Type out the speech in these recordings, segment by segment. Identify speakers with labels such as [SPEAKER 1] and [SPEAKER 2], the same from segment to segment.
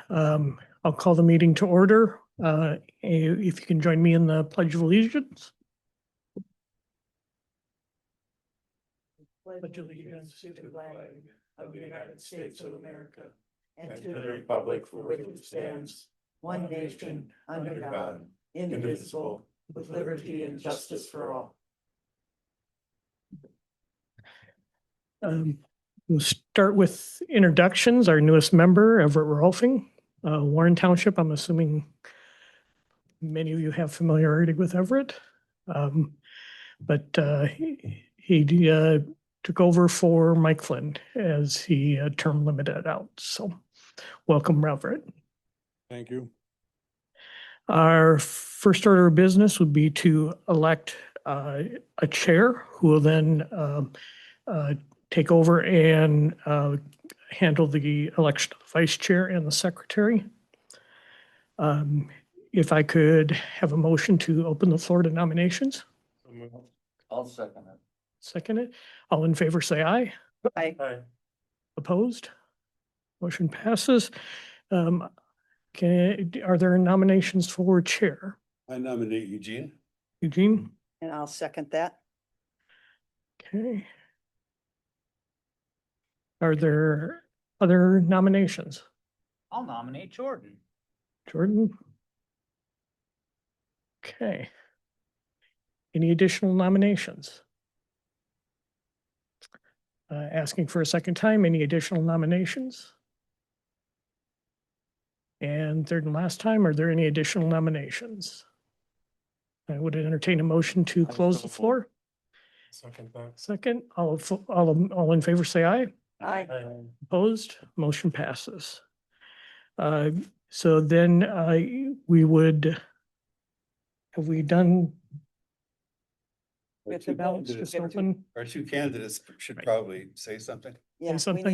[SPEAKER 1] I'll call the meeting to order. If you can join me in the Pledge of Allegiance. Pledge allegiance to the flag of the United States of America and to the republic for which it stands, one nation, under God, indivisible, with liberty and justice for all. We'll start with introductions. Our newest member, Everett Rolfing, Warren Township. I'm assuming many of you have familiarity with Everett. But he took over for Mike Flynn as he term limited out. So welcome, Everett.
[SPEAKER 2] Thank you.
[SPEAKER 1] Our first order of business would be to elect a chair who will then take over and handle the election of the vice chair and the secretary. If I could have a motion to open the floor to nominations.
[SPEAKER 3] I'll second it.
[SPEAKER 1] Second it. All in favor, say aye.
[SPEAKER 3] Aye.
[SPEAKER 1] Opposed? Motion passes. Are there nominations for chair?
[SPEAKER 2] I nominate Eugene.
[SPEAKER 1] Eugene?
[SPEAKER 4] And I'll second that.
[SPEAKER 1] Okay. Are there other nominations?
[SPEAKER 3] I'll nominate Jordan.
[SPEAKER 1] Jordan? Okay. Any additional nominations? Asking for a second time, any additional nominations? And third and last time, are there any additional nominations? I would entertain a motion to close the floor.
[SPEAKER 2] Second that.
[SPEAKER 1] Second, all in favor, say aye.
[SPEAKER 4] Aye.
[SPEAKER 1] Opposed, motion passes. So then we would, have we done?
[SPEAKER 4] With
[SPEAKER 1] The ballots just open?
[SPEAKER 2] Our two candidates should
[SPEAKER 1] Right.
[SPEAKER 2] probably say something.
[SPEAKER 4] Yeah,
[SPEAKER 1] something?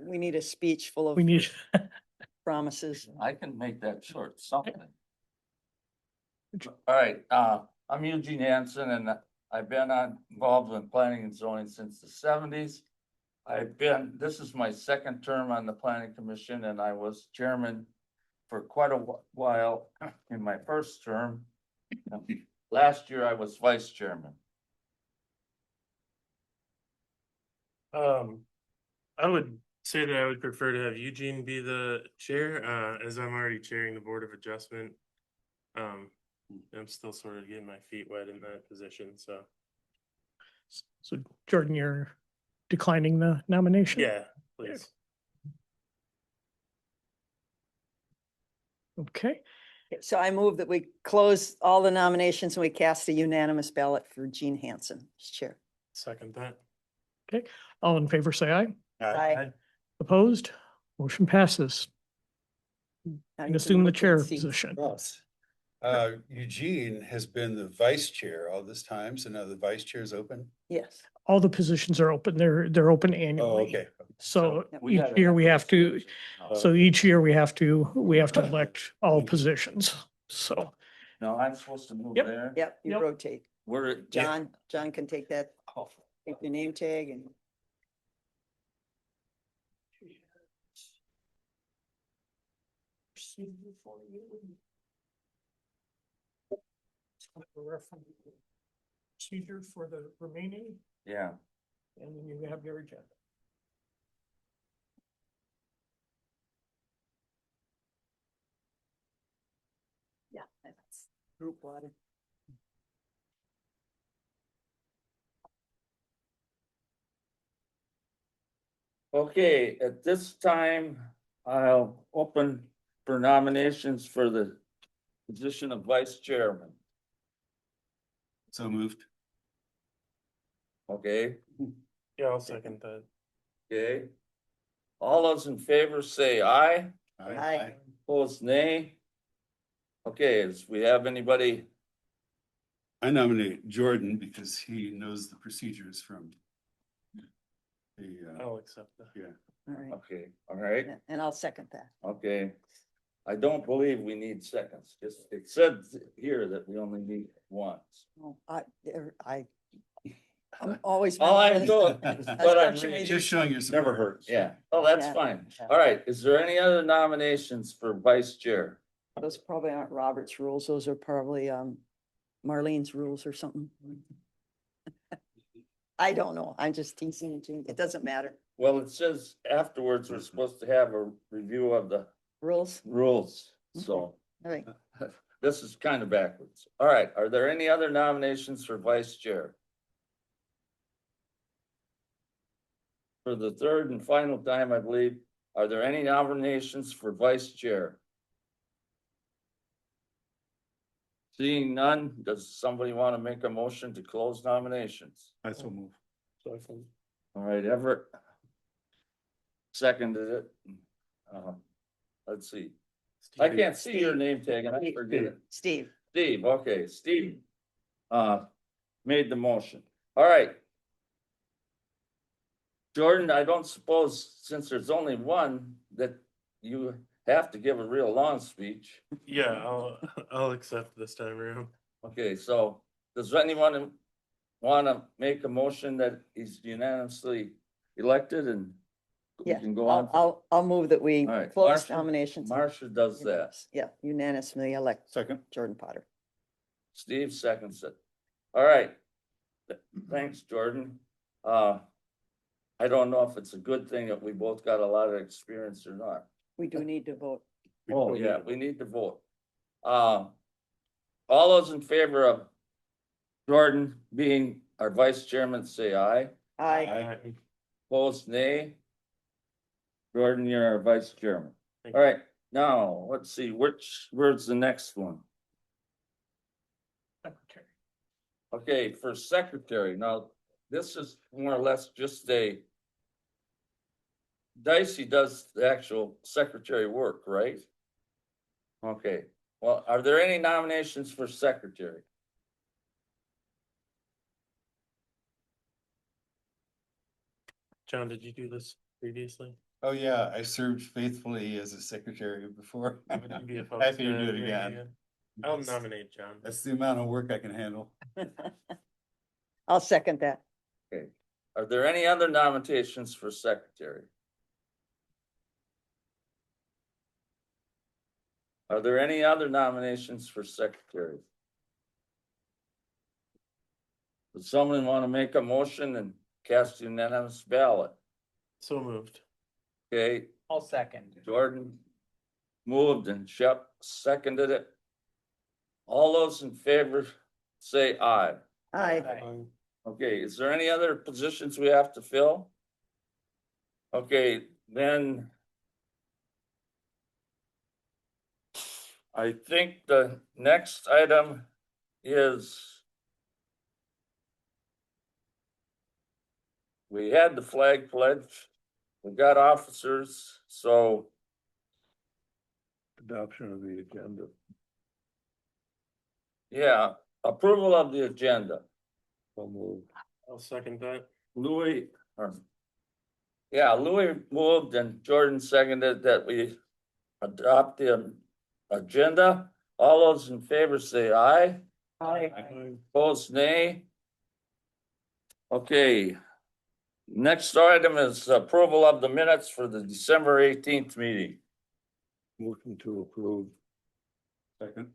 [SPEAKER 4] we need a speech full of
[SPEAKER 1] We need,
[SPEAKER 4] promises.
[SPEAKER 3] I can make that short, something. All right, I'm Eugene Hansen and I've been involved in planning and zoning since the seventies. This is my second term on the planning commission and I was chairman for quite a while in my first term. Last year I was vice chairman.
[SPEAKER 5] I would say that I would prefer to have Eugene be the chair, as I'm already chairing the Board of Adjustment. I'm still sort of getting my feet wet in that position, so.
[SPEAKER 1] so Jordan, you're declining the nomination?
[SPEAKER 5] Yeah, please.
[SPEAKER 1] Okay,
[SPEAKER 4] So I move that we close all the nominations and we cast a unanimous ballot for Gene Hansen as chair.
[SPEAKER 5] Second that.
[SPEAKER 1] all in favor, say aye.
[SPEAKER 4] Aye.
[SPEAKER 1] Opposed, motion passes.
[SPEAKER 4] Now
[SPEAKER 1] And
[SPEAKER 4] you can
[SPEAKER 1] assume the
[SPEAKER 4] look and
[SPEAKER 1] chair
[SPEAKER 4] see.
[SPEAKER 1] position.
[SPEAKER 2] Yes. Eugene has been the vice chair all this time, so now the vice chair is open.
[SPEAKER 4] Yes.
[SPEAKER 1] All the positions are open. They're open
[SPEAKER 2] Oh,
[SPEAKER 1] annually.
[SPEAKER 2] okay.
[SPEAKER 1] So
[SPEAKER 4] We
[SPEAKER 1] each year we have to, so each year we have to elect all positions. So,
[SPEAKER 3] No, I'm supposed to move
[SPEAKER 1] Yep.
[SPEAKER 3] there.
[SPEAKER 4] Yep, you
[SPEAKER 1] Yep.
[SPEAKER 4] rotate.
[SPEAKER 3] Where?
[SPEAKER 4] John can take that, take your name tag and
[SPEAKER 1] procedure for the remaining,
[SPEAKER 3] Yeah.
[SPEAKER 1] and then you have your agenda.
[SPEAKER 4] yeah, that's group water.
[SPEAKER 3] Okay, at this time, I'll open for nominations for the position of vice chairman.
[SPEAKER 2] So moved.
[SPEAKER 3] Okay,
[SPEAKER 5] Yeah, I'll second that.
[SPEAKER 3] okay. All those in favor say aye,
[SPEAKER 4] Aye.
[SPEAKER 3] opposed nay. Okay, if we have anybody,
[SPEAKER 2] I nominate Jordan because he knows the procedures from the,
[SPEAKER 5] I'll accept that.
[SPEAKER 4] All right.
[SPEAKER 3] okay, all right,
[SPEAKER 4] And I'll second that.
[SPEAKER 3] okay. I don't believe we need seconds, just, it said here that we only need once.
[SPEAKER 4] Oh, I'm always.
[SPEAKER 3] All I
[SPEAKER 4] remembering
[SPEAKER 3] know
[SPEAKER 4] the
[SPEAKER 3] is what I'm
[SPEAKER 4] construction
[SPEAKER 3] reading.
[SPEAKER 4] meeting.
[SPEAKER 2] Just showing your support.
[SPEAKER 3] Never hurts. Yeah, oh, that's
[SPEAKER 4] Yeah.
[SPEAKER 3] fine.
[SPEAKER 4] Yeah.
[SPEAKER 3] All right, is there any other nominations for vice chair?
[SPEAKER 4] Those probably aren't Robert's rules. Those are probably Marlene's rules or something. I don't know. I'm just teasing you. It doesn't matter.
[SPEAKER 3] Well, it says afterwards, we're supposed to have a review of the
[SPEAKER 4] Rules.
[SPEAKER 3] rules, so
[SPEAKER 4] All right.
[SPEAKER 3] this is kind of backwards. All right, are there any other nominations for vice chair? For the third and final time, I believe, are there any nominations for vice chair? Seeing none, does somebody want to make a motion to close nominations?
[SPEAKER 2] I so move.
[SPEAKER 3] All right, Everett. Seconded it. Let's see. I can't see your name tag and I forget it.
[SPEAKER 4] Steve.
[SPEAKER 3] Steve, okay, Steve. Made the motion. All right. Jordan, I don't suppose, since there's only one, that you have to give a real long speech.
[SPEAKER 5] Yeah, I'll accept this time around.
[SPEAKER 3] Okay, so does anyone want to make a motion that he's unanimously elected and we
[SPEAKER 4] Yeah,
[SPEAKER 3] can go on?
[SPEAKER 4] I'll move that we
[SPEAKER 3] All right,
[SPEAKER 4] close
[SPEAKER 3] Marcia-
[SPEAKER 4] nominations.
[SPEAKER 3] Marcia does that.
[SPEAKER 4] Yeah, unanimously elect
[SPEAKER 2] Second.
[SPEAKER 4] Jordan Potter.
[SPEAKER 3] Steve seconds it. All right. Thanks, Jordan. I don't know if it's a good thing that we both got a lot of experience or not.
[SPEAKER 4] We do need to vote.
[SPEAKER 3] Oh, yeah, we need to vote. All those in favor of Jordan being our vice chairman, say aye.
[SPEAKER 4] I,
[SPEAKER 3] Opposed, nay. Jordan, you're our vice chairman.
[SPEAKER 5] Thank
[SPEAKER 3] All
[SPEAKER 5] you.
[SPEAKER 3] right, now, let's see, where's the next one?
[SPEAKER 1] Secretary.
[SPEAKER 3] Okay, for secretary, now, this is more or less just a. Dicey does the actual secretary work, right? Okay, well, are there any nominations for secretary?
[SPEAKER 5] John, did you do this previously?
[SPEAKER 2] Oh, yeah, I served faithfully as a secretary before.
[SPEAKER 5] Would you be opposed
[SPEAKER 2] Happy to do it
[SPEAKER 5] doing
[SPEAKER 2] again.
[SPEAKER 5] I'll nominate John.
[SPEAKER 2] That's the amount of work I can handle.
[SPEAKER 4] I'll second that.
[SPEAKER 3] Okay, are there any other nominations for secretary? Are there any other nominations for secretary? Does someone want to make a motion and cast unanimous ballot?
[SPEAKER 5] So moved.
[SPEAKER 3] Okay,
[SPEAKER 6] I'll second.
[SPEAKER 3] Jordan moved and Shep seconded it. All those in favor say aye.
[SPEAKER 4] I,
[SPEAKER 3] Okay, is there any other positions we have to fill? Okay, then. I think the next item is. We had the flag pledge, we got officers, so. Adoption of the agenda. Yeah, approval of the agenda.
[SPEAKER 5] I'll second that.
[SPEAKER 3] Louis, yeah, Louis moved and Jordan seconded that we adopt the agenda. All those in favor say aye.
[SPEAKER 4] I,
[SPEAKER 3] Opposed, nay. Okay. Next item is approval of the minutes for the December 18th meeting.
[SPEAKER 2] Motion to approve. Second.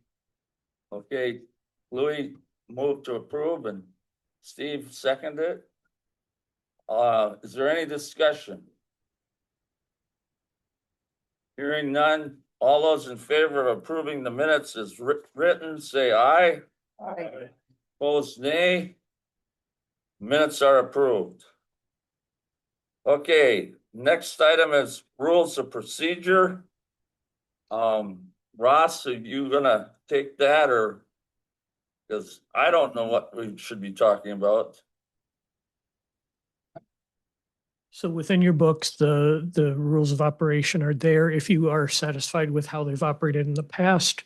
[SPEAKER 3] Okay, Louis moved to approve and Steve seconded it. Is there any discussion? Hearing none, all those in favor of approving the minutes as written, say aye.
[SPEAKER 4] I,
[SPEAKER 3] Opposed, nay. Minutes are approved. Okay, next item is rules of procedure. Ross, are you gonna take that or? Cause I don't know what we should be talking about.
[SPEAKER 1] So within your books, the rules of operation are there. If you are satisfied with how they've operated in the past,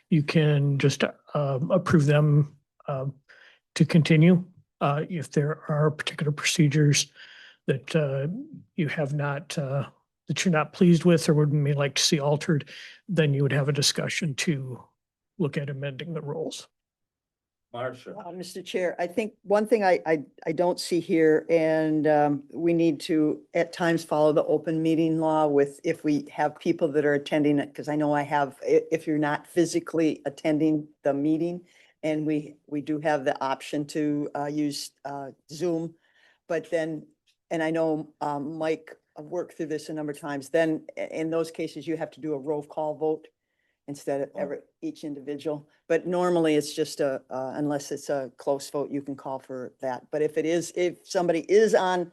[SPEAKER 1] you can just approve them to continue. If there are particular procedures that you have not, that you're not pleased with or would may like to see altered, then you would have a discussion to look at amending the rules.
[SPEAKER 3] Marcia,
[SPEAKER 4] Mr. Chair, I think one thing I don't see here, and we need to at times follow the open meeting law with, if we have people that are attending it, because I know I have, if you're not physically attending the meeting, and we do have the option to use Zoom, but then, and I know Mike worked through this a number of times, then in those cases, you have to do a roll call vote instead of each individual. But normally it's just unless it's a close vote, you can call for that. But if somebody is on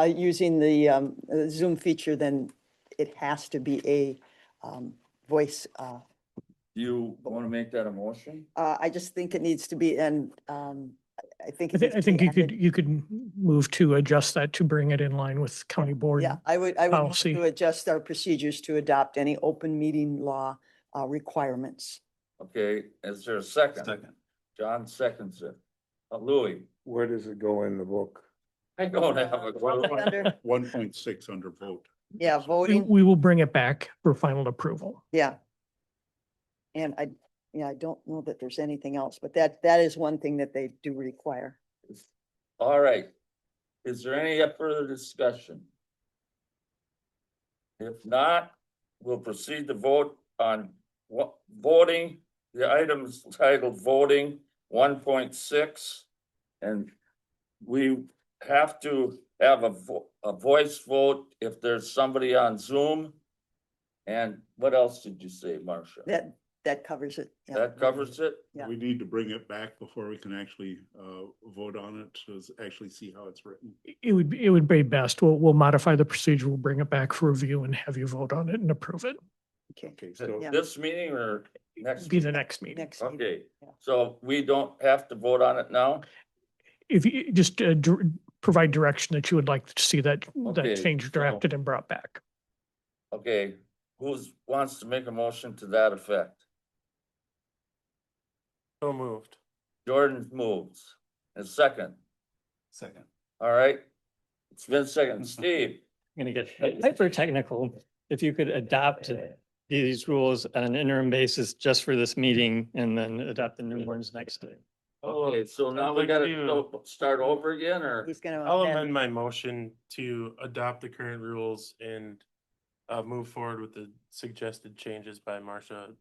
[SPEAKER 4] using the Zoom feature, then it has to be a voice.
[SPEAKER 3] do you want to make that a motion?
[SPEAKER 4] I just think it needs to be, and I think.
[SPEAKER 1] I
[SPEAKER 4] it needs to
[SPEAKER 1] think
[SPEAKER 4] be
[SPEAKER 1] you
[SPEAKER 4] added.
[SPEAKER 1] you could move to adjust that to bring it in line with county board.
[SPEAKER 4] Yeah, I would move
[SPEAKER 1] policy.
[SPEAKER 4] to adjust our procedures to adopt any open meeting law requirements.
[SPEAKER 3] Okay, is there a second?
[SPEAKER 2] Second.
[SPEAKER 3] John seconds it. Louis,
[SPEAKER 6] Where does it go in the book?
[SPEAKER 3] I don't have a clue.
[SPEAKER 4] Under-
[SPEAKER 6] 1.6 under vote.
[SPEAKER 4] Yeah,
[SPEAKER 1] We,
[SPEAKER 4] voting,
[SPEAKER 1] we will bring it back for final approval.
[SPEAKER 4] yeah. And I don't know that there's anything else, but that is one thing that they do require.
[SPEAKER 3] All right. Is there any further discussion? If not, we'll proceed to vote on voting, the items titled voting 1.6. And we have to have a voice vote if there's somebody on Zoom. And what else did you say, Marcia?
[SPEAKER 4] That covers it. yeah.
[SPEAKER 3] That covers it?
[SPEAKER 4] Yeah.
[SPEAKER 6] We need to bring it back before we can actually vote on it, to actually see how it's written.
[SPEAKER 1] It would be best. We'll modify the procedure. We'll bring it back for review and have you vote on it and approve it.
[SPEAKER 4] Okay,
[SPEAKER 6] Okay,
[SPEAKER 3] Is it
[SPEAKER 6] so
[SPEAKER 4] Yeah.
[SPEAKER 3] this meeting or next?
[SPEAKER 1] Be the next meeting.
[SPEAKER 4] next. meeting.
[SPEAKER 3] Okay,
[SPEAKER 4] Yeah.
[SPEAKER 3] so we don't have to vote on it now?
[SPEAKER 1] If you just provide direction that you would like to see that
[SPEAKER 3] Okay,
[SPEAKER 1] change
[SPEAKER 3] so-
[SPEAKER 1] drafted and brought back.
[SPEAKER 3] Okay, wants to make a motion to that effect?
[SPEAKER 5] So moved.
[SPEAKER 3] Jordan moves. And second,
[SPEAKER 2] Second.
[SPEAKER 3] all right? It's been second. Steve,
[SPEAKER 7] I'm gonna get hyper technical. If you could adopt these rules on an interim basis just for this meeting and then adopt the new ones next day.
[SPEAKER 3] okay, so now we
[SPEAKER 5] I'd like
[SPEAKER 3] gotta
[SPEAKER 5] to-
[SPEAKER 3] start over again, or?
[SPEAKER 4] He's gonna.
[SPEAKER 5] I'll
[SPEAKER 4] amend-
[SPEAKER 5] amend my motion to adopt the current rules and move forward with the suggested changes by Marcia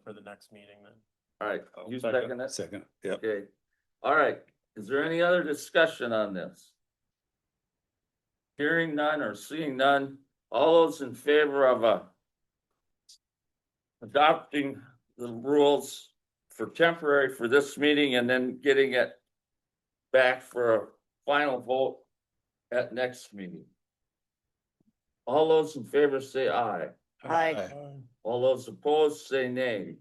[SPEAKER 5] for the next meeting then.
[SPEAKER 3] All right, you
[SPEAKER 5] Second.
[SPEAKER 3] second it?
[SPEAKER 2] Second. Yep.
[SPEAKER 3] Okay, all right. Is there any other discussion on this? Hearing none or seeing none, all those in favor of adopting the rules for temporary for this meeting and then getting it back for a final vote at next meeting? All those in favor say aye.
[SPEAKER 4] Aye.
[SPEAKER 3] All those opposed say nay.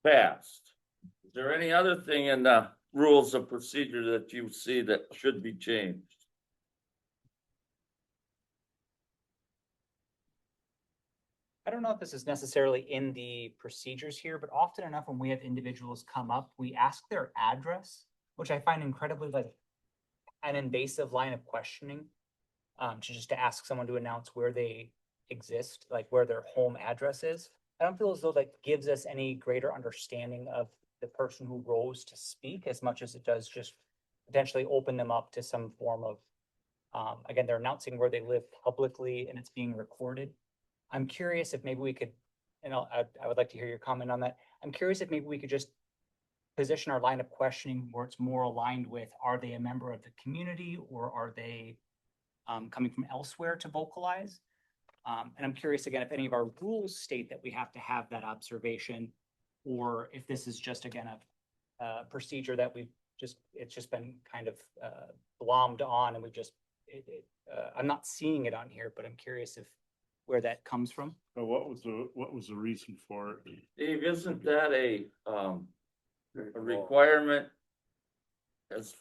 [SPEAKER 3] Passed. Is there any other thing in the rules of procedure that you see that should be changed?
[SPEAKER 8] I don't know if this is necessarily in the procedures here, but often enough when we have individuals come up, we ask their address, which I find incredibly like an invasive line of questioning. To ask someone to announce where they exist, like where their home address is. I don't feel as though that gives us any greater understanding of the person who rose to speak as much as it does just potentially open them up to some form of, again, they're announcing where they live publicly and it's being recorded. I'm curious if maybe we could, and I would like to hear your comment on that. I'm curious if maybe we could just position our line of questioning where it's more aligned with, are they a member of the community or are they coming from elsewhere to vocalize? And I'm curious again, if any of our rules state that we have to have that observation, or if this is just again a procedure that it's just been kind of glommed on and we just, I'm not seeing it on here, but I'm curious if where that comes from.
[SPEAKER 6] So what was the reason for it?
[SPEAKER 3] Dave, isn't that a requirement? As,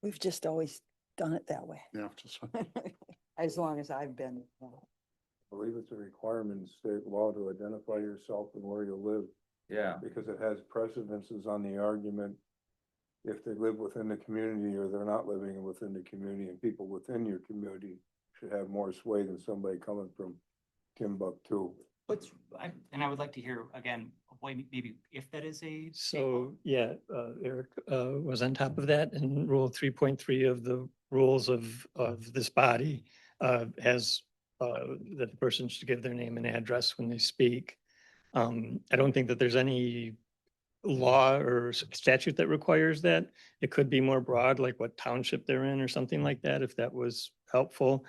[SPEAKER 4] We've just always done it that way,
[SPEAKER 6] Yeah, just,
[SPEAKER 4] as long as I've been.
[SPEAKER 9] I believe it's a requirement in state law to identify yourself and where you live,
[SPEAKER 3] yeah,
[SPEAKER 9] because it has precedences on the argument. If they live within the community or they're not living within the community, and people within your community should have more sway than somebody coming from Timbuktu.
[SPEAKER 8] And I would like to hear again, maybe if that is a.
[SPEAKER 7] So, yeah, Eric was on top of that, and Rule 3.3 of the rules of this body has that the person should give their name and address when they speak. I don't think that there's any law or statute that requires that. It could be more broad, like what township they're in or something like that, if that was helpful.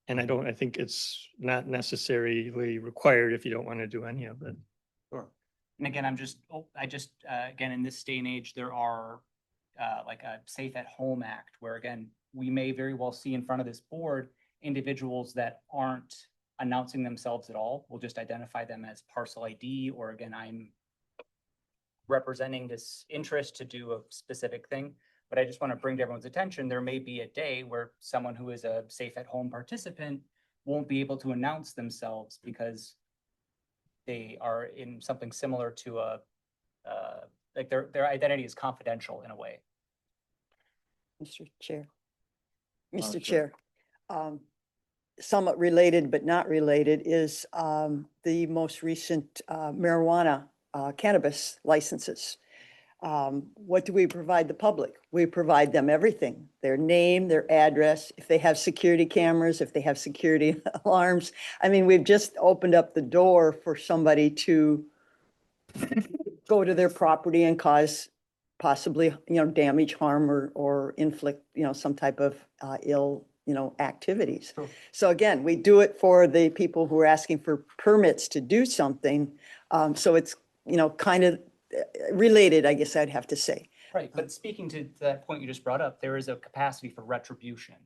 [SPEAKER 7] And I think it's not necessarily required if you don't want to do any of it.
[SPEAKER 8] And again, again, in this day and age, there are like a Safe at Home Act where again, we may very well see in front of this board, individuals that aren't announcing themselves at all. We'll just identify them as parcel ID, or again, I'm representing this interest to do a specific thing. But I just want to bring to everyone's attention, there may be a day where someone who is a Safe at Home participant won't be able to announce themselves because they are in something similar to like their identity is confidential in a way.
[SPEAKER 4] Mr. Chair.
[SPEAKER 3] Sure.
[SPEAKER 4] Mr. Chair, somewhat related but not related is the most recent marijuana cannabis licenses. What do we provide the public? We provide them everything, their name, their address, if they have security cameras, if they have security alarms. I mean, we've just opened up the door for somebody to go to their property and cause possibly, damage, harm, or inflict, some type of ill, activities.
[SPEAKER 8] Sure.
[SPEAKER 4] So again, we do it for the people who are asking for permits to do something. So it's, kind of related, I guess I'd have to say.
[SPEAKER 8] Right, but speaking to that point you just brought up, there is a capacity for retribution.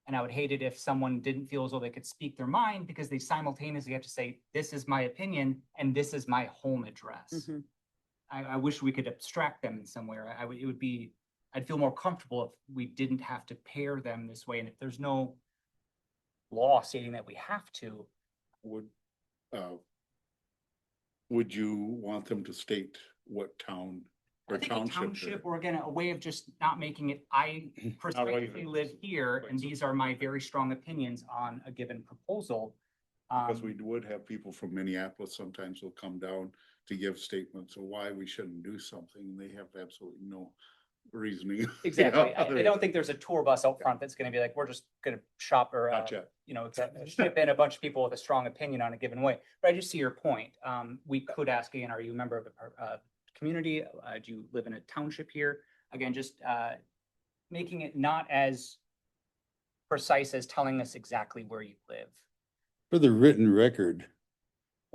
[SPEAKER 8] And I would hate it if someone didn't feel as though they could speak their mind because they simultaneously have to say, this is my opinion and this is my home address.
[SPEAKER 4] Mhm.
[SPEAKER 8] I wish we could abstract them in some way. I'd feel more comfortable if we didn't have to pair them this way. And if there's no law stating that we have to,
[SPEAKER 6] Would you want them to state what town or
[SPEAKER 8] I think a
[SPEAKER 6] township?
[SPEAKER 8] township, or again, a way of just not making it, I precisely live here, and these are my very strong opinions on a given proposal.
[SPEAKER 6] Because we would have people from Minneapolis sometimes will come down to give statements of why we shouldn't do something, and they have absolutely no reasoning.
[SPEAKER 8] Exactly. I don't think there's a tour bus out front that's gonna be like, we're just gonna shop or,
[SPEAKER 6] Gotcha.
[SPEAKER 8] ship in a bunch of people with a strong opinion on a given way. But I just see your point. We could ask again, are you a member of a community? Do you live in a township here? Again, just making it not as precise as telling us exactly where you live.
[SPEAKER 2] For the written record,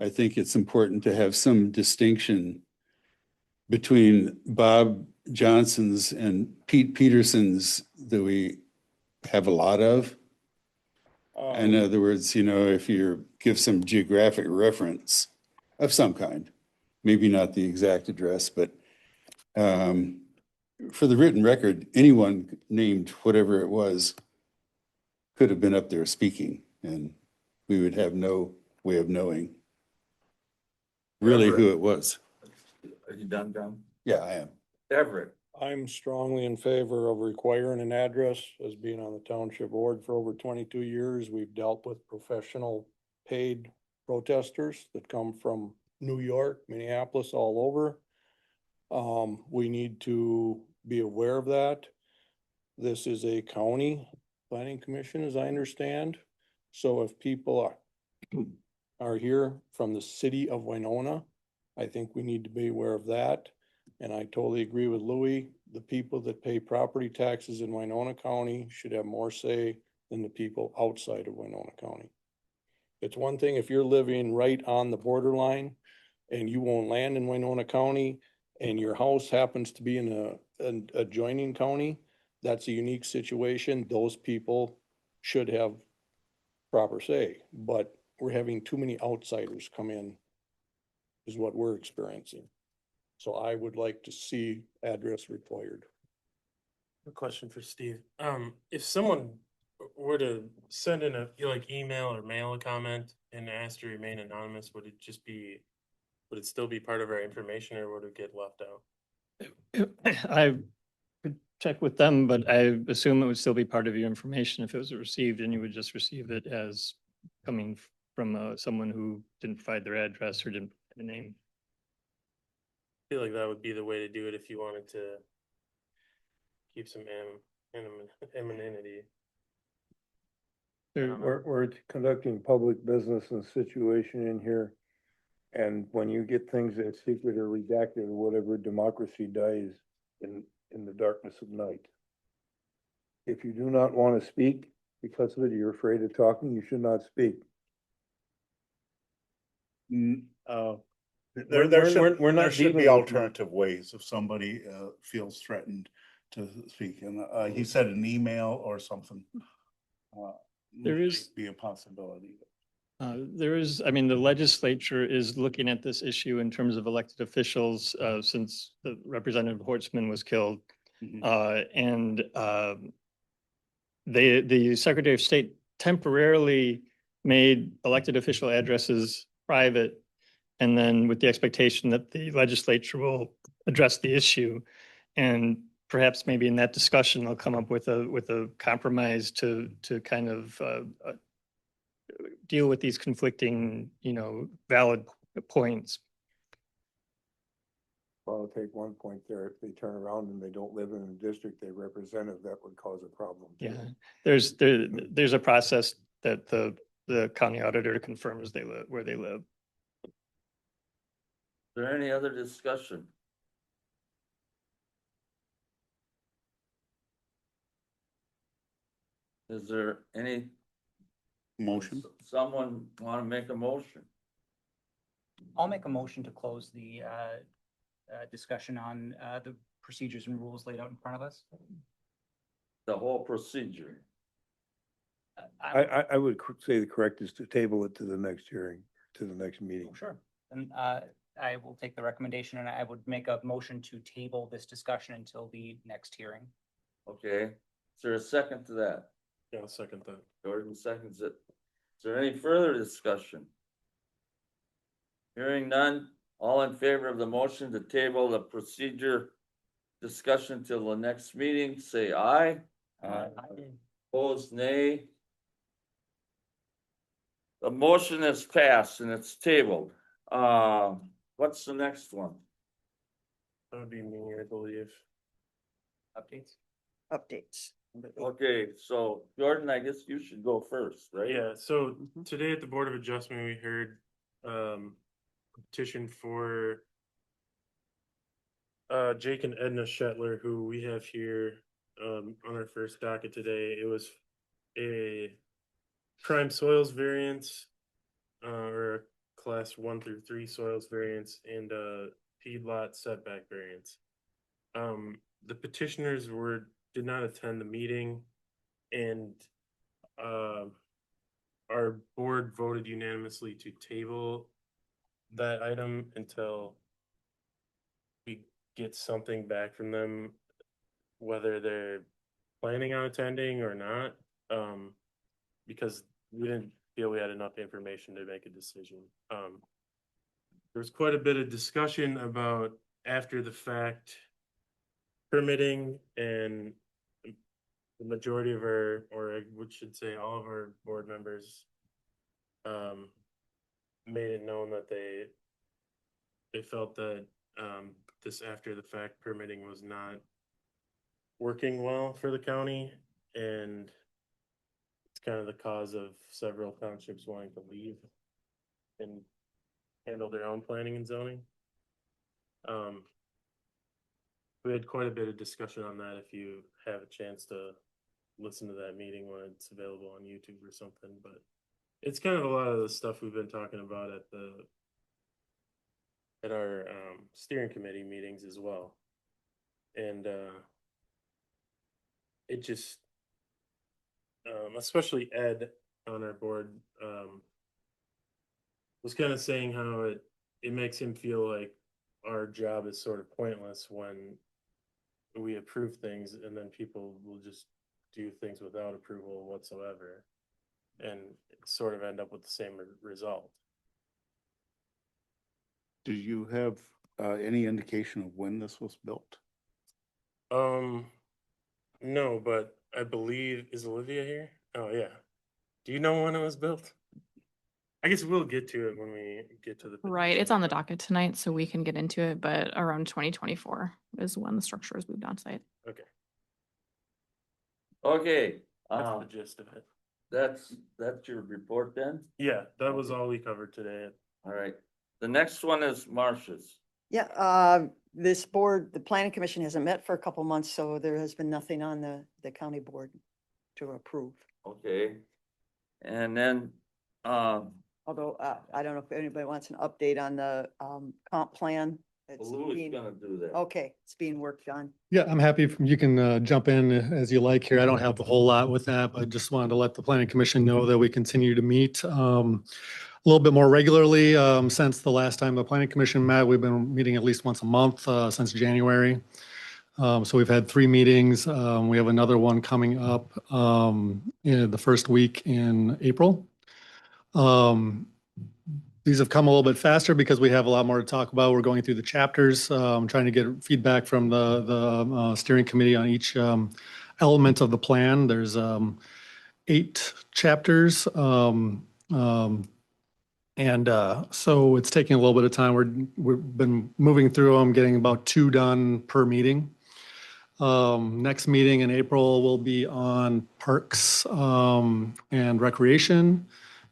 [SPEAKER 2] I think it's important to have some distinction between Bob Johnson's and Pete Peterson's that we have a lot of. In other words, if you give some geographic reference of some kind, maybe not the exact address, but for the written record, anyone named whatever it was could have been up there speaking, and we would have no way of knowing really who it was.
[SPEAKER 3] Are you done, John?
[SPEAKER 2] Yeah, I am.
[SPEAKER 3] Everett.
[SPEAKER 9] I'm strongly in favor of requiring an address. As being on the township board for over 22 years, we've dealt with professional paid protesters that come from New York, Minneapolis, all over. We need to be aware of that. This is a county planning commission, as I understand. So if people are here from the city of Winona, I think we need to be aware of that. And I totally agree with Louis. The people that pay property taxes in Winona County should have more say than the people outside of Winona County. It's one thing if you're living right on the borderline and you own land in Winona County and your house happens to be in an adjoining county, that's a unique situation. Those people should have proper say, but we're having too many outsiders come in is what we're experiencing. So I would like to see address required.
[SPEAKER 5] A question for Steve. If someone were to send in a email or mail a comment and ask to remain anonymous, would it still be part of our information or would it get left out?
[SPEAKER 7] I could check with them, but I assume it would still be part of your information if it was received and you would just receive it as coming from someone who didn't provide their address or didn't provide a name.
[SPEAKER 5] I feel like that would be the way to do it if you wanted to keep some anonymity.
[SPEAKER 9] We're conducting public business and situation in here. And when you get things that secret or redacted or whatever, democracy dies in the darkness of night. If you do not want to speak because of it, you're afraid of talking, you should not speak.
[SPEAKER 6] There,
[SPEAKER 9] we're not
[SPEAKER 6] there should be
[SPEAKER 9] dealing with-
[SPEAKER 6] alternative ways if somebody, feels threatened to speak. And, he said an email or something.
[SPEAKER 7] There
[SPEAKER 6] might
[SPEAKER 7] is-
[SPEAKER 6] Be a possibility.
[SPEAKER 7] There is, I mean, the legislature is looking at this issue in terms of elected officials, since the Representative Hortzman was killed.
[SPEAKER 6] Mhm.
[SPEAKER 7] The Secretary of State temporarily made elected official addresses private. And then with the expectation that the legislature will address the issue. And perhaps maybe in that discussion, they'll come up with a compromise to kind of deal with these conflicting, valid points.
[SPEAKER 9] Well, I'll take one point there. If they turn around and they don't live in the district they represented, that would cause a problem. too.
[SPEAKER 7] Yeah, there's a process that the county auditor confirms where they live.
[SPEAKER 3] Is there any other discussion? Is there any?
[SPEAKER 6] Motion?
[SPEAKER 3] Someone want to make a motion?
[SPEAKER 8] I'll make a motion to close the discussion on the procedures and rules laid out in front of us.
[SPEAKER 3] The whole procedure.
[SPEAKER 9] I would say the correct is to table it to the next hearing, to the next meeting.
[SPEAKER 8] Sure. And I will take the recommendation and I would make a motion to table this discussion until the next hearing.
[SPEAKER 3] Okay, is there a second to that?
[SPEAKER 5] Yeah, I'll second that.
[SPEAKER 3] Jordan seconds it. Is there any further discussion? Hearing none, all in favor of the motion to table the procedure discussion till the next meeting, say aye. Opposed, nay. The motion is passed and it's tabled. What's the next one?
[SPEAKER 5] That would be me, I believe.
[SPEAKER 8] Updates?
[SPEAKER 4] Updates.
[SPEAKER 3] Okay, so Jordan, I guess you should go first, right?
[SPEAKER 5] Yeah, so today at the Board of Adjustment, we heard a petition for Jake and Edna Shetler, who we have here on our first docket today. It was a prime soils variance or a class 1 through 3 soils variance and a feedlot setback variance. The petitioners did not attend the meeting, and our board voted unanimously to table that item until we get something back from them, whether they're planning on attending or not, because we didn't feel we had enough information to make a decision. There was quite a bit of discussion about after the fact permitting, and the majority of our, or I should say all of our board members made it known that they felt that this after the fact permitting was not working well for the county, and it's kind of the cause of several townships wanting to leave and handle their own planning and zoning. We had quite a bit of discussion on that if you have a chance to listen to that meeting when it's available on YouTube or something, but it's kind of a lot of the stuff we've been talking about at our steering committee meetings as well. And it just especially Ed on our board was kind of saying how it makes him feel like our job is sort of pointless when we approve things and then people will just do things without approval whatsoever and sort of end up with the same result.
[SPEAKER 6] Do you have, any indication of when this was built?
[SPEAKER 5] No, but I believe, is Olivia here? Oh, yeah. Do you know when it was built? I guess we'll get to it when we get to the.
[SPEAKER 10] Right, it's
[SPEAKER 5] petition.
[SPEAKER 10] on the docket tonight, so we can get into it, but around 2024 is when the structure is moved on site.
[SPEAKER 5] Okay,
[SPEAKER 3] Okay,
[SPEAKER 5] that's the gist of it.
[SPEAKER 3] that's your report then?
[SPEAKER 5] Yeah, that was all we covered today.
[SPEAKER 3] All right. The next one is Marcia's.
[SPEAKER 4] Yeah, this board, the planning commission hasn't met for a couple months, so there has been nothing on the county board to approve.
[SPEAKER 3] Okay. And then,
[SPEAKER 4] Although, I don't know if anybody wants an update on the, comp plan. It's
[SPEAKER 3] Lou is
[SPEAKER 4] being-
[SPEAKER 3] gonna do that.
[SPEAKER 4] Okay, it's being worked on.
[SPEAKER 11] Yeah, I'm happy. You can jump in as you like here. I don't have a whole lot with that, but I just wanted to let the planning commission know that we continue to meet a little bit more regularly since the last time the planning commission met. We've been meeting at least once a month since January. So we've had 3 meetings. We have another one coming up in the first week in April. These have come a little bit faster because we have a lot more to talk about. We're going through the chapters, trying to get feedback from the steering committee on each element of the plan. There's 8 chapters. So it's taking a little bit of time. We've been moving through them, getting about 2 done per meeting. Next meeting in April will be on parks and recreation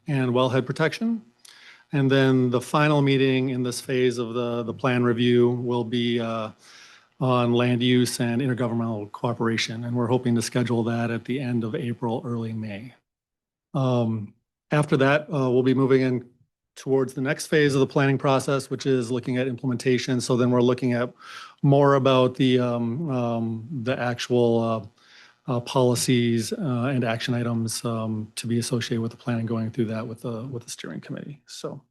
[SPEAKER 11] and wellhead protection. And then the final meeting in this phase of the plan review will be on land use and intergovernmental cooperation. And we're hoping to schedule that at the end of April, early May. After that, we'll be moving in towards the next phase of the planning process, which is looking at implementation. So then we're looking at more about the actual policies and action items to be associated with the plan and going through that with the steering committee. So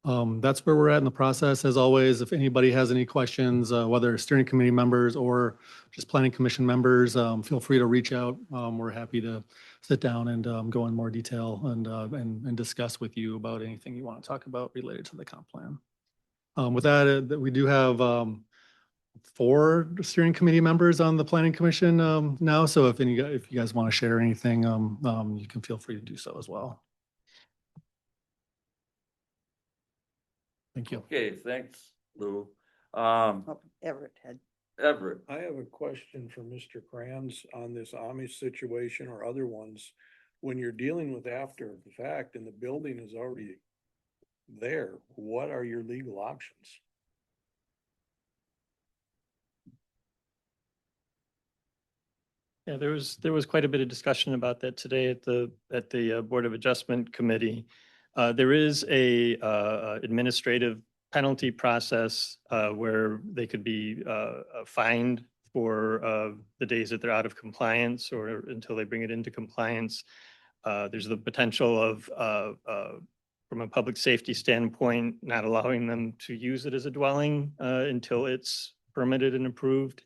[SPEAKER 11] that's where we're at in the process. As always, if anybody has any questions, whether steering committee members or just planning commission members, feel free to reach out. We're happy to sit down and go in more detail and discuss with you about anything you want to talk about related to the comp plan. With that, we do have 4 steering committee members on the planning commission now. So if you guys want to share anything, you can feel free to do so as well. Thank you.
[SPEAKER 3] Okay, thanks, Lou.
[SPEAKER 4] Oh, Everett had.
[SPEAKER 3] Everett,
[SPEAKER 9] I have a question for Mr. Kranz on this Amish situation or other ones. When you're dealing with after the fact and the building is already there, what are your legal options?
[SPEAKER 7] Yeah, there was quite a bit of discussion about that today at the Board of Adjustment Committee. There is a administrative penalty process where they could be fined for the days that they're out of compliance or until they bring it into compliance. There's the potential of from a public safety standpoint, not allowing them to use it as a dwelling until it's permitted and approved.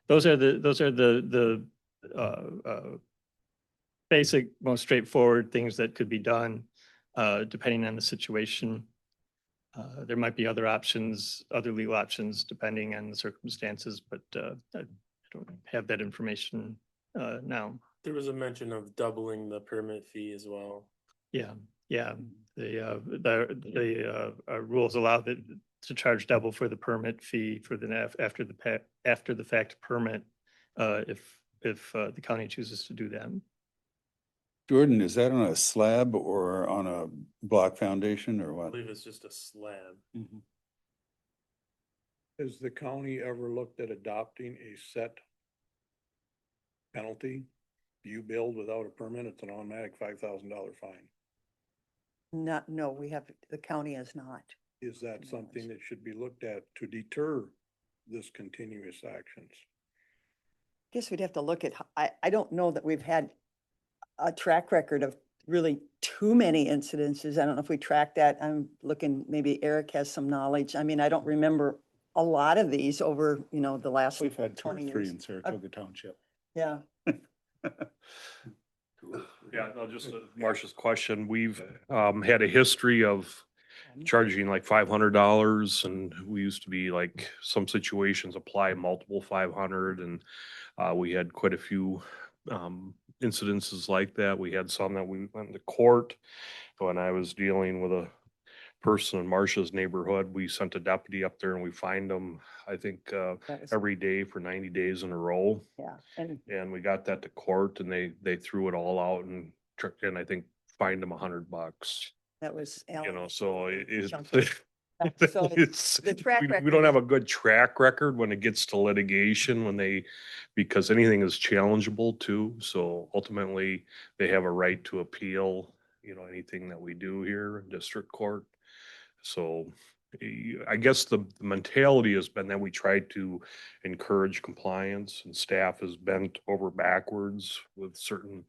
[SPEAKER 7] Those are the basic, most straightforward things that could be done depending on the situation. There might be other options, other legal options, depending on the circumstances, but I don't have that information now.
[SPEAKER 5] There was a mention of doubling the permit fee as well.
[SPEAKER 7] Yeah. The rules allow to charge double for the permit fee for the after the fact permit if the county chooses to do that.
[SPEAKER 2] Jordan, is that on a slab or on a block foundation or
[SPEAKER 5] I
[SPEAKER 2] what?
[SPEAKER 5] believe it's just a slab.
[SPEAKER 9] Has the county ever looked at adopting a set penalty? You build without a permit, it's an automatic $5,000 fine.
[SPEAKER 4] No, the county has not.
[SPEAKER 9] Is that something that should be looked at to deter this continuous actions?
[SPEAKER 4] Guess we'd have to look at, I don't know that we've had a track record of really too many incidences. I don't know if we track that. I'm looking, maybe Eric has some knowledge. I mean, I don't remember a lot of these over, the last
[SPEAKER 6] We've had 2 or
[SPEAKER 4] 20
[SPEAKER 6] 3
[SPEAKER 4] years.
[SPEAKER 6] in Saratoga Township.
[SPEAKER 4] Yeah.
[SPEAKER 12] Yeah, no, just Marcia's question. We've had a history of charging like $500, and we used to be like, some situations apply multiple 500, and we had quite a few incidences like that. We had some that we went to court. When I was dealing with a person in Marcia's neighborhood, we sent a deputy up there and we fined them, I think,
[SPEAKER 4] That was-
[SPEAKER 12] every day for 90 days in a row.
[SPEAKER 4] Yeah, and
[SPEAKER 12] And we got that to court and they threw it all out and I think fined them $100.
[SPEAKER 4] that was.
[SPEAKER 12] You know,
[SPEAKER 4] Alex.
[SPEAKER 12] so it,
[SPEAKER 4] Chunky. So
[SPEAKER 12] it's,
[SPEAKER 4] the track
[SPEAKER 12] we
[SPEAKER 4] record
[SPEAKER 12] don't have
[SPEAKER 4] is-
[SPEAKER 12] a good track record when it gets to litigation, because anything is challengeable too. So ultimately, they have a right to appeal, anything that we do here in district court. So I guess the mentality has been that we try to encourage compliance, and staff has bent over backwards with certain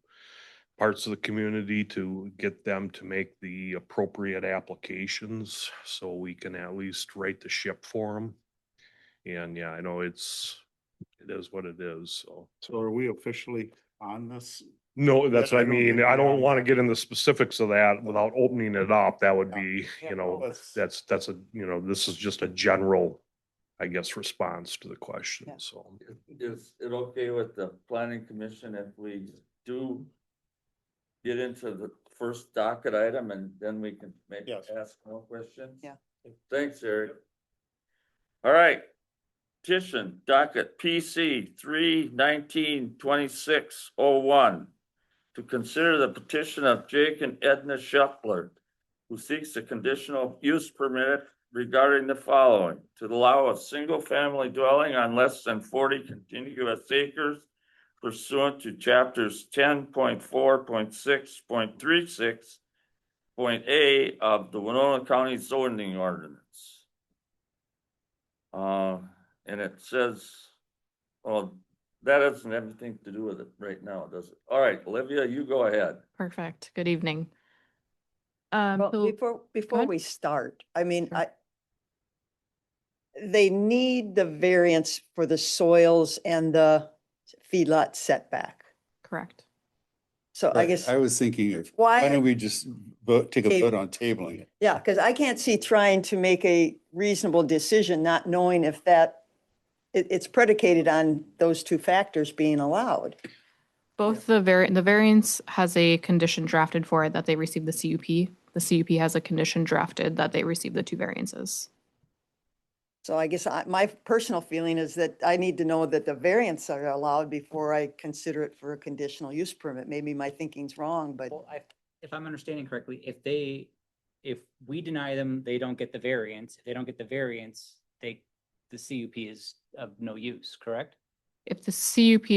[SPEAKER 12] parts of the community to get them to make the appropriate applications so we can at least right the ship for them. And yeah, I know it is what it is, so.
[SPEAKER 6] So are we officially on this?
[SPEAKER 12] No, that's what I mean.
[SPEAKER 6] think
[SPEAKER 12] I
[SPEAKER 6] we
[SPEAKER 12] don't
[SPEAKER 6] are.
[SPEAKER 12] want to get into specifics of that without opening it up. That would
[SPEAKER 6] Yeah.
[SPEAKER 12] be,
[SPEAKER 8] Yeah, no,
[SPEAKER 6] Let's-
[SPEAKER 12] that's this is just a general, I guess, response to the question,
[SPEAKER 4] Yeah.
[SPEAKER 12] so.
[SPEAKER 3] Is it okay with the planning commission if we do get into the first docket item and then we can maybe
[SPEAKER 6] Yes.
[SPEAKER 3] ask more questions?
[SPEAKER 4] Yeah.
[SPEAKER 3] Thanks, Eric. All right. Petition docket PC 3/19/2601 to consider the petition of Jake and Edna Shuffler, who seeks a conditional use permit regarding the following: to allow a single-family dwelling on less than 40 contiguous acres pursuant to chapters 10.4.6.36.A of the Winona County zoning ordinance. And it says, well, that doesn't have anything to do with it right now, does it? All right, Olivia, you go ahead.
[SPEAKER 10] Perfect. Good evening.
[SPEAKER 4] Well,
[SPEAKER 10] So-
[SPEAKER 4] before
[SPEAKER 10] ahead.
[SPEAKER 4] we start, I mean,
[SPEAKER 10] Sure.
[SPEAKER 4] they need the variance for the soils and the feedlot setback.
[SPEAKER 10] Correct.
[SPEAKER 4] So I
[SPEAKER 2] Right,
[SPEAKER 4] guess,
[SPEAKER 2] I was thinking of, why don't
[SPEAKER 4] why,
[SPEAKER 2] we just take a vote on tabling it?
[SPEAKER 4] yeah, because I can't see trying to make a reasonable decision, not knowing if it's predicated on those two factors being allowed.
[SPEAKER 10] Both the variance has a condition drafted for it that they receive the CUP. The CUP has a condition drafted that they receive the two variances.
[SPEAKER 4] So I guess my personal feeling is that I need to know that the variants are allowed before I consider it for a conditional use permit. Maybe my thinking's wrong, but
[SPEAKER 8] Well, if I'm understanding correctly, if we deny them, they don't get the variance. If they don't get the variance, the CUP is of no use, correct?
[SPEAKER 10] If the CUP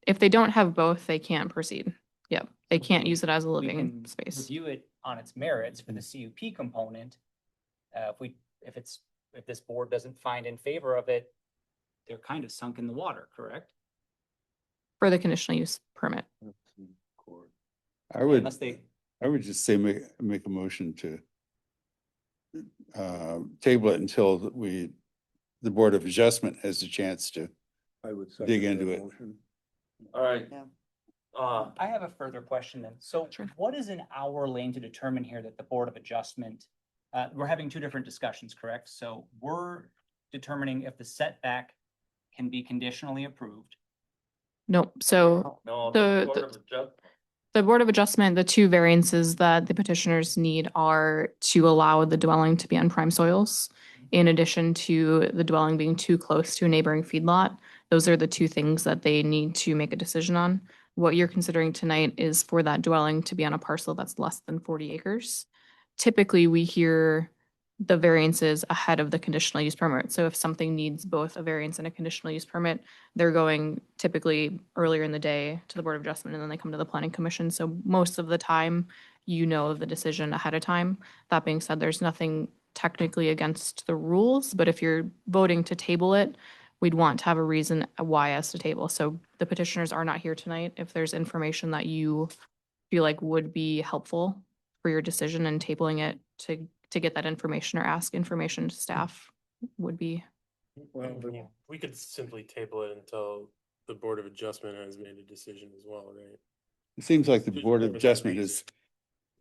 [SPEAKER 10] if they don't have both, they can't proceed. Yep. They
[SPEAKER 8] We
[SPEAKER 10] can't
[SPEAKER 8] can-
[SPEAKER 10] use it as a
[SPEAKER 8] We
[SPEAKER 10] living
[SPEAKER 8] can
[SPEAKER 10] space.
[SPEAKER 8] review it on its merits for the CUP component. If this board doesn't find in favor of it, they're kind of sunk in the water, correct?
[SPEAKER 10] For the conditional use permit.
[SPEAKER 2] I would,
[SPEAKER 8] Unless they,
[SPEAKER 2] I would just say make a motion to table it until the Board of Adjustment has a chance to.
[SPEAKER 6] I would
[SPEAKER 2] Dig into it.
[SPEAKER 3] All right.
[SPEAKER 4] Yeah.
[SPEAKER 8] I have a further question then. So
[SPEAKER 10] Sure.
[SPEAKER 8] what is an hour lane to determine here that the Board of Adjustment, we're having two different discussions, correct? So we're determining if the setback can be conditionally approved.
[SPEAKER 10] Nope. So
[SPEAKER 3] No,
[SPEAKER 10] The-
[SPEAKER 3] Board of Adjustment.
[SPEAKER 10] the Board of Adjustment, the two variances that the petitioners need are to allow the dwelling to be on prime soils, in addition to the dwelling being too close to a neighboring feedlot. Those are the two things that they need to make a decision on. What you're considering tonight is for that dwelling to be on a parcel that's less than 40 acres. Typically, we hear the variances ahead of the conditional use permit. So if something needs both a variance and a conditional use permit, they're going typically earlier in the day to the Board of Adjustment and then they come to the Planning Commission. So most of the time, you know the decision ahead of time. That being said, there's nothing technically against the rules, but if you're voting to table it, we'd want to have a reason why as to table. So the petitioners are not here tonight. If there's information that you feel like would be helpful for your decision and tabling it to get that information or ask information to staff would be.
[SPEAKER 6] Well,
[SPEAKER 5] We could simply table it until the Board of Adjustment has made a decision as well, right?
[SPEAKER 2] It seems like the
[SPEAKER 5] Just
[SPEAKER 2] Board of
[SPEAKER 5] whatever the
[SPEAKER 2] Adjustment is,
[SPEAKER 5] reason.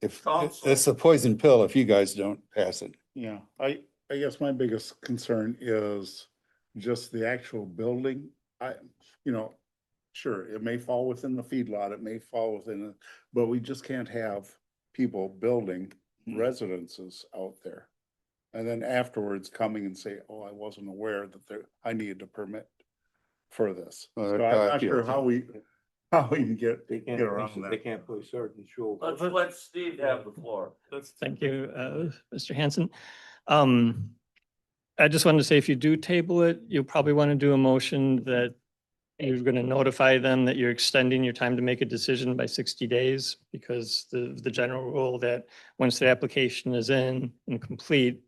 [SPEAKER 2] if,
[SPEAKER 3] Counsel.
[SPEAKER 2] it's a poison pill if you guys don't pass it.
[SPEAKER 6] Yeah, I guess my biggest concern is just the actual building. Sure, it may fall within the feedlot, it may fall within, but we just can't have people building residences out there. And then afterwards coming and say, oh, I wasn't aware that I needed a permit for this.
[SPEAKER 2] Well,
[SPEAKER 6] So
[SPEAKER 2] they're
[SPEAKER 6] I'm not
[SPEAKER 2] talking-
[SPEAKER 6] sure how we can get
[SPEAKER 9] They
[SPEAKER 6] get around
[SPEAKER 9] can't,
[SPEAKER 6] that.
[SPEAKER 9] they can't play certain show.
[SPEAKER 3] Let's let Steve have the floor.
[SPEAKER 7] Thank you, Mr. Hanson. I just wanted to say, if you do table it, you'll probably want to do a motion that you're going to notify them that you're extending your time to make a decision by 60 days, because the general rule that once the application is in and complete,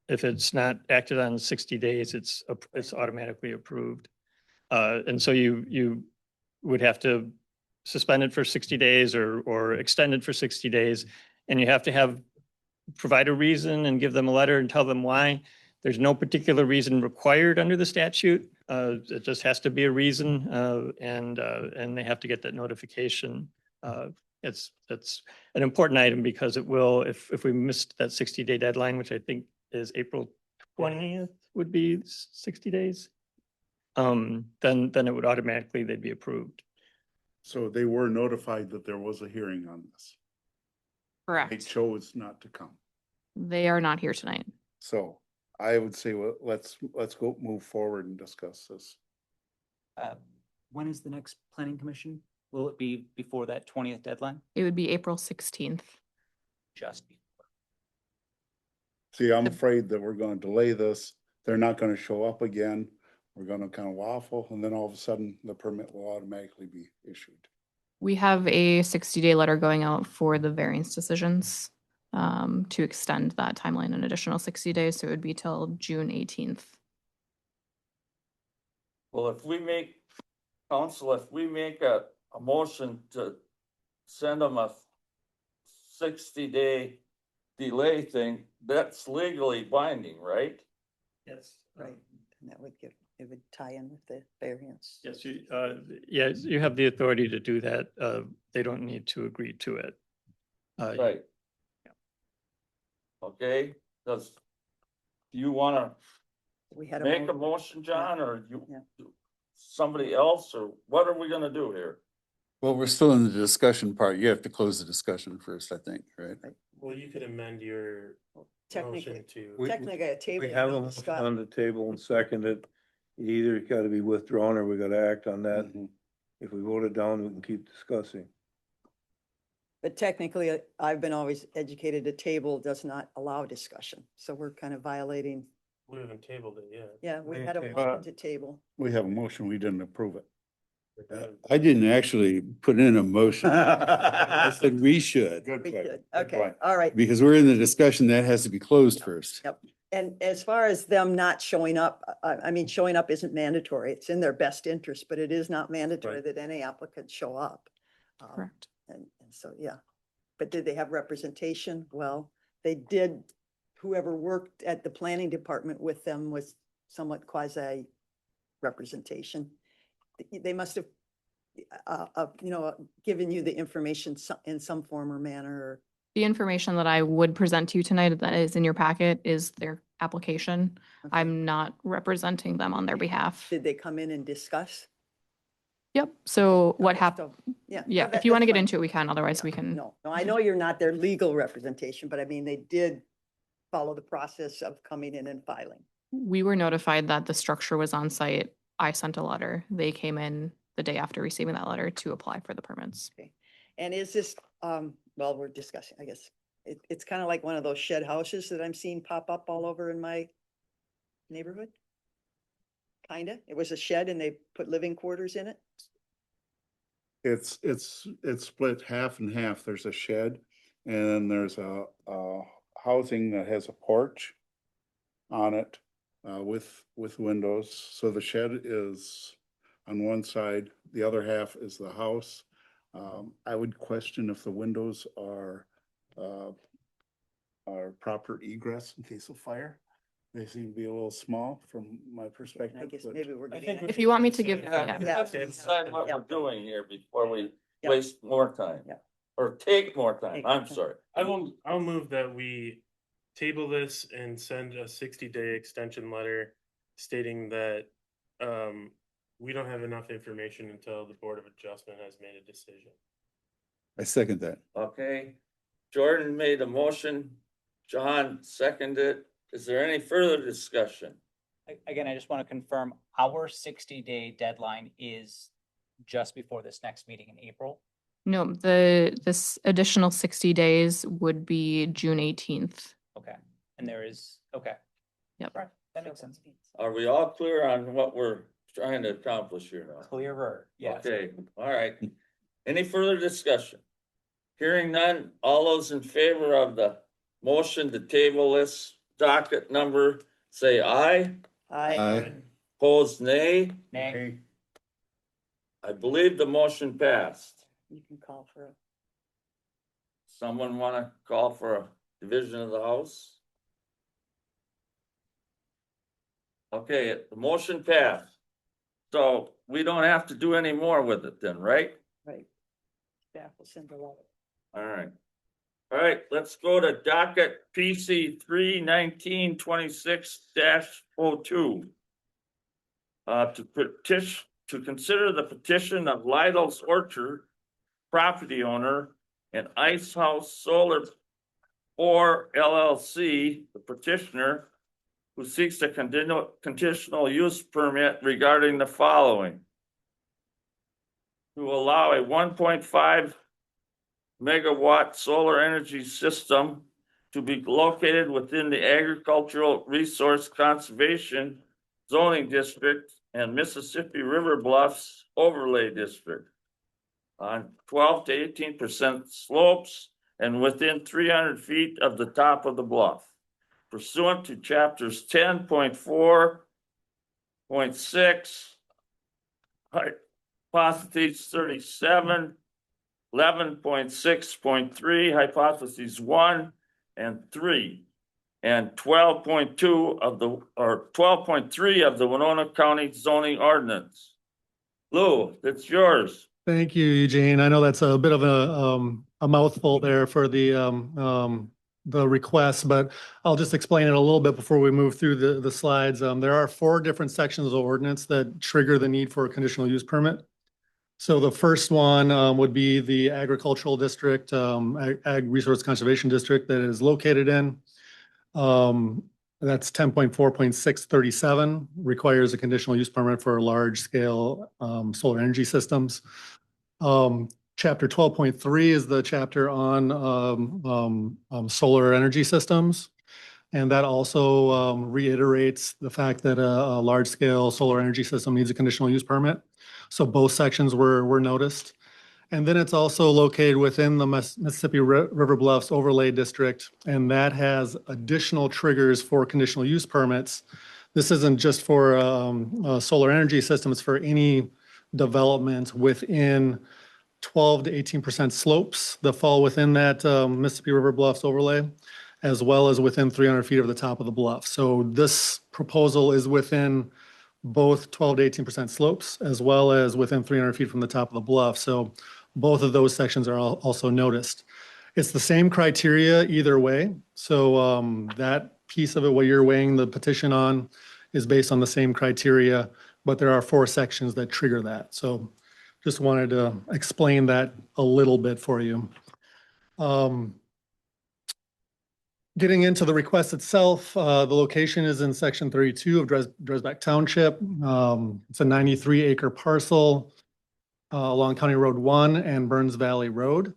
[SPEAKER 7] if it's not acted on in 60 days, it's automatically approved. And so you would have to suspend it for 60 days or extend it for 60 days. And you have to provide a reason and give them a letter and tell them why. There's no particular reason required under the statute. It just has to be a reason, and they have to get that notification. It's an important item because it will, if we missed that 60-day deadline, which I think is April 20th would be 60 days, then it would automatically, they'd be approved.
[SPEAKER 6] So they were notified that there was a hearing on this. They
[SPEAKER 10] Correct.
[SPEAKER 6] chose not to come.
[SPEAKER 10] They are not here tonight.
[SPEAKER 6] So I would say, well, let's go move forward and discuss this.
[SPEAKER 8] When is the next planning commission? Will it be before that 20th deadline?
[SPEAKER 10] It would be April 16th.
[SPEAKER 8] Just before.
[SPEAKER 6] See, I'm
[SPEAKER 10] The-
[SPEAKER 6] afraid that we're gonna delay this. They're not gonna show up again. We're gonna kind of waffle, and then all of a sudden, the permit will automatically be issued.
[SPEAKER 10] We have a 60-day letter going out for the variance decisions to extend that timeline an additional 60 days. So it would be till June 18th.
[SPEAKER 3] Well, if we make a motion to send them a 60-day delay thing, that's legally binding, right?
[SPEAKER 7] Yes.
[SPEAKER 4] Right, and that would it would tie in with the variance.
[SPEAKER 7] Yes, you have the authority to do that. They don't need to agree to it.
[SPEAKER 3] Right. Okay, do you wanna
[SPEAKER 4] We had
[SPEAKER 3] make a motion, John, or
[SPEAKER 4] Yeah.
[SPEAKER 3] somebody else, or what are we gonna do here?
[SPEAKER 2] Well, we're still in the discussion part. You have to close the discussion first, I think, right?
[SPEAKER 5] Well, you could amend your
[SPEAKER 4] Technically,
[SPEAKER 5] motion to.
[SPEAKER 4] technically a table.
[SPEAKER 9] We have them on the table and seconded. Either it's gotta be withdrawn or we gotta act on that.
[SPEAKER 2] Mhm.
[SPEAKER 9] If we vote it down, we can keep discussing.
[SPEAKER 4] But technically, I've been always educated, a table does not allow discussion. So we're kind of violating,
[SPEAKER 5] We haven't tabled it yet.
[SPEAKER 4] yeah, we had a
[SPEAKER 9] Okay.
[SPEAKER 4] motion to table.
[SPEAKER 6] We have a motion, we didn't approve it.
[SPEAKER 2] I didn't actually put in a motion. I said we should,
[SPEAKER 6] Good
[SPEAKER 4] We
[SPEAKER 6] point.
[SPEAKER 4] should.
[SPEAKER 6] Good
[SPEAKER 4] Okay,
[SPEAKER 6] point.
[SPEAKER 4] all right.
[SPEAKER 2] because we're in the discussion that has to be closed first.
[SPEAKER 4] Yep. And as far as them not showing up, I mean, showing up isn't mandatory. It's in their best interest, but it is not mandatory
[SPEAKER 6] Right.
[SPEAKER 4] that any applicant show up.
[SPEAKER 10] Correct.
[SPEAKER 4] And so, yeah. But did they have representation? Well, they did. Whoever worked at the planning department with them was somewhat quasi representation. They must have, given you the information in some form or manner.
[SPEAKER 10] The information that I would present to you tonight that is in your packet is their application.
[SPEAKER 4] Okay.
[SPEAKER 10] I'm not representing them on their behalf.
[SPEAKER 4] Did they come in and discuss?
[SPEAKER 10] Yep. So what
[SPEAKER 4] Okay,
[SPEAKER 10] happened?
[SPEAKER 4] so, Yeah.
[SPEAKER 10] Yeah,
[SPEAKER 4] no,
[SPEAKER 10] if you want to
[SPEAKER 4] that's
[SPEAKER 10] get
[SPEAKER 4] fine.
[SPEAKER 10] into it, we can. Otherwise, we can.
[SPEAKER 4] No, I know you're not their legal representation, but I mean, they did follow the process of coming in and filing.
[SPEAKER 10] We were notified that the structure was on site. I sent a letter. They came in the day after receiving that letter to apply for the permits.
[SPEAKER 4] Okay. And is this, well, we're discussing, I guess, it's kind of like one of those shed houses that I'm seeing pop up all over in my neighborhood. Kinda. It was a shed and they put living quarters in it.
[SPEAKER 6] It's split half and half. There's a shed and then there's a housing that has a porch on it, with windows. So the shed is on one side, the other half is the house. I would question if the windows are proper egress in case of fire. They seem to be a little small from my perspective.
[SPEAKER 4] I guess
[SPEAKER 6] but-
[SPEAKER 4] maybe we're
[SPEAKER 5] I
[SPEAKER 4] getting.
[SPEAKER 5] think we
[SPEAKER 10] If you want me to give,
[SPEAKER 3] Yeah, we
[SPEAKER 10] yeah.
[SPEAKER 3] have to decide what
[SPEAKER 4] Yeah.
[SPEAKER 3] we're doing here before we
[SPEAKER 4] Yeah.
[SPEAKER 3] waste more time.
[SPEAKER 4] Yeah.
[SPEAKER 3] Or take more time,
[SPEAKER 4] Take
[SPEAKER 3] I'm
[SPEAKER 4] more time.
[SPEAKER 3] sorry.
[SPEAKER 5] I'll move that we table this and send a 60-day extension letter stating that we don't have enough information until the Board of Adjustment has made a decision.
[SPEAKER 2] I second that.
[SPEAKER 3] Okay, Jordan made a motion, John seconded. Is there any further discussion?
[SPEAKER 8] Again, I just want to confirm, our 60-day deadline is just before this next meeting in April.
[SPEAKER 10] No, this additional 60 days would be June 18th.
[SPEAKER 8] Okay, and there is, okay.
[SPEAKER 10] Yep.
[SPEAKER 8] Right, that makes sense.
[SPEAKER 3] Are we all clear on what we're trying to accomplish here now?
[SPEAKER 8] Clearer, yes.
[SPEAKER 3] Okay, all right. Any further discussion? Hearing none, all those in favor of the motion to table this docket number, say aye.
[SPEAKER 2] Aye.
[SPEAKER 3] Opposed, nay.
[SPEAKER 8] Nay.
[SPEAKER 3] I believe the motion passed.
[SPEAKER 4] You can call for it.
[SPEAKER 3] Someone want to call for a division of the House? Okay, the motion passed. So we don't have to do any more with it then, right?
[SPEAKER 4] Right. Staff will send a letter.
[SPEAKER 3] All right. All right, let's go to docket PC 3/19/26-02. To consider the petition of Lidle's Orchard property owner and Ice House Solar or LLC, the petitioner, who seeks a conditional use permit regarding the following. To allow a 1.5 megawatt solar energy system to be located within the Agricultural Resource Conservation Zoning District and Mississippi River Bluffs Overlay District on 12 to 18% slopes and within 300 feet of the top of the bluff, pursuant to chapters 10.4.6, hypotheses 37, 11.6.3, hypotheses 1 and 3, and 12.2 of the, or 12.3 of the Winona County zoning ordinance. Lou, it's yours.
[SPEAKER 11] Thank you, Eugene. I know that's a bit of a mouthful there for the request, but I'll just explain it a little bit before we move through the slides. There are 4 different sections of the ordinance that trigger the need for a conditional use permit. So the first one would be the agricultural district, Ag Resource Conservation District that is located in. That's 10.4.637 requires a conditional use permit for large scale solar energy systems. Chapter 12.3 is the chapter on solar energy systems. And that also reiterates the fact that a large scale solar energy system needs a conditional use permit. So both sections were noticed. And then it's also located within the Mississippi River Bluffs Overlay District, and that has additional triggers for conditional use permits. This isn't just for solar energy systems, for any development within 12 to 18% slopes that fall within that Mississippi River Bluffs overlay, as well as within 300 feet of the top of the bluff. So this proposal is within both 12 to 18% slopes, as well as within 300 feet from the top of the bluff. So both of those sections are also noticed. It's the same criteria either way. So that piece of it, what you're weighing the petition on, is based on the same criteria, but there are 4 sections that trigger that. So just wanted to explain that a little bit for you. Getting into the request itself, the location is in section 32 of Dresbeck Township. It's a 93-acre parcel along County Road 1 and Burns Valley Road.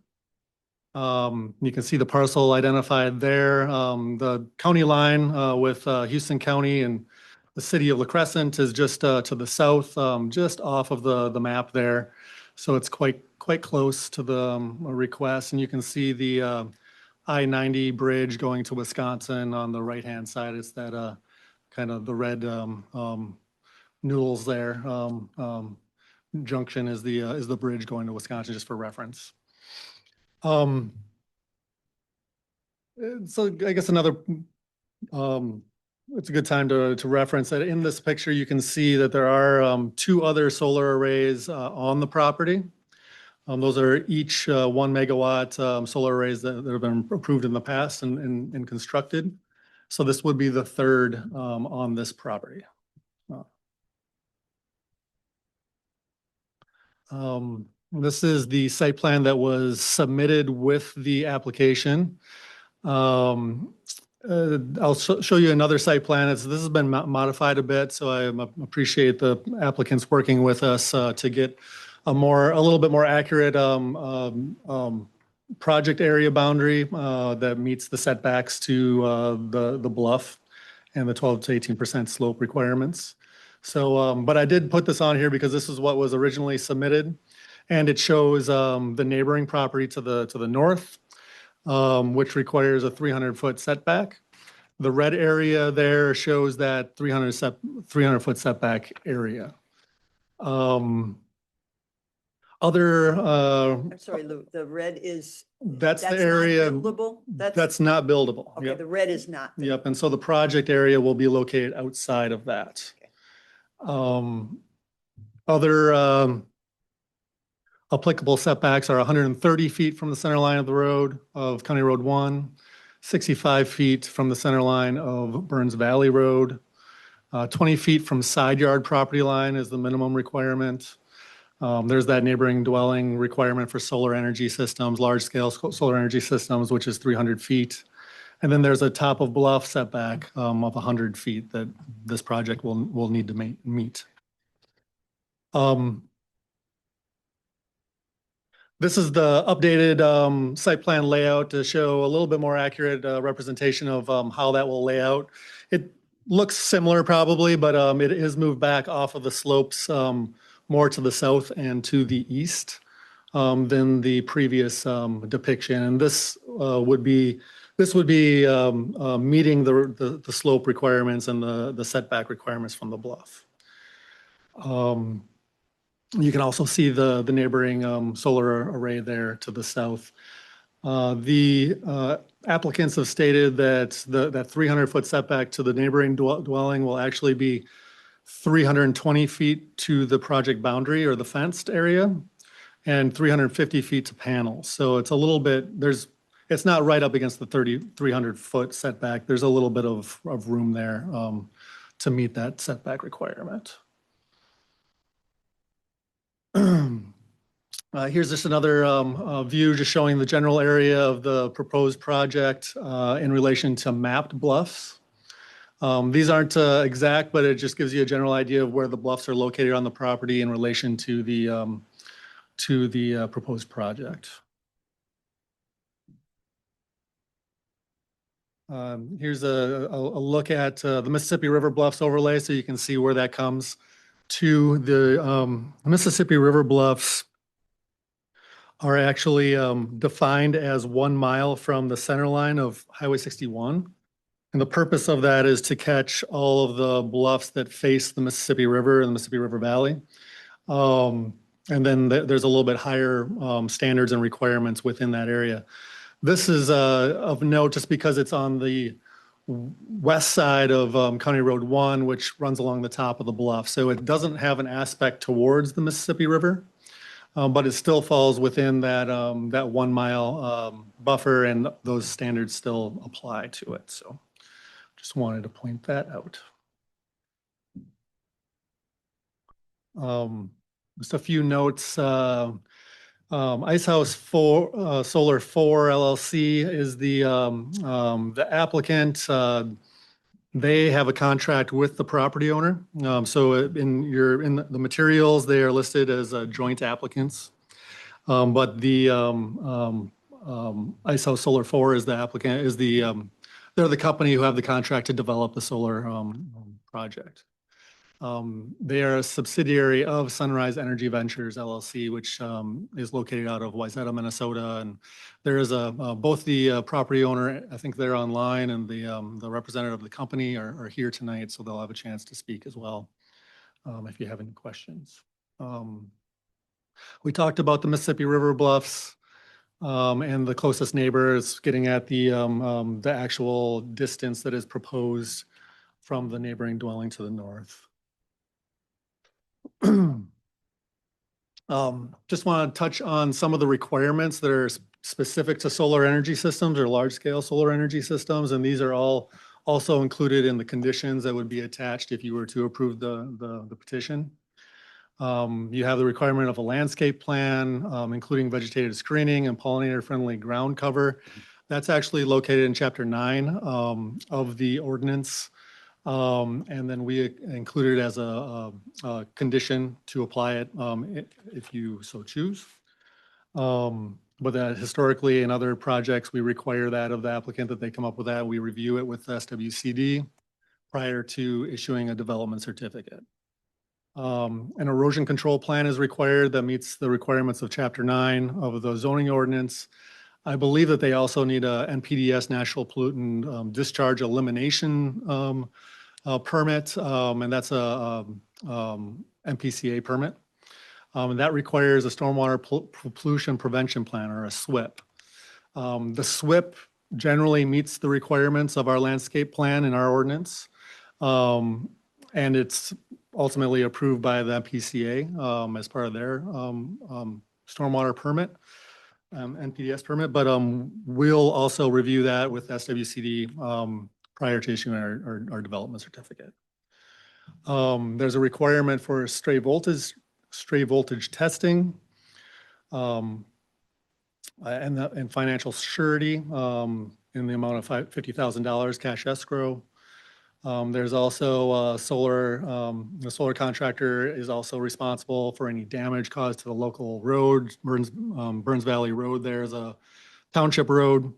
[SPEAKER 11] You can see the parcel identified there. The county line with Houston County and the city of La Crescent is just to the south, just off of the map there. So it's quite close to the request, and you can see the I-90 bridge going to Wisconsin on the right-hand side. It's that kind of the red noodles there. Junction is the bridge going to Wisconsin, just for reference. So I guess another, it's a good time to reference that in this picture, you can see that there are 2 other solar arrays on the property. Those are each 1 megawatt solar arrays that have been approved in the past and constructed. So this would be the 3rd on this property. This is the site plan that was submitted with the application. I'll show you another site plan. This has been modified a bit, so I appreciate the applicants working with us to get a little bit more accurate project area boundary that meets the setbacks to the bluff and the 12 to 18% slope requirements. So, but I did put this on here because this is what was originally submitted, and it shows the neighboring property to the north, which requires a 300-foot setback. The red area there shows that 300-foot setback area.
[SPEAKER 4] I'm sorry, Lou, the red is.
[SPEAKER 11] That's the
[SPEAKER 4] not
[SPEAKER 11] area.
[SPEAKER 4] buildable?
[SPEAKER 11] That's not buildable.
[SPEAKER 4] Okay,
[SPEAKER 11] Yep.
[SPEAKER 4] the red is not.
[SPEAKER 11] Yep, and so the project area will be located outside of that. Other applicable setbacks are 130 feet from the center line of the road of County Road 1, 65 feet from the center line of Burns Valley Road, 20 feet from side yard property line is the minimum requirement. There's that neighboring dwelling requirement for solar energy systems, large-scale solar energy systems, which is 300 feet. And then there's a top of bluff setback of 100 feet that this project will need to meet. This is the updated site plan layout to show a little bit more accurate representation of how that will lay out. It looks similar probably, but it is moved back off of the slopes more to the south and to the east than the previous depiction. And this would be meeting the slope requirements and the setback requirements from the bluff. You can also see the neighboring solar array there to the south. The applicants have stated that that 300-foot setback to the neighboring dwelling will actually be 320 feet to the project boundary or the fenced area and 350 feet to panels. So it's a little bit, it's not right up against the 300-foot setback. There's a little bit of room there to meet that setback requirement. Here's just another view just showing the general area of the proposed project in relation to mapped bluffs. These aren't exact, but it just gives you a general idea of where the bluffs are located on the property in relation to the proposed project. Here's a look at the Mississippi River Bluffs overlay, so you can see where that comes to. The Mississippi River Bluffs are actually defined as 1 mile from the center line of Highway 61. And the purpose of that is to catch all of the bluffs that face the Mississippi River and the Mississippi River Valley. And then there's a little bit higher standards and requirements within that area. This is of note just because it's on the west side of County Road 1, which runs along the top of the bluff. So it doesn't have an aspect towards the Mississippi River, but it still falls within that 1 mile buffer, and those standards still apply to it. So just wanted to point that out. Just a few notes. Ice House Solar 4 LLC is the applicant. They have a contract with the property owner. So in the materials, they are listed as joint applicants. But the Ice House Solar 4 is the applicant, they're the company who have the contract to develop the solar project. They are a subsidiary of Sunrise Energy Ventures LLC, which is located out of Wayzata, Minnesota. And there is both the property owner, I think they're online, and the representative of the company are here tonight, so they'll have a chance to speak as well if you have any questions. We talked about the Mississippi River Bluffs and the closest neighbor is getting at the actual distance that is proposed from the neighboring dwelling to the north. Just want to touch on some of the requirements that are specific to solar energy systems or large-scale solar energy systems, and these are all also included in the conditions that would be attached if you were to approve the petition. You have the requirement of a landscape plan, including vegetative screening and pollinator-friendly ground cover. That's actually located in Chapter 9 of the ordinance. And then we included it as a condition to apply it if you so choose. But that historically in other projects, we require that of the applicant that they come up with that. We review it with SWCD prior to issuing a development certificate. An erosion control plan is required that meets the requirements of Chapter 9 of the zoning ordinance. I believe that they also need a NPDES National Pollutant Discharge Elimination permit, and that's a MPCA permit. And that requires a stormwater pollution prevention plan, or a SWIP. The SWIP generally meets the requirements of our landscape plan in our ordinance. And it's ultimately approved by the MPCA as part of their stormwater permit, NPDES permit. But we'll also review that with SWCD prior to issuing our development certificate. There's a requirement for stray voltage testing and financial surety in the amount of $50,000 cash escrow. There's also the solar contractor is also responsible for any damage caused to the local road. Burns Valley Road there is a township road.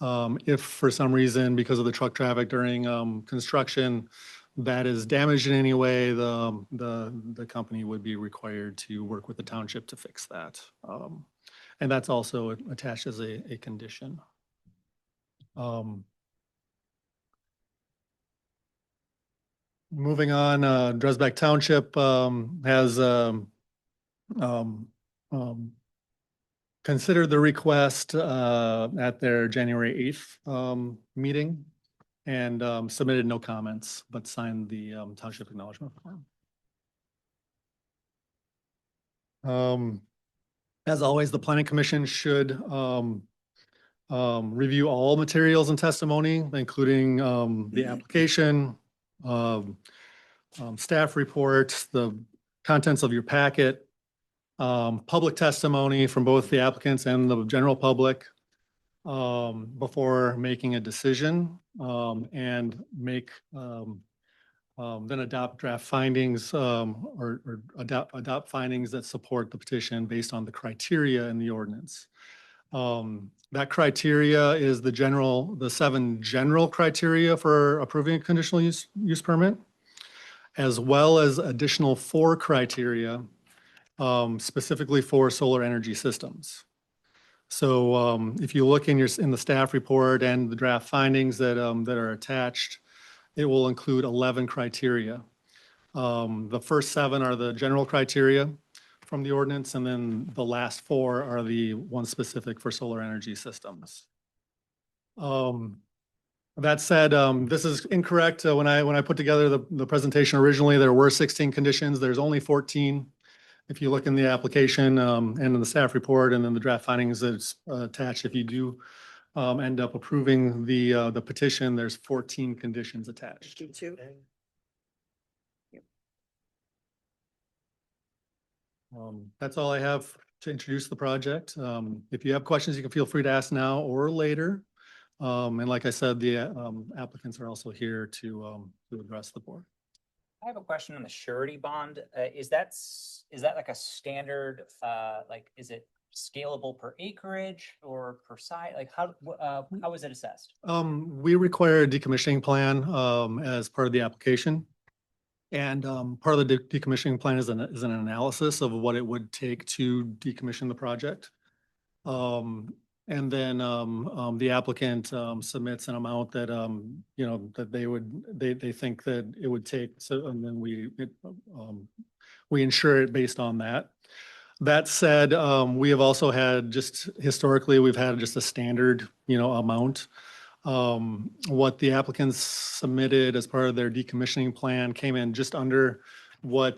[SPEAKER 11] If for some reason, because of the truck traffic during construction, that is damaged in any way, the company would be required to work with the township to fix that. And that's also attached as a condition. Moving on, Dresbeck Township has considered the request at their January 8th meeting and submitted no comments, but signed the township acknowledgement form. As always, the planning commission should review all materials and testimony, including the application, staff report, the contents of your packet, public testimony from both the applicants and the general public before making a decision, and then adopt draft findings or adopt findings that support the petition based on the criteria in the ordinance. That criteria is the 7 general criteria for approving a conditional use permit, as well as additional 4 criteria specifically for solar energy systems. So if you look in the staff report and the draft findings that are attached, it will include 11 criteria. The first 7 are the general criteria from the ordinance, and then the last 4 are the ones specific for solar energy systems. That said, this is incorrect. When I put together the presentation originally, there were 16 conditions. There's only 14. If you look in the application and in the staff report and then the draft findings that's attached, if you do end up approving the petition, there's 14 conditions attached. That's all I have to introduce the project. If you have questions, you can feel free to ask now or later. And like I said, the applicants are also here to address the board.
[SPEAKER 8] I have a question on the surety bond. Is that like a standard, like, is it scalable per acreage or per site? Like how is it assessed?
[SPEAKER 11] We require a decommissioning plan as part of the application. And part of the decommissioning plan is an analysis of what it would take to decommission the project. And then the applicant submits an amount that that they think that it would take. So and then we insure it based on that. That said, we have also had historically we've had just a standard amount. What the applicants submitted as part of their decommissioning plan came in just under what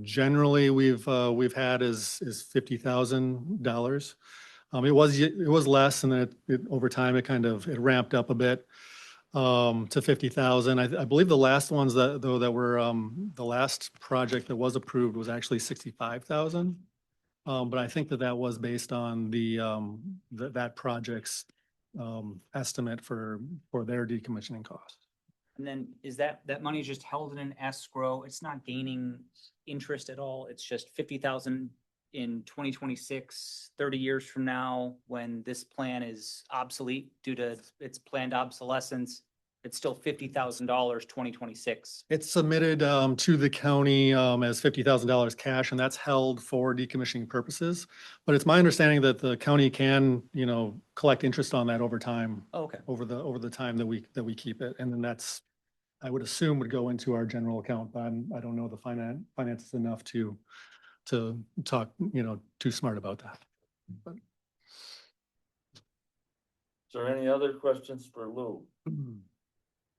[SPEAKER 11] generally we've had is $50,000. It was less, and then over time it ramped up a bit. to 50,000. I believe the last ones that were, the last project that was approved was actually 65,000. But I think that was based on that project's estimate for their decommissioning cost.
[SPEAKER 8] And then is that money is just held in an escrow? It's not gaining interest at all. It's just 50,000 in 2026, 30 years from now, when this plan is obsolete due to its planned obsolescence. It's still $50,000, 2026.
[SPEAKER 11] It's submitted to the county as $50,000 cash, and that's held for decommissioning purposes. But it's my understanding that the county can, collect interest on that over time,
[SPEAKER 8] Oh, okay.
[SPEAKER 11] over the time that we keep it. And then that's, I would assume, would go into our general account, but I don't know the finances enough to talk, too smart about that. But
[SPEAKER 3] Is there any other questions for Lou?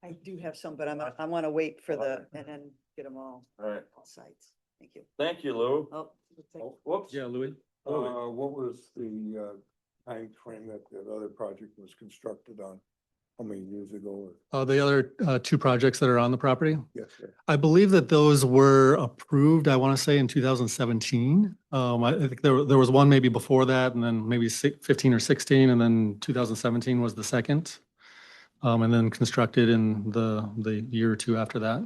[SPEAKER 4] I do have some, but I want to wait for and then get them all
[SPEAKER 3] Alright,
[SPEAKER 4] sides. Thank you.
[SPEAKER 3] thank you, Lou.
[SPEAKER 4] Oh, thank-
[SPEAKER 3] Whoops.
[SPEAKER 11] Louis?
[SPEAKER 9] What was the time frame that the other project was constructed on? How many years ago?
[SPEAKER 11] The other two projects that are on the property?
[SPEAKER 9] Yes, sir.
[SPEAKER 11] I believe that those were approved, I want to say in 2017. I think there was one maybe before that, and then maybe 15 or 16, and then 2017 was the second. And then constructed in the year or two after that.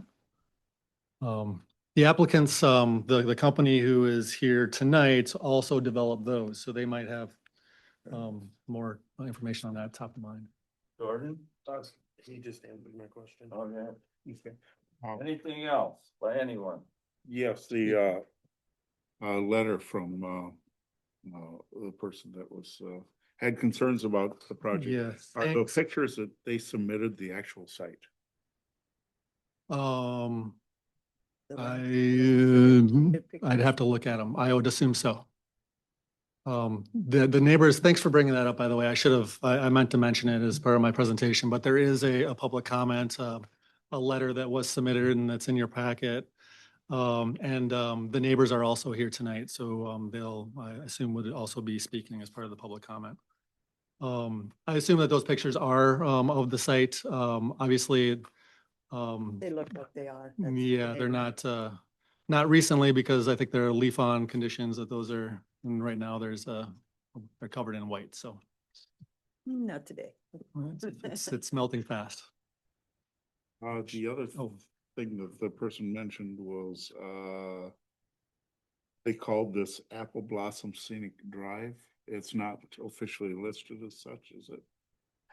[SPEAKER 11] The applicants, the company who is here tonight also developed those, so they might have more information on that top of mind.
[SPEAKER 3] Jordan?
[SPEAKER 5] He just answered my question.
[SPEAKER 3] Okay. Anything else by anyone?
[SPEAKER 6] Yes, the letter from the person that was had concerns about the project.
[SPEAKER 11] Yes,
[SPEAKER 6] Are the
[SPEAKER 11] thanks.
[SPEAKER 6] pictures that they submitted the actual site?
[SPEAKER 11] Um,
[SPEAKER 4] The
[SPEAKER 11] I'd have to look at them. I would assume so. The neighbors, thanks for bringing that up, by the way. I meant to mention it as part of my presentation, but there is a public comment, a letter that was submitted and that's in your packet. The neighbors are also here tonight, so they'll, I assume, would also be speaking as part of the public comment. I assume that those pictures are of the site. Obviously,
[SPEAKER 4] They look like they are. That's the
[SPEAKER 11] yeah, they're
[SPEAKER 4] neighbor.
[SPEAKER 11] not recently, because I think they're leaf-on conditions that those are, and right now they're covered in white, so
[SPEAKER 4] Not today.
[SPEAKER 11] it's melting fast.
[SPEAKER 6] The other
[SPEAKER 11] Oh.
[SPEAKER 6] thing that the person mentioned was they called this Apple Blossom Scenic Drive. It's not officially listed as such, is it?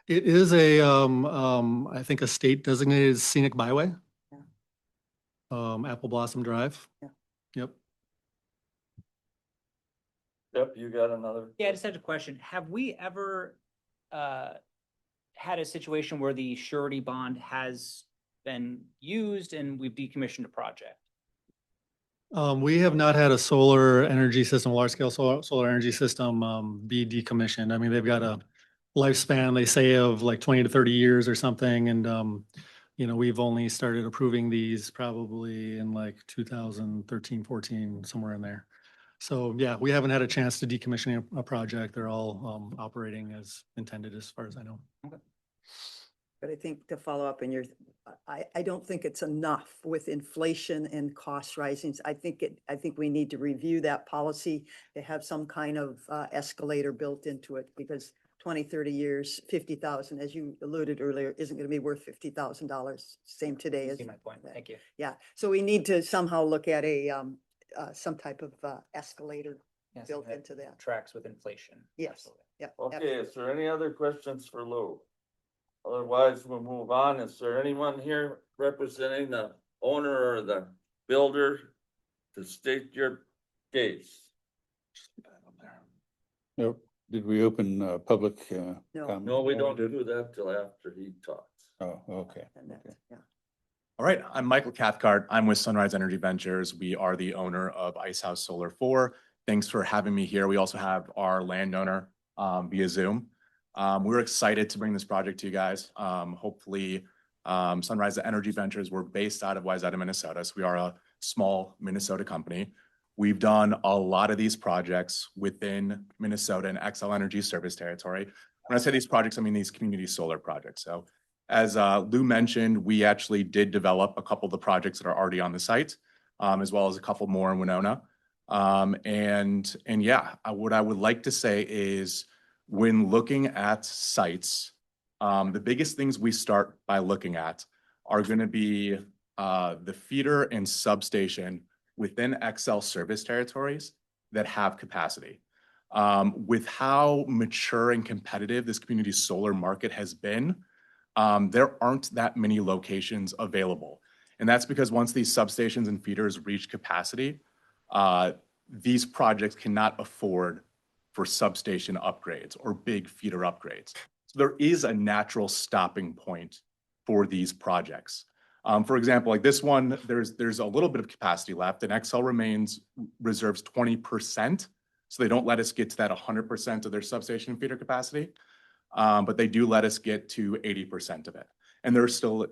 [SPEAKER 11] It is I think a state designated scenic byway.
[SPEAKER 4] Yeah.
[SPEAKER 11] Apple Blossom Drive.
[SPEAKER 4] Yeah.
[SPEAKER 11] Yep.
[SPEAKER 3] Yep, you got another?
[SPEAKER 8] Yeah, I just had a question. Have we ever had a situation where the surety bond has been used and we've decommissioned a project?
[SPEAKER 11] We have not had a solar energy system, large scale solar energy system, be decommissioned. I mean, they've got a lifespan, they say, of like 20 to 30 years or something. And, we've only started approving these probably in like 2013, 14, somewhere in there. So yeah, we haven't had a chance to decommission a project. They're all operating as intended as far as I know.
[SPEAKER 4] But I think to follow up I don't think it's enough with inflation and cost risings. I think we need to review that policy to have some kind of escalator built into it, because 20, 30 years, 50,000, as you alluded earlier, isn't going to be worth $50,000. Same today as.
[SPEAKER 8] See my point. Thank you.
[SPEAKER 4] Yeah, so we need to somehow look at some type of escalator
[SPEAKER 8] Yes,
[SPEAKER 4] built
[SPEAKER 8] that
[SPEAKER 4] into that.
[SPEAKER 8] tracks with inflation.
[SPEAKER 4] Yes.
[SPEAKER 8] Absolutely.
[SPEAKER 4] Yeah.
[SPEAKER 3] Okay, is there any other questions for Lou? Otherwise, we'll move on. Is there anyone here representing the owner or the builder to state your case?
[SPEAKER 2] Nope. Did we open public?
[SPEAKER 4] No.
[SPEAKER 2] comment?
[SPEAKER 3] No, we don't do that till after he talks.
[SPEAKER 2] Oh, okay.
[SPEAKER 4] And that, yeah.
[SPEAKER 13] All right, I'm Michael Cathcart. I'm with Sunrise Energy Ventures. We are the owner of Ice House Solar 4. Thanks for having me here. We also have our landowner via Zoom. We're excited to bring this project to you guys. Hopefully, Sunrise Energy Ventures, we're based out of Wayzata, Minnesota. So we are a small Minnesota company. We've done a lot of these projects within Minnesota and Xcel Energy service territory. When I say these projects, I mean these community solar projects. So As Lou mentioned, we actually did develop a couple of the projects that are already on the site, as well as a couple more in Winona. And yeah, what I would like to say is when looking at sites, the biggest things we start by looking at are going to be the feeder and substation within XL service territories that have capacity. With how mature and competitive this community solar market has been, there aren't that many locations available. And that's because once these substations and feeders reach capacity, these projects cannot afford for substation upgrades or big feeder upgrades. So there is a natural stopping point for these projects. For example, like this one, there's a little bit of capacity left, and XL reserves 20%. So they don't let us get to that 100% of their substation and feeder capacity. But they do let us get to 80% of it. And there's still,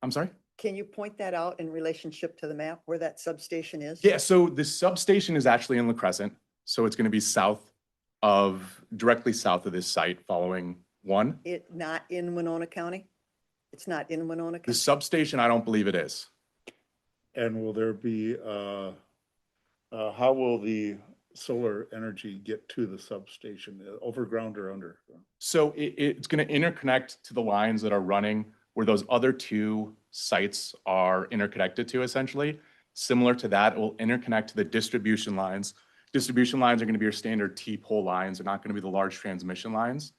[SPEAKER 13] I'm sorry?
[SPEAKER 4] Can you point that out in relationship to the map where that substation is?
[SPEAKER 13] Yeah, so the substation is actually in La Crescent. So it's going to be directly south of this site following 1.
[SPEAKER 4] It not in Winona County? It's not in Winona
[SPEAKER 13] The
[SPEAKER 4] County?
[SPEAKER 13] substation, I don't believe it is.
[SPEAKER 6] And will there be, how will the solar energy get to the substation, overground or under?
[SPEAKER 13] So it's going to interconnect to the lines that are running where those other 2 sites are interconnected to, essentially. Similar to that, it will interconnect to the distribution lines. Distribution lines are going to be your standard T-pole lines. They're not going to be the large transmission lines.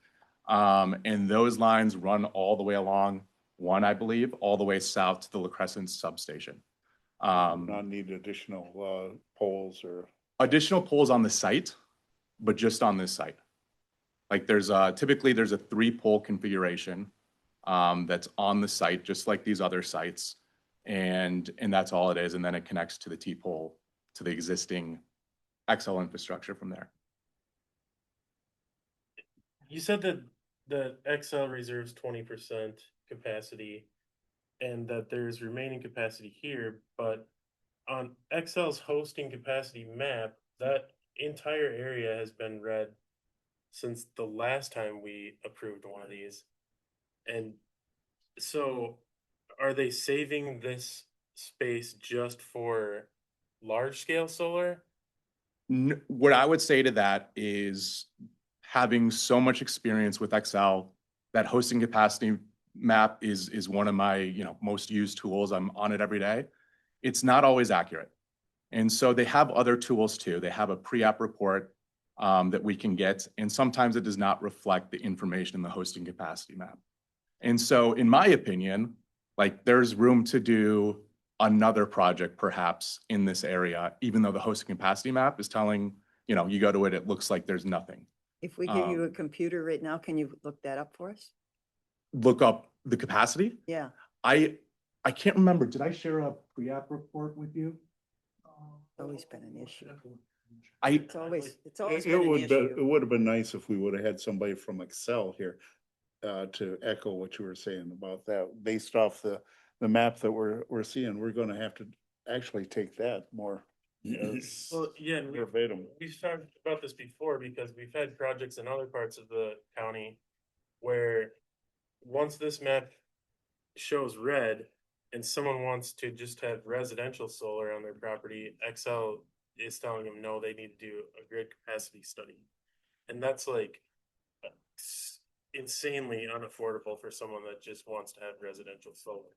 [SPEAKER 13] And those lines run all the way along 1, I believe, all the way south to the La Crescent substation.
[SPEAKER 6] Not need additional poles or?
[SPEAKER 13] Additional poles on the site, but just on this site. Like typically there's a 3-pole configuration that's on the site, just like these other sites. And that's all it is. And then it connects to the T-pole, to the existing XL infrastructure from there.
[SPEAKER 5] You said that the XL reserves 20% capacity and that there's remaining capacity here, but on XL's hosting capacity map, that entire area has been red since the last time we approved one of these. And so are they saving this space just for large scale solar?
[SPEAKER 13] What I would say to that is having so much experience with XL, that hosting capacity map is one of my most used tools. I'm on it every day. It's not always accurate. And so they have other tools too. They have a pre-app report that we can get, and sometimes it does not reflect the information in the hosting capacity map. And so in my opinion, like there's room to do another project perhaps in this area, even though the hosting capacity map is telling, you go to it, it looks like there's nothing.
[SPEAKER 4] If we give you a computer right now, can you look that up for us?
[SPEAKER 13] Look up the capacity?
[SPEAKER 4] Yeah.
[SPEAKER 13] I can't remember. Did I share a pre-app report with you?
[SPEAKER 4] It's always been an issue.
[SPEAKER 13] It's
[SPEAKER 4] It's always
[SPEAKER 6] It
[SPEAKER 4] been an
[SPEAKER 6] would
[SPEAKER 4] issue.
[SPEAKER 6] it would have been nice if we would have had somebody from Excel here to echo what you were saying about that. Based off the map that we're seeing, we're going to have to actually take that more as
[SPEAKER 5] Well, yeah, and
[SPEAKER 6] verbatim.
[SPEAKER 5] we've talked about this before because we've had projects in other parts of the county where once this map shows red and someone wants to just have residential solar on their property, XL is telling them, no, they need to do a grid capacity study. And that's like insanely unaffordable for someone that just wants to have residential solar.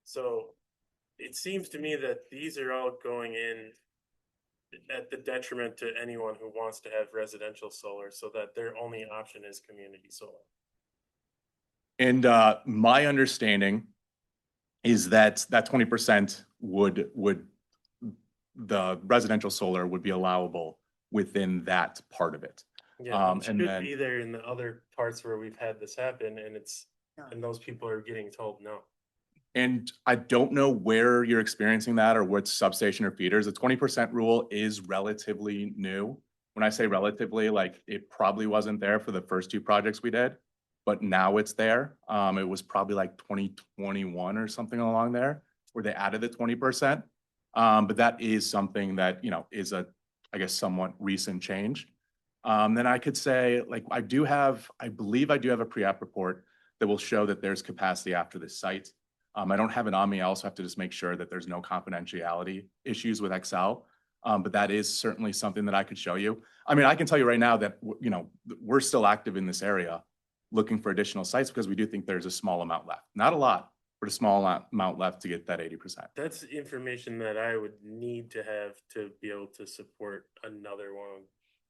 [SPEAKER 5] So it seems to me that these are all going in at the detriment to anyone who wants to have residential solar, so that their only option is community solar.
[SPEAKER 13] And my understanding is that 20% the residential solar would be allowable within that part of it.
[SPEAKER 5] Yeah, it
[SPEAKER 13] and
[SPEAKER 5] should
[SPEAKER 13] then-
[SPEAKER 5] be there in the other parts where we've had this happen, and
[SPEAKER 4] No.
[SPEAKER 5] and those people are getting told no.
[SPEAKER 13] And I don't know where you're experiencing that or what substation or feeders. The 20% rule is relatively new. When I say relatively, like it probably wasn't there for the first 2 projects we did, but now it's there. It was probably like 2021 or something along there where they added the 20%. But that is something that, is a, I guess, somewhat recent change. Then I could say, like, I believe I do have a pre-app report that will show that there's capacity after this site. I don't have it on me. I also have to just make sure that there's no confidentiality issues with Excel. But that is certainly something that I could show you. I mean, I can tell you right now that, you know, we're still active in this area looking for additional sites because we do think there's a small amount left. Not a lot, but a small amount left to get that 80%.
[SPEAKER 5] That's information that I would need to have to be able to support another one,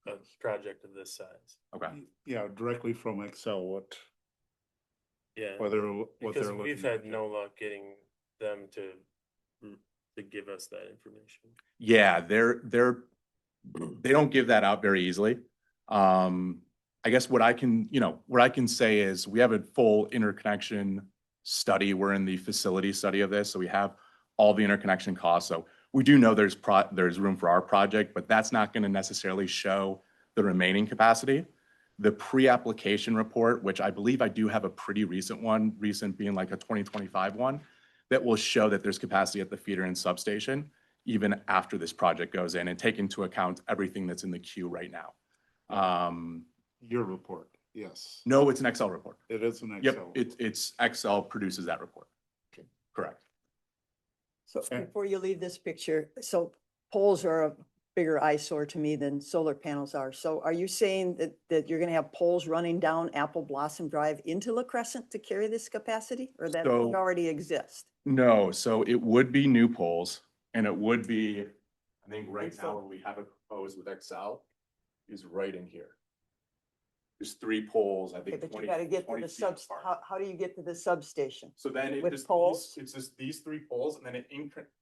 [SPEAKER 5] a project of this size.
[SPEAKER 13] Okay.
[SPEAKER 6] Yeah, directly from Excel, what
[SPEAKER 5] Yeah.
[SPEAKER 6] what
[SPEAKER 5] Because
[SPEAKER 6] they're
[SPEAKER 5] we've
[SPEAKER 6] looking
[SPEAKER 5] had
[SPEAKER 6] at.
[SPEAKER 5] no luck getting them to give us that information.
[SPEAKER 13] Yeah, they don't give that out very easily. I guess what I can say is we have a full interconnection study. We're in the facility study of this, so we have all the interconnection costs. So we do know there's room for our project, but that's not going to necessarily show the remaining capacity. The pre-application report, which I believe I do have a pretty recent one, recent being like a 2025 one, that will show that there's capacity at the feeder and substation even after this project goes in and take into account everything that's in the queue right now.
[SPEAKER 6] Your report, yes.
[SPEAKER 13] No, it's an Excel report.
[SPEAKER 6] It is an
[SPEAKER 13] Yep,
[SPEAKER 6] Excel.
[SPEAKER 13] it's Excel produces that report.
[SPEAKER 6] Okay.
[SPEAKER 13] Correct.
[SPEAKER 4] So
[SPEAKER 6] Okay.
[SPEAKER 4] before you leave this picture, so poles are a bigger eyesore to me than solar panels are. So are you saying that you're gonna have poles running down Apple Blossom Drive into La Crescent to carry this capacity, or that
[SPEAKER 13] So-
[SPEAKER 4] would already exist?
[SPEAKER 13] No, so it would be new poles and it would be, I think right
[SPEAKER 4] And so-
[SPEAKER 13] now what we have it proposed with Excel is right in here. There's 3 poles, I
[SPEAKER 4] Okay,
[SPEAKER 13] think.
[SPEAKER 4] but you
[SPEAKER 13] 20
[SPEAKER 4] gotta get to
[SPEAKER 13] 20
[SPEAKER 4] the
[SPEAKER 13] feet apart.
[SPEAKER 4] how do you get to the substation?
[SPEAKER 13] So then it
[SPEAKER 4] with
[SPEAKER 13] just,
[SPEAKER 4] poles?
[SPEAKER 13] it's just these 3 poles and then it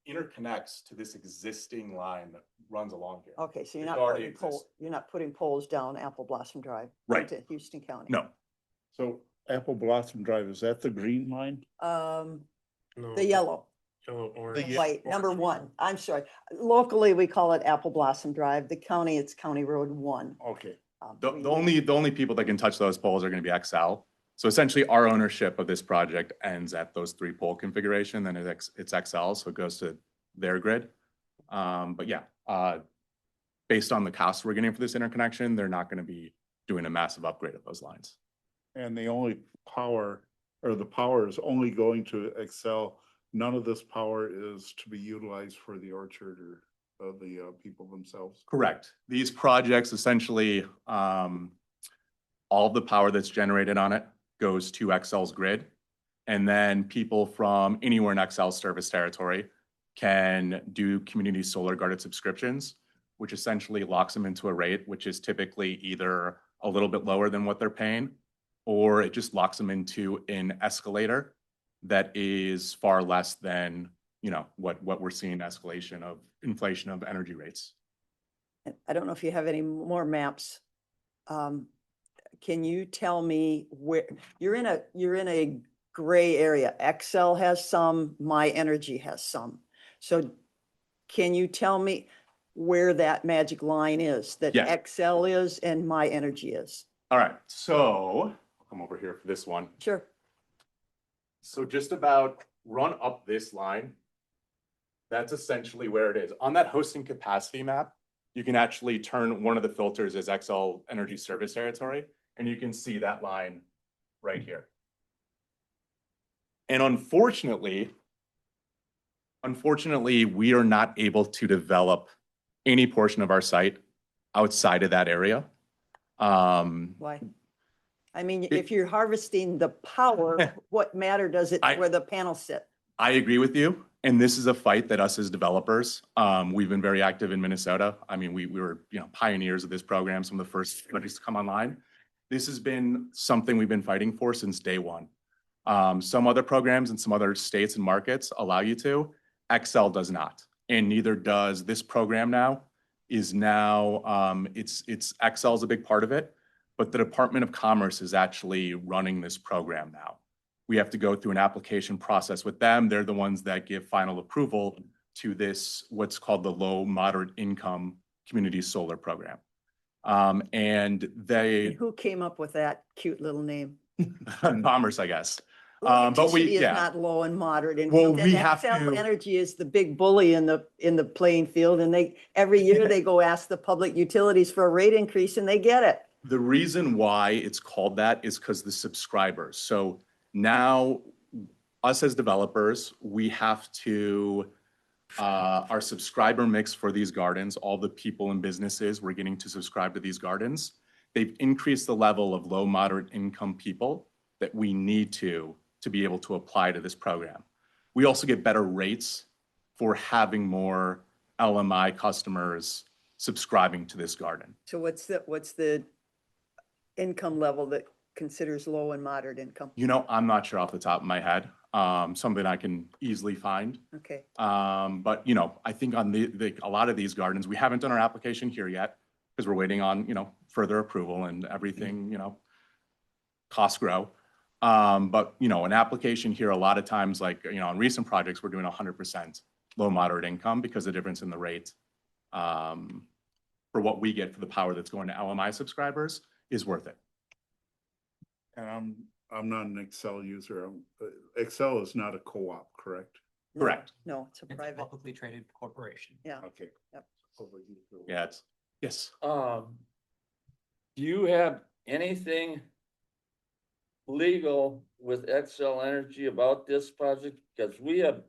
[SPEAKER 13] interconnects to this existing line that runs along here.
[SPEAKER 4] Okay, so you're
[SPEAKER 13] It
[SPEAKER 4] not
[SPEAKER 13] already
[SPEAKER 4] putting
[SPEAKER 13] exists.
[SPEAKER 4] you're not putting poles down Apple Blossom Drive?
[SPEAKER 13] Right.
[SPEAKER 4] Into Houston County?
[SPEAKER 13] No,
[SPEAKER 6] So Apple Blossom Drive, is that the green line?
[SPEAKER 5] No,
[SPEAKER 4] The yellow.
[SPEAKER 5] yellow, orange.
[SPEAKER 6] ye-
[SPEAKER 4] White, number 1. I'm sorry. Locally, we call it Apple Blossom Drive. The county, it's County Road 1.
[SPEAKER 6] Okay,
[SPEAKER 13] the only people that can touch those poles are gonna be Excel. So essentially our ownership of this project ends at those 3 pole configuration, then it's Excel, so it goes to their grid. But yeah, based on the costs we're getting for this interconnection, they're not gonna be doing a massive upgrade of those lines.
[SPEAKER 6] and the only power, or the power is only going to Excel. None of this power is to be utilized for the orchard or the people themselves.
[SPEAKER 13] Correct. These projects essentially, all of the power that's generated on it goes to Excel's grid. And then people from anywhere in Excel's service territory can do community solar guarded subscriptions, which essentially locks them into a rate, which is typically either a little bit lower than what they're paying, or it just locks them into an escalator that is far less than, you know, what we're seeing escalation of inflation of energy rates.
[SPEAKER 4] I don't know if you have any more maps. Can you tell me where, you're in a gray area. Excel has some, My Energy has some. So can you tell me where that magic line is that
[SPEAKER 13] Yeah.
[SPEAKER 4] Excel is and My Energy is?
[SPEAKER 13] All right, so I'll come over here for this one.
[SPEAKER 4] Sure.
[SPEAKER 13] So just about run up this line. That's essentially where it is. On that hosting capacity map, you can actually turn one of the filters as Excel Energy Service Territory, and you can see that line right here. And unfortunately, we are not able to develop any portion of our site outside of that area.
[SPEAKER 4] Why? I mean, if you're harvesting the power, what matter does it where the panels sit?
[SPEAKER 13] I agree with you, and this is a fight that us as developers, we've been very active in Minnesota. I mean, we were, you know, pioneers of this program, some of the first countries to come online. This has been something we've been fighting for since day one. Some other programs in some other states and markets allow you to. Excel does not, and neither does this program now. It's Excel is a big part of it, but the Department of Commerce is actually running this program now. We have to go through an application process with them. They're the ones that give final approval to this, what's called the Low Moderate Income Community Solar Program. And they,
[SPEAKER 4] Who came up with that cute little name?
[SPEAKER 13] Commerce, I guess.
[SPEAKER 4] Well,
[SPEAKER 13] But we,
[SPEAKER 4] electricity is
[SPEAKER 13] yeah.
[SPEAKER 4] not low and moderate. And
[SPEAKER 13] Well,
[SPEAKER 4] then
[SPEAKER 13] we have
[SPEAKER 4] Excel
[SPEAKER 13] to-
[SPEAKER 4] Energy is the big bully in the playing field, and every year they go ask the public utilities for a rate increase, and they get it.
[SPEAKER 13] The reason why it's called that is because the subscribers. So Now, us as developers, we have to, our subscriber mix for these gardens, all the people and businesses we're getting to subscribe to these gardens, they've increased the level of low, moderate income people that we need to be able to apply to this program. We also get better rates for having more LMI customers subscribing to this garden.
[SPEAKER 4] So what's the income level that considers low and moderate income?
[SPEAKER 13] You know, I'm not sure off the top of my head, something I can easily find.
[SPEAKER 4] Okay,
[SPEAKER 13] But, you know, I think on a lot of these gardens, we haven't done our application here yet because we're waiting on, you know, further approval and everything, you know, costs grow. But, you know, an application here, a lot of times, like, you know, on recent projects, we're doing 100% low moderate income because the difference in the rate for what we get for the power that's going to LMI subscribers is worth it.
[SPEAKER 6] And I'm not an Excel user. Excel is not a co-op, correct?
[SPEAKER 4] no,
[SPEAKER 13] Correct.
[SPEAKER 4] No, it's a
[SPEAKER 8] It's a
[SPEAKER 4] private,
[SPEAKER 8] publicly traded corporation.
[SPEAKER 4] yeah.
[SPEAKER 6] Okay.
[SPEAKER 4] Yep.
[SPEAKER 13] Yeah, it's, yes.
[SPEAKER 3] Do you have anything legal with Excel Energy about this project? Because we have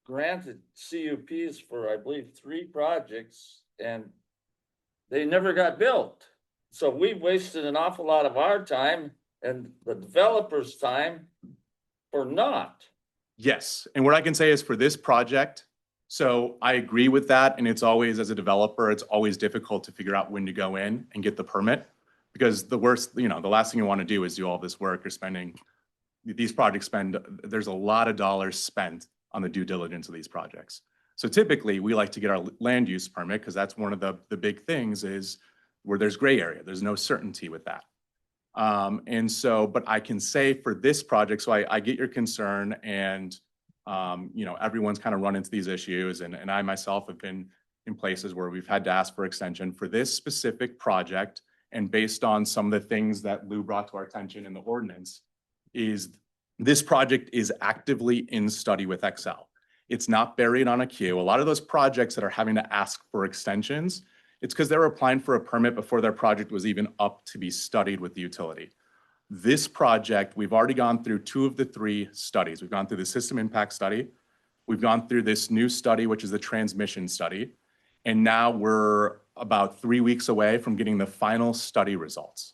[SPEAKER 3] granted CUPs for, I believe, 3 projects and they never got built. So we wasted an awful lot of our time and the developer's time for naught.
[SPEAKER 13] Yes, and what I can say is for this project, so I agree with that, and it's always, as a developer, it's always difficult to figure out when to go in and get the permit. Because the worst, you know, the last thing you want to do is do all this work. You're spending, these projects there's a lot of dollars spent on the due diligence of these projects. So typically, we like to get our land use permit, because that's one of the big things is where there's gray area. There's no certainty with that. And so, but I can say for this project, so I get your concern, and you know, everyone's kind of run into these issues, and I myself have been in places where we've had to ask for extension for this specific project. And based on some of the things that Lou brought to our attention in the ordinance, is this project is actively in study with Excel. It's not buried on a queue. A lot of those projects that are having to ask for extensions, it's because they were applying for a permit before their project was even up to be studied with the utility. This project, we've already gone through 2 of the 3 studies. We've gone through the system impact study. We've gone through this new study, which is the transmission study. And now we're about 3 weeks away from getting the final study results.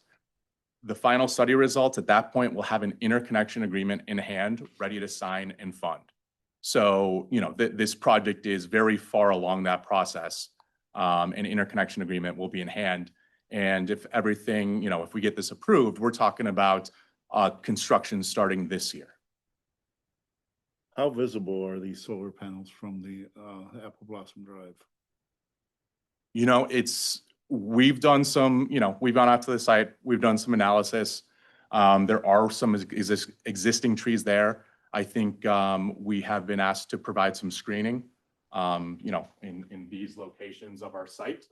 [SPEAKER 13] The final study results at that point will have an interconnection agreement in hand, ready to sign and fund. So, you know, this project is very far along that process. An interconnection agreement will be in hand. And if everything, you know, if we get this approved, we're talking about construction starting this year.
[SPEAKER 6] How visible are these solar panels from the Apple Blossom Drive?
[SPEAKER 13] You know, we've done some, you know, we've gone out to the site, we've done some analysis. There are some existing trees there. I think we have been asked to provide some screening, you know, in these locations of our site.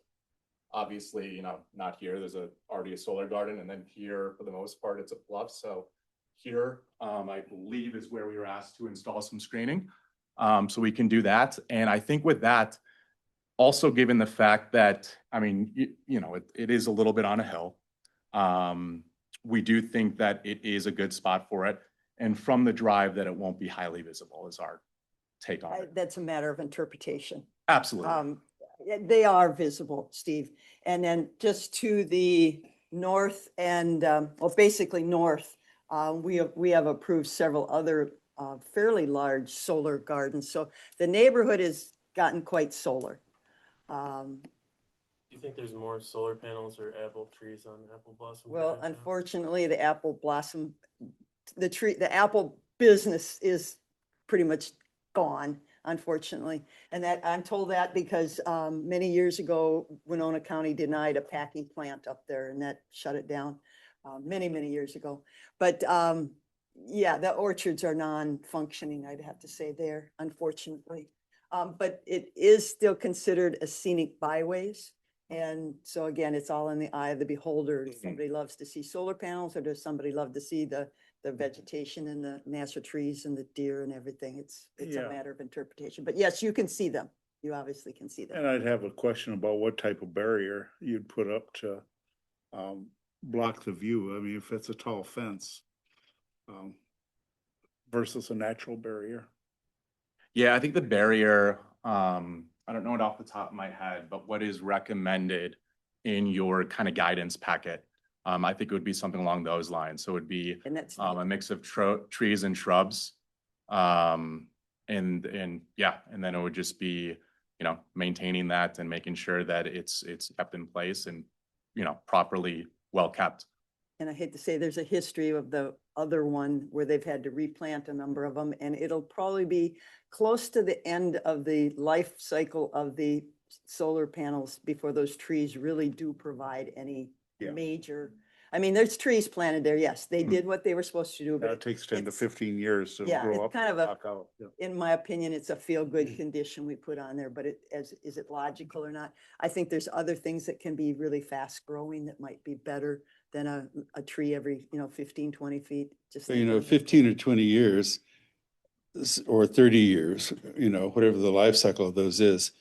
[SPEAKER 13] Obviously, you know, not here, there's already a solar garden, and then here, for the most part, it's a bluff. So here, I believe is where we were asked to install some screening. So we can do that. And I think with that, also given the fact that, I mean, you know, it is a little bit on a hill. We do think that it is a good spot for it. And from the drive, that it won't be highly visible is our take on it.
[SPEAKER 4] That's a matter of interpretation.
[SPEAKER 13] Absolutely.
[SPEAKER 4] They are visible, Steve. And then just to the north and, well, basically north, we have approved several other fairly large solar gardens. So the neighborhood has gotten quite solar.
[SPEAKER 5] Do you think there's more solar panels or apple trees on Apple Blossom?
[SPEAKER 4] Well,
[SPEAKER 5] Drive now?
[SPEAKER 4] unfortunately, the apple blossom, the apple business is pretty much gone, unfortunately. And that, I'm told that because many years ago, Winona County denied a packing plant up there, and that shut it down many, many years ago. But yeah, the orchards are non-functioning, I'd have to say there, unfortunately. But it is still considered a scenic byways. And so again, it's all in the eye of the beholder. If somebody loves to see solar panels, or does somebody love to see the vegetation and the natural trees and the deer and everything? It's
[SPEAKER 6] Yeah.
[SPEAKER 4] a matter of interpretation. But yes, you can see them. You obviously can see them.
[SPEAKER 6] And I'd have a question about what type of barrier you'd put up to block the view. I mean, if it's a tall fence, versus a natural barrier?
[SPEAKER 13] Yeah, I think the barrier, I don't know it off the top of my head, but what is recommended in your kind of guidance packet, I think it would be something along those lines. So it would be
[SPEAKER 4] And that's,
[SPEAKER 13] a mix of trees and shrubs. And yeah, and then it would just be, you know, maintaining that and making sure that it's kept in place and, you know, properly well kept.
[SPEAKER 4] and I hate to say, there's a history of the other one where they've had to replant a number of them, and it'll probably be close to the end of the life cycle of the solar panels before those trees really do provide any
[SPEAKER 6] Yeah.
[SPEAKER 4] major, I mean, there's trees planted there, yes, they did what they were supposed to do, but
[SPEAKER 6] That takes 10 to
[SPEAKER 4] it's-
[SPEAKER 6] 15 years to
[SPEAKER 4] yeah,
[SPEAKER 6] grow
[SPEAKER 4] it's
[SPEAKER 6] up.
[SPEAKER 4] kind
[SPEAKER 6] and
[SPEAKER 4] of a-
[SPEAKER 6] knock out. Yeah.
[SPEAKER 4] in my opinion, it's a feel-good condition we put on there, but is it logical or not? I think there's other things that can be really fast growing that might be better than a tree every, 15, 20 feet. Just
[SPEAKER 2] So, you know,
[SPEAKER 4] thinking.
[SPEAKER 2] 15 or 20 years or 30 years, you know, whatever the life cycle of those is,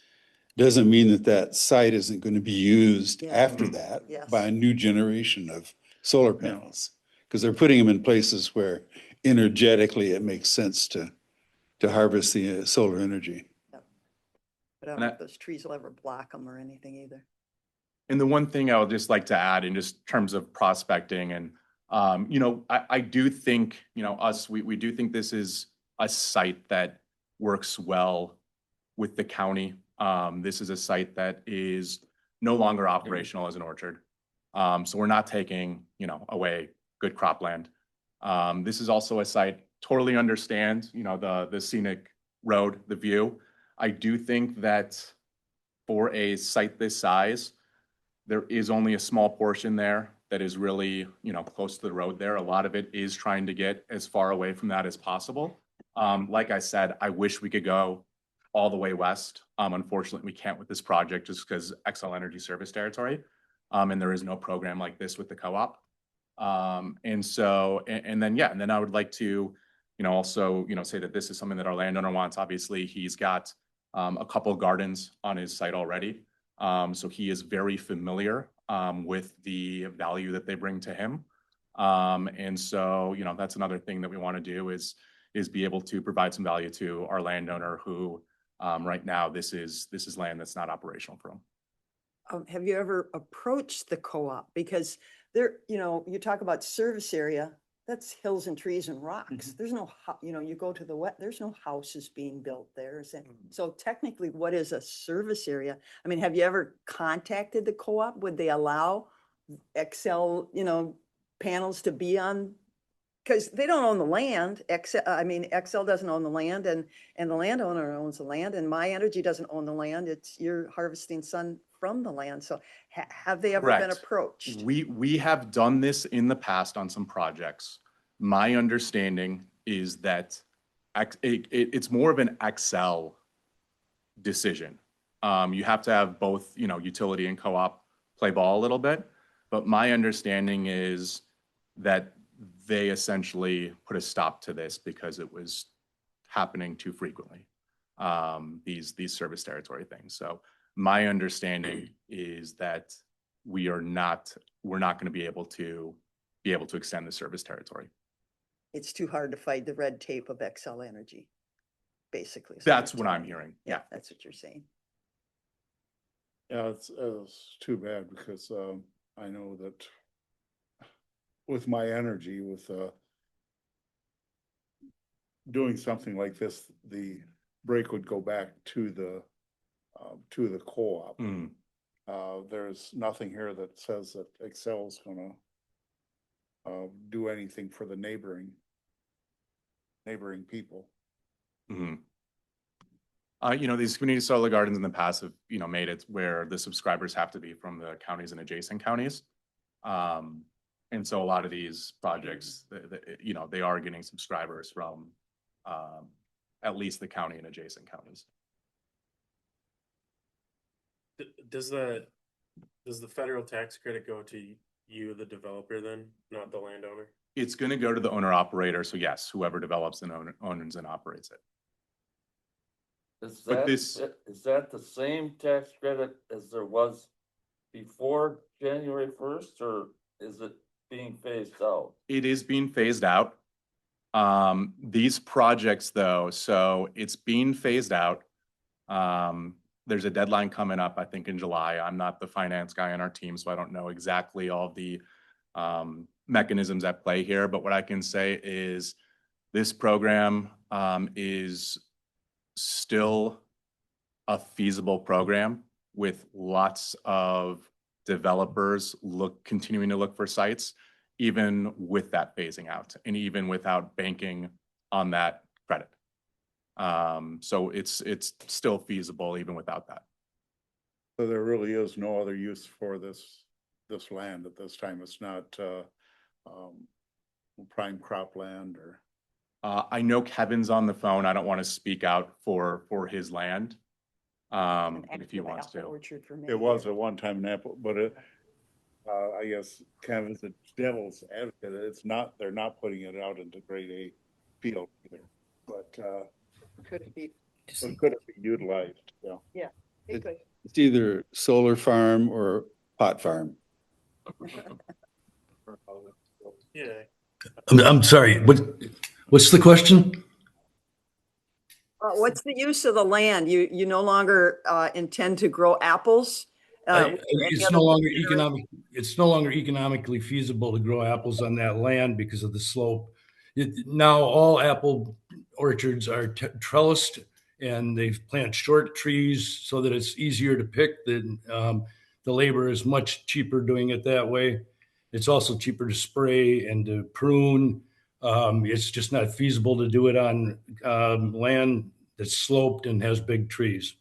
[SPEAKER 2] doesn't mean that that site isn't going to be used
[SPEAKER 4] Yeah.
[SPEAKER 2] after that
[SPEAKER 4] Yes.
[SPEAKER 2] by a new generation of solar panels. Because they're putting them in places where energetically it makes sense to harvest the solar energy.
[SPEAKER 4] But I don't
[SPEAKER 13] And
[SPEAKER 4] know
[SPEAKER 13] I-
[SPEAKER 4] if those trees will ever block them or anything either.
[SPEAKER 13] And the one thing I would just like to add in just terms of prospecting and, you know, I do think, you know, we do think this is a site that works well with the county. This is a site that is no longer operational as an orchard. So we're not taking, you know, away good cropland. This is also a site, totally understand, you know, the scenic road, the view. I do think that for a site this size, there is only a small portion there that is really, you know, close to the road there. A lot of it is trying to get as far away from that as possible. Like I said, I wish we could go all the way west. Unfortunately, we can't with this project just because XL Energy service territory. And there is no program like this with the co-op. And so, and then, yeah, and then I would like to, you know, also, you know, say that this is something that our landowner wants. Obviously, he's got a couple of gardens on his site already. So he is very familiar with the value that they bring to him. And so, you know, that's another thing that we want to do is be able to provide some value to our landowner who right now this is land that's not operational for him.
[SPEAKER 4] Have you ever approached the co-op? Because there, you talk about service area, that's hills and trees and rocks. There's no, you go to the there's no houses being built there. So technically, what is a service area? I mean, have you ever contacted the co-op? Would they allow XL, panels to be on? Because they don't own the land. XL doesn't own the land and the landowner owns the land, and My Energy doesn't own the land. You're harvesting sun from the land. So have they ever been
[SPEAKER 13] Correct.
[SPEAKER 4] approached?
[SPEAKER 13] We have done this in the past on some projects. My understanding is that it's more of an XL decision. You have to have both, utility and co-op play ball a little bit. But my understanding is that they essentially put a stop to this because it was happening too frequently. These service territory things. So my understanding is that we're not going to be able to extend the service territory.
[SPEAKER 4] It's too hard to fight the red tape of XL Energy, basically.
[SPEAKER 13] That's what I'm hearing. Yeah.
[SPEAKER 4] That's what you're saying.
[SPEAKER 6] Yeah, it's too bad because I know that with My Energy, with doing something like this, the break would go back to the co-op.
[SPEAKER 13] Mm.
[SPEAKER 6] There's nothing here that says that Excel's gonna do anything for the neighboring people.
[SPEAKER 13] Mm-hmm. These community solar gardens in the past have, made it where the subscribers have to be from the counties and adjacent counties. And so a lot of these projects, they are getting subscribers from at least the county and adjacent counties.
[SPEAKER 5] Does the federal tax credit go to you, the developer, then, not the landowner?
[SPEAKER 13] It's going to go to the owner operator. So yes, whoever develops and owns and operates it.
[SPEAKER 3] Is
[SPEAKER 13] But
[SPEAKER 3] that the same tax credit as there was before January 1st, or is it being phased out?
[SPEAKER 13] It is being phased out. These projects though, so it's being phased out. There's a deadline coming up, I think in July. I'm not the finance guy on our team, so I don't know exactly all the mechanisms at play here, but what I can say is this program is still a feasible program with lots of developers continuing to look for sites, even with that phasing out and even without banking on that credit. So it's still feasible even without that.
[SPEAKER 6] So there really is no other use for this land at this time. It's not prime cropland or.
[SPEAKER 13] I know Kevin's on the phone. I don't want to speak out for his land. If he wants to.
[SPEAKER 6] It was at one time an apple, but I guess Kevin's a devil's advocate. It's not, they're not putting it out into grade A field either, but
[SPEAKER 4] Could it be?
[SPEAKER 6] could it be utilized? Yeah.
[SPEAKER 4] Yeah. It could.
[SPEAKER 2] It's either solar farm or pot farm.
[SPEAKER 5] Yeah.
[SPEAKER 14] I'm sorry, what's the question?
[SPEAKER 4] What's the use of the land? You no longer intend to grow apples?
[SPEAKER 14] It's no longer economic. It's no longer economically feasible to grow apples on that land because of the slope. Now all apple orchards are trellised, and they plant short trees so that it's easier to pick. The labor is much cheaper doing it that way. It's also cheaper to spray and to prune. It's just not feasible to do it on land that's sloped and has big trees.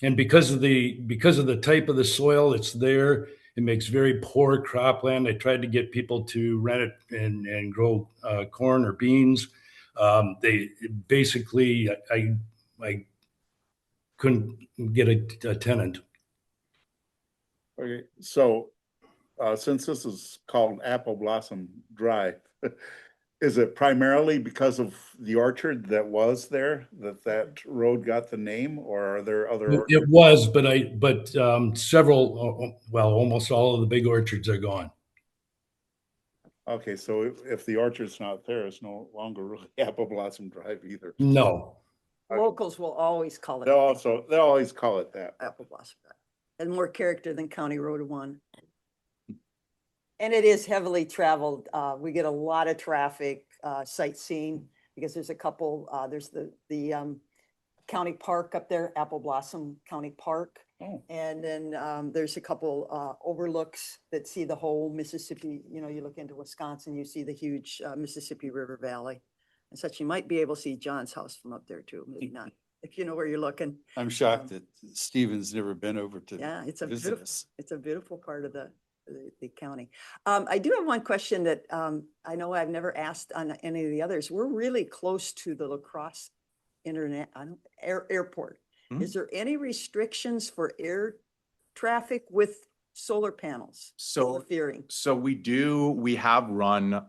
[SPEAKER 14] And because of the type of the soil that's there, it makes very poor cropland. I tried to get people to rent it and grow corn or beans. They basically, I couldn't get a tenant.
[SPEAKER 6] Okay, so since this is called Apple Blossom Drive, is it primarily because of the orchard that was there that road got the name, or are there other orchards?
[SPEAKER 14] It was, but several, well, almost all of the big orchards are gone.
[SPEAKER 6] Okay, so if the orchard's not there, it's no longer really Apple Blossom Drive either.
[SPEAKER 14] No.
[SPEAKER 4] Locals will always call it.
[SPEAKER 6] They'll always call it that.
[SPEAKER 4] Apple Blossom Drive. And more character than County Road 1. And it is heavily traveled. We get a lot of traffic, sightseeing, because there's a couple, there's the county park up there, Apple Blossom County Park.
[SPEAKER 6] Oh.
[SPEAKER 4] And then there's a couple overlooks that see the whole Mississippi. You know, you look into Wisconsin, you see the huge Mississippi River Valley and such. You might be able to see John's house from up there too, maybe not, if you know where you're looking.
[SPEAKER 2] I'm shocked that Steven's never been over to
[SPEAKER 4] Yeah, it's a
[SPEAKER 2] visit
[SPEAKER 4] beautiful,
[SPEAKER 2] us.
[SPEAKER 4] it's a beautiful part of the county. I do have one question that I know I've never asked on any of the others. We're really close to the La Crosse airport.
[SPEAKER 13] Mhm.
[SPEAKER 4] Is there any restrictions for air traffic with solar panels? Solar fearing?
[SPEAKER 13] So we have run,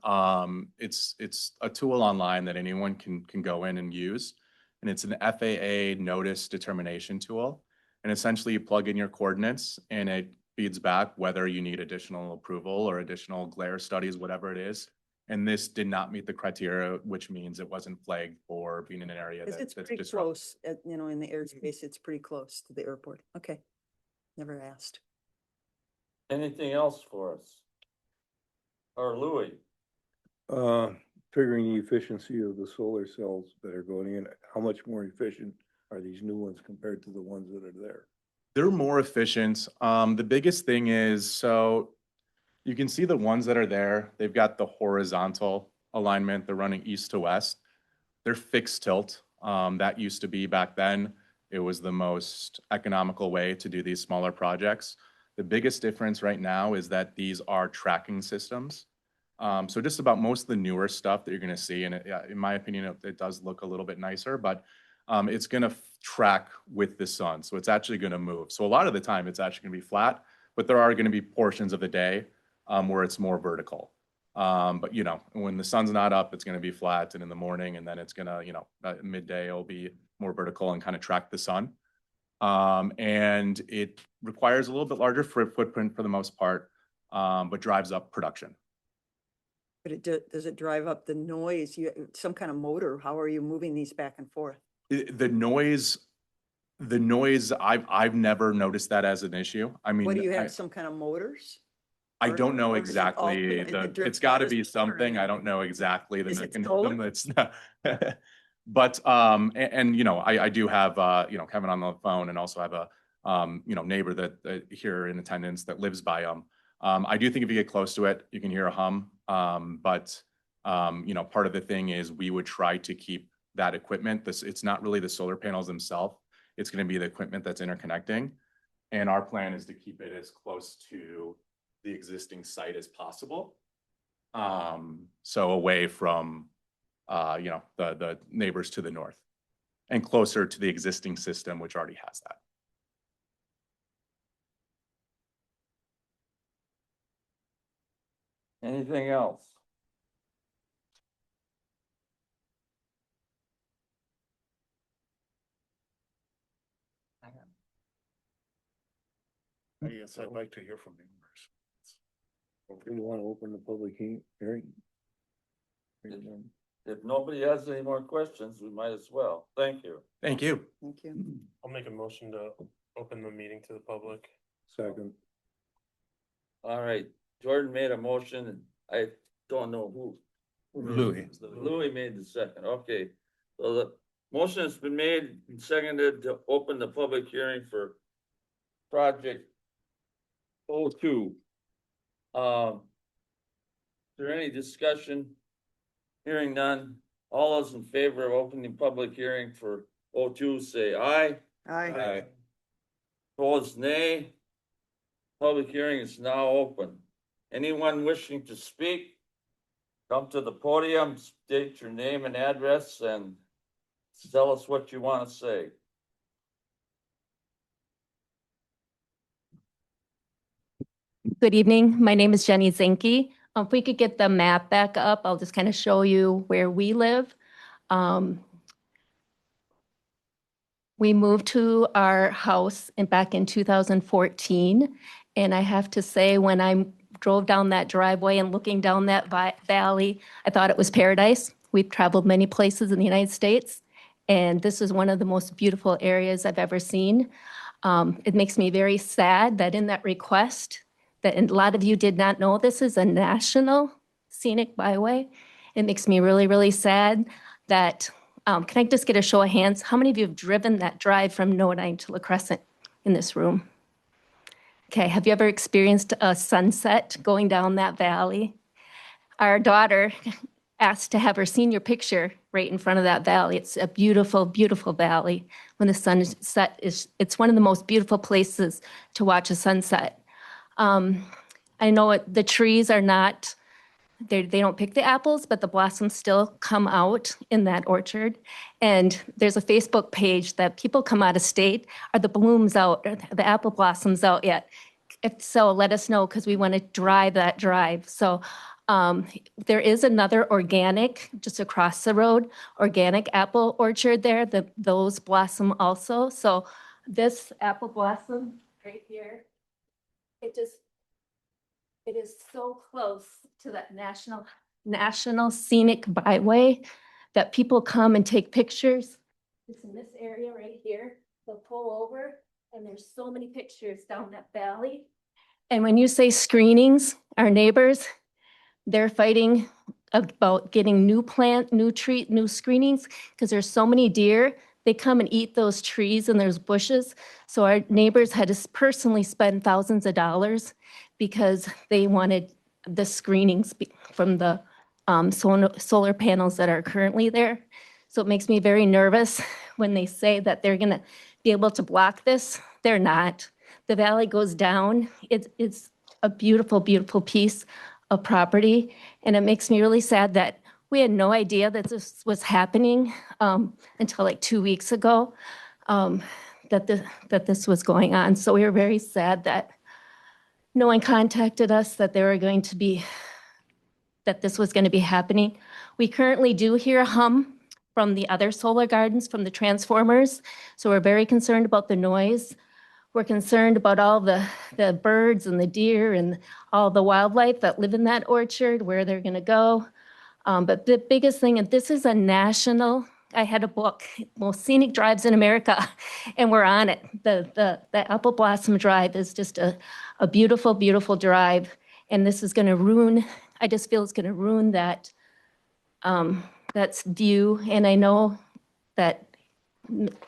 [SPEAKER 13] it's a tool online that anyone can go in and use. And it's an FAA notice determination tool. And essentially you plug in your coordinates and it feeds back whether you need additional approval or additional glare studies, whatever it is. And this did not meet the criteria, which means it wasn't flagged for being in an area
[SPEAKER 4] Because it's
[SPEAKER 13] that's
[SPEAKER 4] pretty
[SPEAKER 13] disrupted.
[SPEAKER 4] close, you know, in the airspace, it's pretty close to the airport. Okay, never asked.
[SPEAKER 3] Anything else for us? Or Louis?
[SPEAKER 9] Figuring the efficiency of the solar cells that are going in, how much more efficient are these new ones compared to the ones that are there?
[SPEAKER 13] They're more efficient. The biggest thing is, so you can see the ones that are there, they've got the horizontal alignment, they're running east to west. They're fixed tilt. That used to be back then, it was the most economical way to do these smaller projects. The biggest difference right now is that these are tracking systems. So just about most of the newer stuff that you're gonna see, and in my opinion, it does look a little bit nicer, but it's gonna track with the sun. So it's actually gonna move. So a lot of the time it's actually gonna be flat, but there are gonna be portions of the day where it's more vertical. But you know, when the sun's not up, it's gonna be flat, and in the morning, and then it's gonna, you know, midday, it'll be more vertical and kind of track the sun. And it requires a little bit larger footprint for the most part, but drives up production.
[SPEAKER 4] But does it drive up the noise? Some kind of motor, how are you moving these back and forth?
[SPEAKER 13] The noise, I've never noticed that as an issue. I mean,
[SPEAKER 4] What do you have, some kind of motors?
[SPEAKER 13] I
[SPEAKER 4] Or-
[SPEAKER 13] don't know
[SPEAKER 4] or is it all-
[SPEAKER 13] exactly,
[SPEAKER 4] it drips
[SPEAKER 13] it's gotta
[SPEAKER 4] out as
[SPEAKER 13] be
[SPEAKER 4] water
[SPEAKER 13] something, I
[SPEAKER 4] and-
[SPEAKER 13] don't know exactly the
[SPEAKER 4] Is it
[SPEAKER 13] mechanism,
[SPEAKER 4] solar?
[SPEAKER 13] it's not. But, and, you know, I do have, you know, Kevin on the phone and also have a, you know, neighbor that here in attendance that lives by them. I do think if you get close to it, you can hear a hum, but, you know, part of the thing is we would try to keep that equipment, it's not really the solar panels themselves, it's gonna be the equipment that's interconnecting. And our plan is to keep it as close to the existing site as possible. So away from, you know, the neighbors to the north and closer to the existing system, which already has that.
[SPEAKER 3] Anything else?
[SPEAKER 6] Yes, I'd like to hear from neighbors.
[SPEAKER 9] Do you want to open the public hearing?
[SPEAKER 3] If nobody has any more questions, we might as well. Thank you.
[SPEAKER 13] Thank you.
[SPEAKER 4] Thank you.
[SPEAKER 5] I'll make a motion to open the meeting to the public.
[SPEAKER 9] Second.
[SPEAKER 3] All right, Jordan made a motion and I don't know who.
[SPEAKER 2] Louis.
[SPEAKER 3] Louis made the second, okay. So the motion has been made and seconded to open the public hearing for project 02. Is there any discussion? Hearing none. All those in favor of opening public hearing for 02, say aye.
[SPEAKER 4] Aye.
[SPEAKER 3] Opposed, nay. Public hearing is now open. Anyone wishing to speak? Come to the podium, state your name and address, and tell us what you want to say.
[SPEAKER 15] Good evening. My name is Jenny Zinke. If we could get the map back up, I'll just kind of show you where we live. We moved to our house back in 2014. And I have to say, when I drove down that driveway and looking down that valley, I thought it was paradise. We've traveled many places in the United States, and this is one of the most beautiful areas I've ever seen. It makes me very sad that in that request, that a lot of you did not know this is a national scenic byway. It makes me really, really sad that, can I just get a show of hands? How many of you have driven that drive from Noda to La Crescent in this room? Okay, have you ever experienced a sunset going down that valley? Our daughter asked to have her senior picture right in front of that valley. It's a beautiful, beautiful valley. When the sun is set, it's one of the most beautiful places to watch a sunset. I know the trees are not, they don't pick the apples, but the blossoms still come out in that orchard. And there's a Facebook page that people come out of state. Are the blooms out? Are the apple blossoms out yet? If so, let us know because we want to drive that drive. So there is another organic, just across the road, organic apple orchard there. Those blossom also. So this apple blossom right here, it is so close to that national scenic byway that people come and take pictures. It's in this area right here. They'll pull over and there's so many pictures down that valley. And when you say screenings, our neighbors, they're fighting about getting new screenings because there's so many deer. They come and eat those trees and there's bushes. So our neighbors had to personally spend thousands of dollars because they wanted the screenings from the solar panels that are currently there. So it makes me very nervous when they say that they're gonna be able to block this. They're not. The valley goes down. It's a beautiful, beautiful piece of property. And it makes me really sad that we had no idea that this was happening until like 2 weeks ago, that this was going on. So we were very sad that no one contacted us that that this was going to be happening. We currently do hear a hum from the other solar gardens, from the transformers. So we're very concerned about the noise. we're concerned about all the birds and the deer and all the wildlife that live in that orchard, where they're gonna go. But the biggest thing, and this is a national, I had a book, Most Scenic Drives in America, and we're on it. The Apple Blossom Drive is just a beautiful, beautiful drive. And this is gonna ruin, I just feel it's gonna ruin that, that's view. And I know that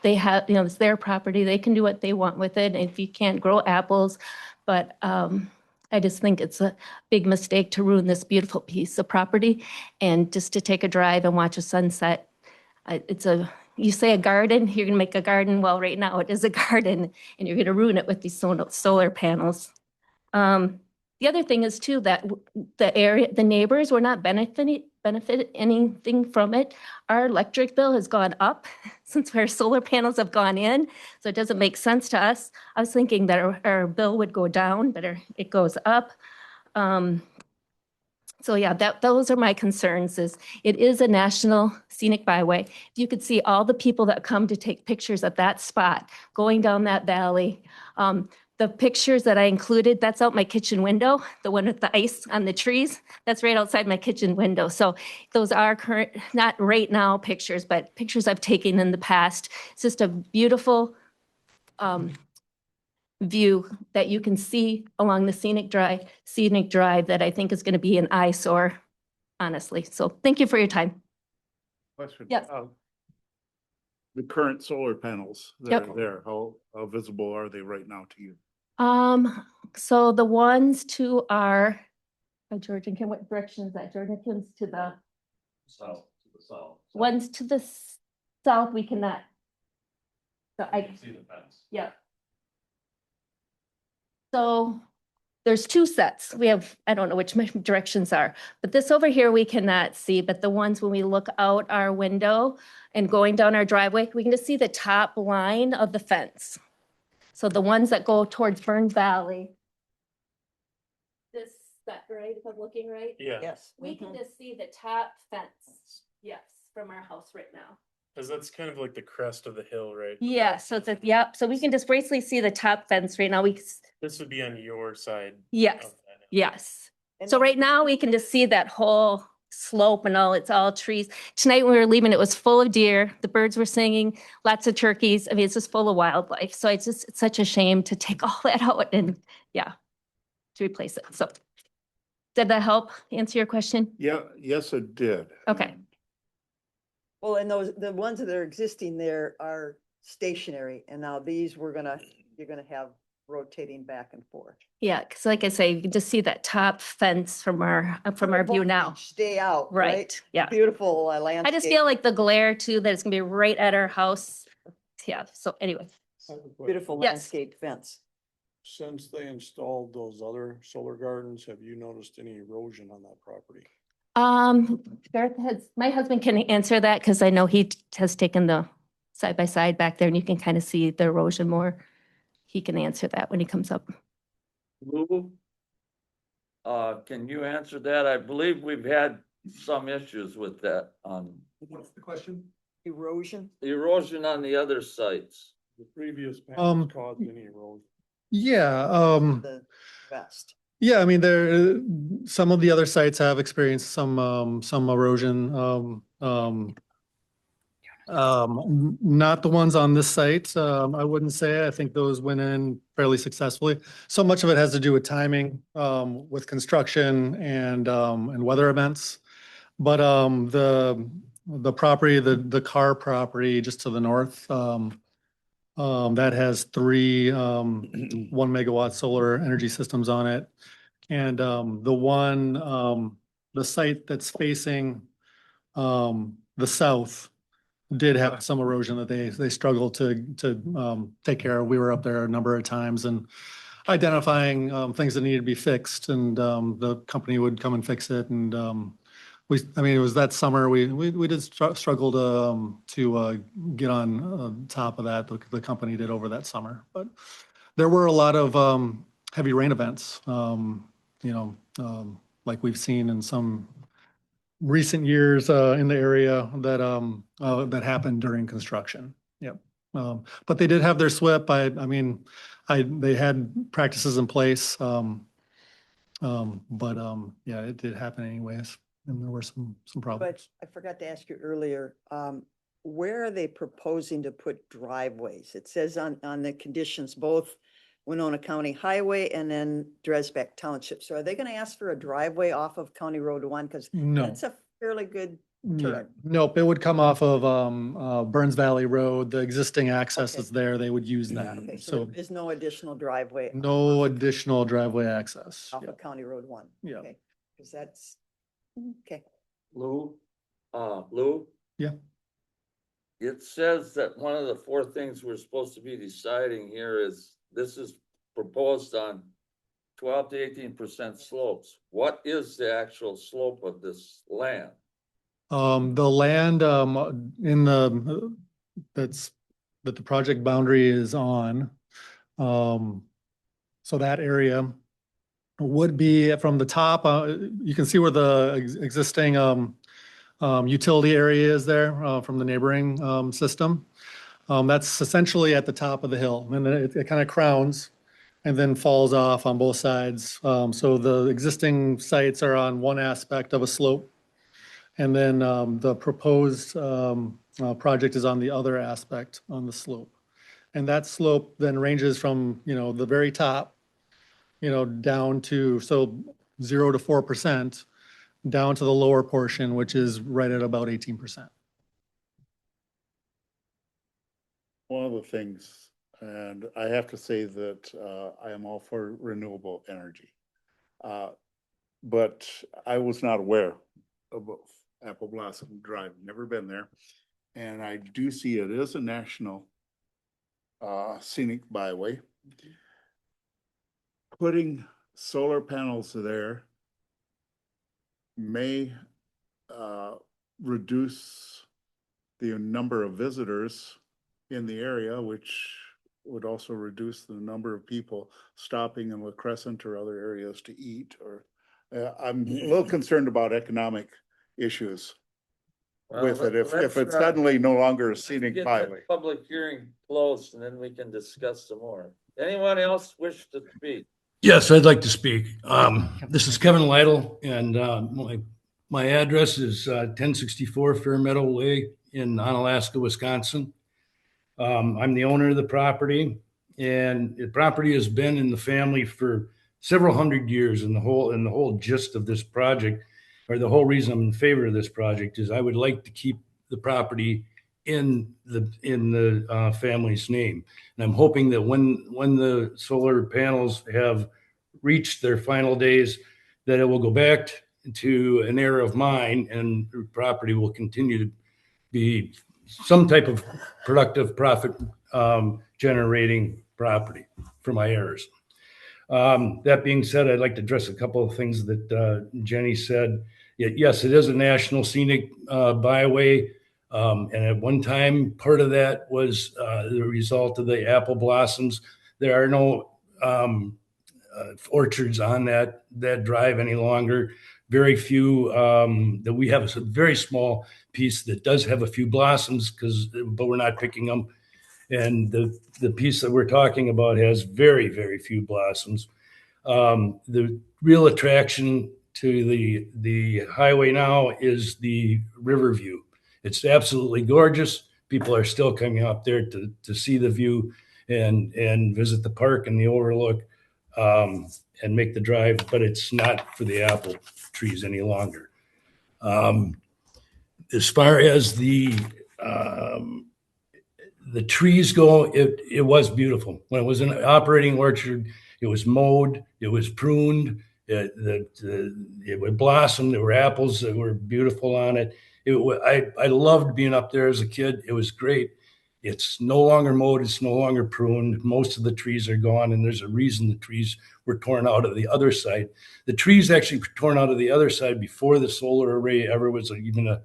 [SPEAKER 15] they have, you know, it's their property. They can do what they want with it. If you can't grow apples, but I just think it's a big mistake to ruin this beautiful piece of property. And just to take a drive and watch a sunset, it's you say a garden, you're gonna make a garden. Well, right now it is a garden, and you're gonna ruin it with these solar panels. The other thing is too, that the neighbors were not benefit anything from it. Our electric bill has gone up since our solar panels have gone in, so it doesn't make sense to us. I was thinking that our bill would go down, but it goes up. So yeah, those are my concerns. It is a national scenic byway. You could see all the people that come to take pictures at that spot, going down that valley. The pictures that I included, that's out my kitchen window, the one with the ice on the trees, that's right outside my kitchen window. So those are current, not right now pictures, but pictures I've taken in the past. It's just a beautiful view that you can see along the scenic drive that I think is going to be an eyesore, honestly. So thank you for your time.
[SPEAKER 6] Question.
[SPEAKER 15] Yes.
[SPEAKER 6] The current solar panels that
[SPEAKER 15] Yep.
[SPEAKER 6] are there, how visible are they right now to you?
[SPEAKER 15] So the ones to our, Georgian, what direction is that? Georgian comes to the
[SPEAKER 3] South, to the south.
[SPEAKER 15] ones to the south, we cannot. So I
[SPEAKER 3] See the fence.
[SPEAKER 15] yeah. So there's two sets. We have, I don't know which directions are, but this over here we cannot see, but the ones when we look out our window and going down our driveway, we can just see the top line of the fence. So the ones that go towards Burn Valley. This set, right, if I'm looking right?
[SPEAKER 5] Yeah,
[SPEAKER 4] Yes.
[SPEAKER 15] We can just see the top fence, yes, from our house right now.
[SPEAKER 5] because that's kind of like the crest of the hill, right?
[SPEAKER 15] Yeah, so it's yep, so we can just basically see the top fence right now.
[SPEAKER 5] This would be on your side.
[SPEAKER 15] Yes,
[SPEAKER 5] of that hill.
[SPEAKER 15] yes.
[SPEAKER 4] And
[SPEAKER 15] So
[SPEAKER 4] then-
[SPEAKER 15] right now we can just see that whole slope and all, it's all trees. Tonight when we were leaving, it was full of deer. The birds were singing, lots of turkeys. I mean, it's just full of wildlife. So it's such a shame to take all that out and yeah, to replace it. So did that help answer your question?
[SPEAKER 6] Yeah, yes, it did.
[SPEAKER 15] Okay.
[SPEAKER 4] Well, and the ones that are existing there are stationary, and now these you're gonna have rotating back and forth.
[SPEAKER 15] Yeah, because like I say, you can just see that top fence from our view now.
[SPEAKER 4] Stay out,
[SPEAKER 15] Right,
[SPEAKER 4] right?
[SPEAKER 15] yeah.
[SPEAKER 4] Beautiful landscape.
[SPEAKER 15] I just feel like the glare too, that it's gonna be right at our house. Yeah, so anyway,
[SPEAKER 4] Beautiful
[SPEAKER 15] Yes.
[SPEAKER 4] landscape fence.
[SPEAKER 9] Since they installed those other solar gardens, have you noticed any erosion on that property?
[SPEAKER 15] Garth my husband can answer that because I know he has taken the side by side back there and you can kind of see the erosion more. He can answer that when he comes up.
[SPEAKER 3] Lou? Can you answer that? I believe we've had some issues with that on
[SPEAKER 11] What's the question?
[SPEAKER 4] Erosion?
[SPEAKER 3] erosion on the other sites.
[SPEAKER 9] The previous
[SPEAKER 11] Um,
[SPEAKER 9] panels caused any erosion?
[SPEAKER 11] Yeah,
[SPEAKER 4] The west.
[SPEAKER 11] yeah, I mean, some of the other sites have experienced some erosion. Not the ones on this site. I wouldn't say. I think those went in fairly successfully. So much of it has to do with timing, with construction and weather events. But the property, the Carr property just to the north, that has 3 1 megawatt solar energy systems on it. And the site that's facing the south did have some erosion that they struggled to take care of. We were up there a number of times and identifying things that needed to be fixed, and the company would come and fix it. And it was that summer we did struggle to get on top of that. The company did over that summer, but there were a lot of heavy rain events. Like we've seen in some recent years in the area that happened during construction. Yep. But they did have their SWIP. I mean, they had practices in place. Yeah, it did happen anyways, and there were some
[SPEAKER 4] But
[SPEAKER 11] problems.
[SPEAKER 4] I forgot to ask you earlier, where are they proposing to put driveways? It says on the conditions, both Winona County Highway and then Dresbeck Township. So are they gonna ask for a driveway off of County Road 1? Because
[SPEAKER 11] No.
[SPEAKER 4] that's a fairly good
[SPEAKER 11] Yeah.
[SPEAKER 4] turn.
[SPEAKER 11] Nope, it would come off of Burns Valley Road. The existing access
[SPEAKER 4] Okay.
[SPEAKER 11] is there. They would use that.
[SPEAKER 4] Okay, so
[SPEAKER 11] So
[SPEAKER 4] there is no additional driveway
[SPEAKER 11] no additional driveway access.
[SPEAKER 4] off
[SPEAKER 11] Yeah.
[SPEAKER 4] of County Road 1?
[SPEAKER 11] Yeah.
[SPEAKER 4] Okay, because that's, okay.
[SPEAKER 3] Lou?
[SPEAKER 11] Yeah.
[SPEAKER 3] It says that one of the 4 things we're supposed to be deciding here is, this is proposed on 12 to 18% slopes. What is the actual slope of this land?
[SPEAKER 11] The land in the that the project boundary is on. So that area would be from the top. You can see where the existing utility area is there from the neighboring system. That's essentially at the top of the hill, and then it kind of crowns and then falls off on both sides. So the existing sites are on one aspect of a slope, and then the proposed project is on the other aspect on the slope. And that slope then ranges from, the very top, down to, 0 to 4%, down to the lower portion, which is right at about 18%.
[SPEAKER 6] One of the things, and I have to say that I am all for renewable energy. But I was not aware of Apple Blossom Drive, never been there. And I do see it is a national scenic byway. Putting solar panels there may reduce the number of visitors in the area, which would also reduce the number of people stopping in La Crescent or other areas to eat. Or I'm a little concerned about economic issues with it. If it's suddenly no longer a scenic
[SPEAKER 3] Get
[SPEAKER 6] byway.
[SPEAKER 3] the public hearing closed and then we can discuss some more. Anyone else wish to speak?
[SPEAKER 14] Yes, I'd like to speak. This is Kevin Lytle, and my address is 1064 Fair Meadow Way in Onalaska, Wisconsin. I'm the owner of the property, and the property has been in the family for several hundred years. And the whole gist of this project, or the whole reason I'm in favor of this project, is I would like to keep the property in the family's name. And I'm hoping that when the solar panels have reached their final days, that it will go back to an heir of mine, and the property will continue to be some type of productive profit generating property for my heirs. That being said, I'd like to address a couple of things that Jenny said. Yes, it is a national scenic byway. And at one time, part of that was the result of the apple blossoms. There are no orchards on that drive any longer. Very few that we have, a very small piece that does have a few blossoms, but we're not picking them. And the piece that we're talking about has very, very few blossoms. The real attraction to the highway now is the river view. It's absolutely gorgeous. People are still coming up there to see the view and visit the park and the overlook and make the drive, but it's not for the apple trees any longer. As far as the trees go, it was beautiful. When it was an operating orchard, it was mowed, it was pruned, it would blossom. There were apples that were beautiful on it. I loved being up there as a kid. It was great. It's no longer mowed. It's no longer pruned. Most of the trees are gone, and there's a reason the trees were torn out of the other side. The trees actually were torn out of the other side before the solar array ever was even a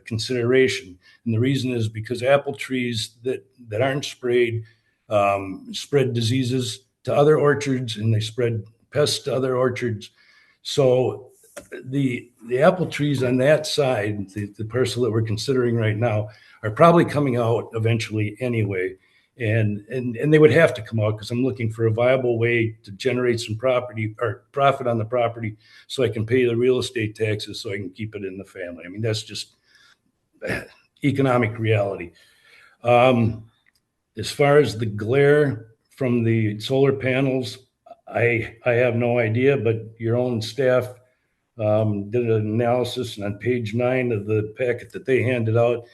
[SPEAKER 14] consideration. And the reason is because apple trees that aren't sprayed spread diseases to other orchards, and they spread pests to other orchards. So the apple trees on that side, the parcel that we're considering right now, are probably coming out eventually anyway. And they would have to come out because I'm looking for a viable way to generate some property or profit on the property so I can pay the real estate taxes so I can keep it in the family. I mean, that's just economic reality. As far as the glare from the solar panels, I have no idea, but your own staff did an analysis, and on page 9 of the packet that they handed out,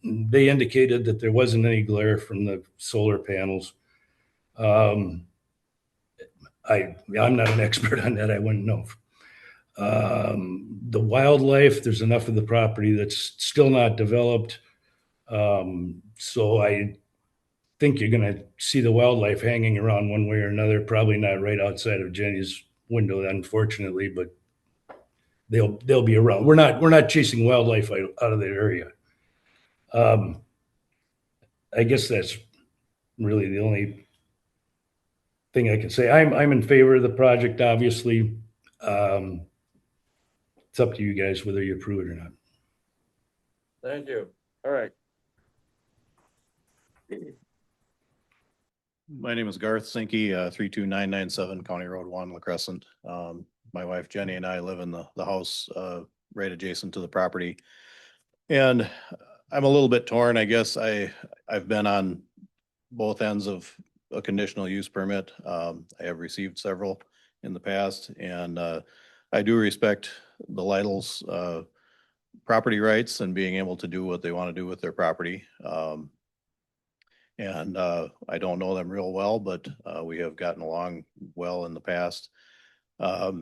[SPEAKER 14] they indicated that there wasn't any glare from the solar panels. I'm not an expert on that. I wouldn't know. The wildlife, there's enough of the property that's still not developed. So I think you're going to see the wildlife hanging around one way or another, probably not right outside of Jenny's window, unfortunately, but they'll be around. We're not chasing wildlife out of that area. I guess that's really the only thing I can say. I'm in favor of the project, obviously. It's up to you guys whether you approve it or not.
[SPEAKER 3] Thank you. All right.
[SPEAKER 16] My name is Garth Sinke, 32997 County Road 1, La Crescent. My wife Jenny and I live in the house right adjacent to the property. And I'm a little bit torn, I guess. I've been on both ends of a conditional use permit. I have received several in the past, and I do respect the Lytle's property rights and being able to do what they want to do with their property. And I don't know them real well, but we have gotten along well in the past. But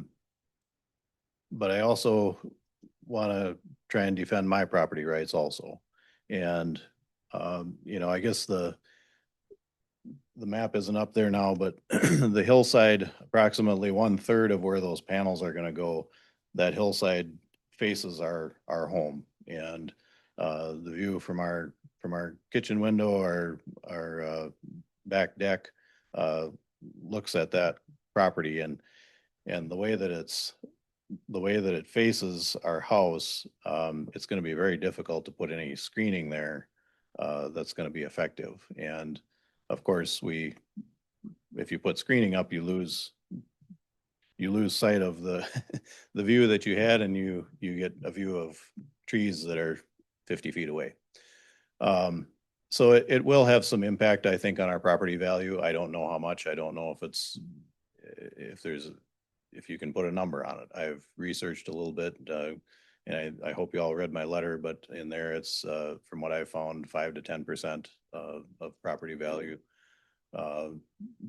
[SPEAKER 16] I also want to try and defend my property rights also. And, I guess the map isn't up there now, but the hillside, approximately 1/3 of where those panels are going to go, that hillside faces our home. And the view from our kitchen window, our back deck looks at that property, and the way that it faces our house, it's going to be very difficult to put any screening there that's going to be effective. And of course, if you put screening up, you lose sight of the the view that you had, and you get a view of trees that are 50 feet away. So it will have some impact, I think, on our property value. I don't know how much. I don't know if you can put a number on it. I've researched a little bit, and I hope you all read my letter, but in there it's from what I found, 5 to 10% of property value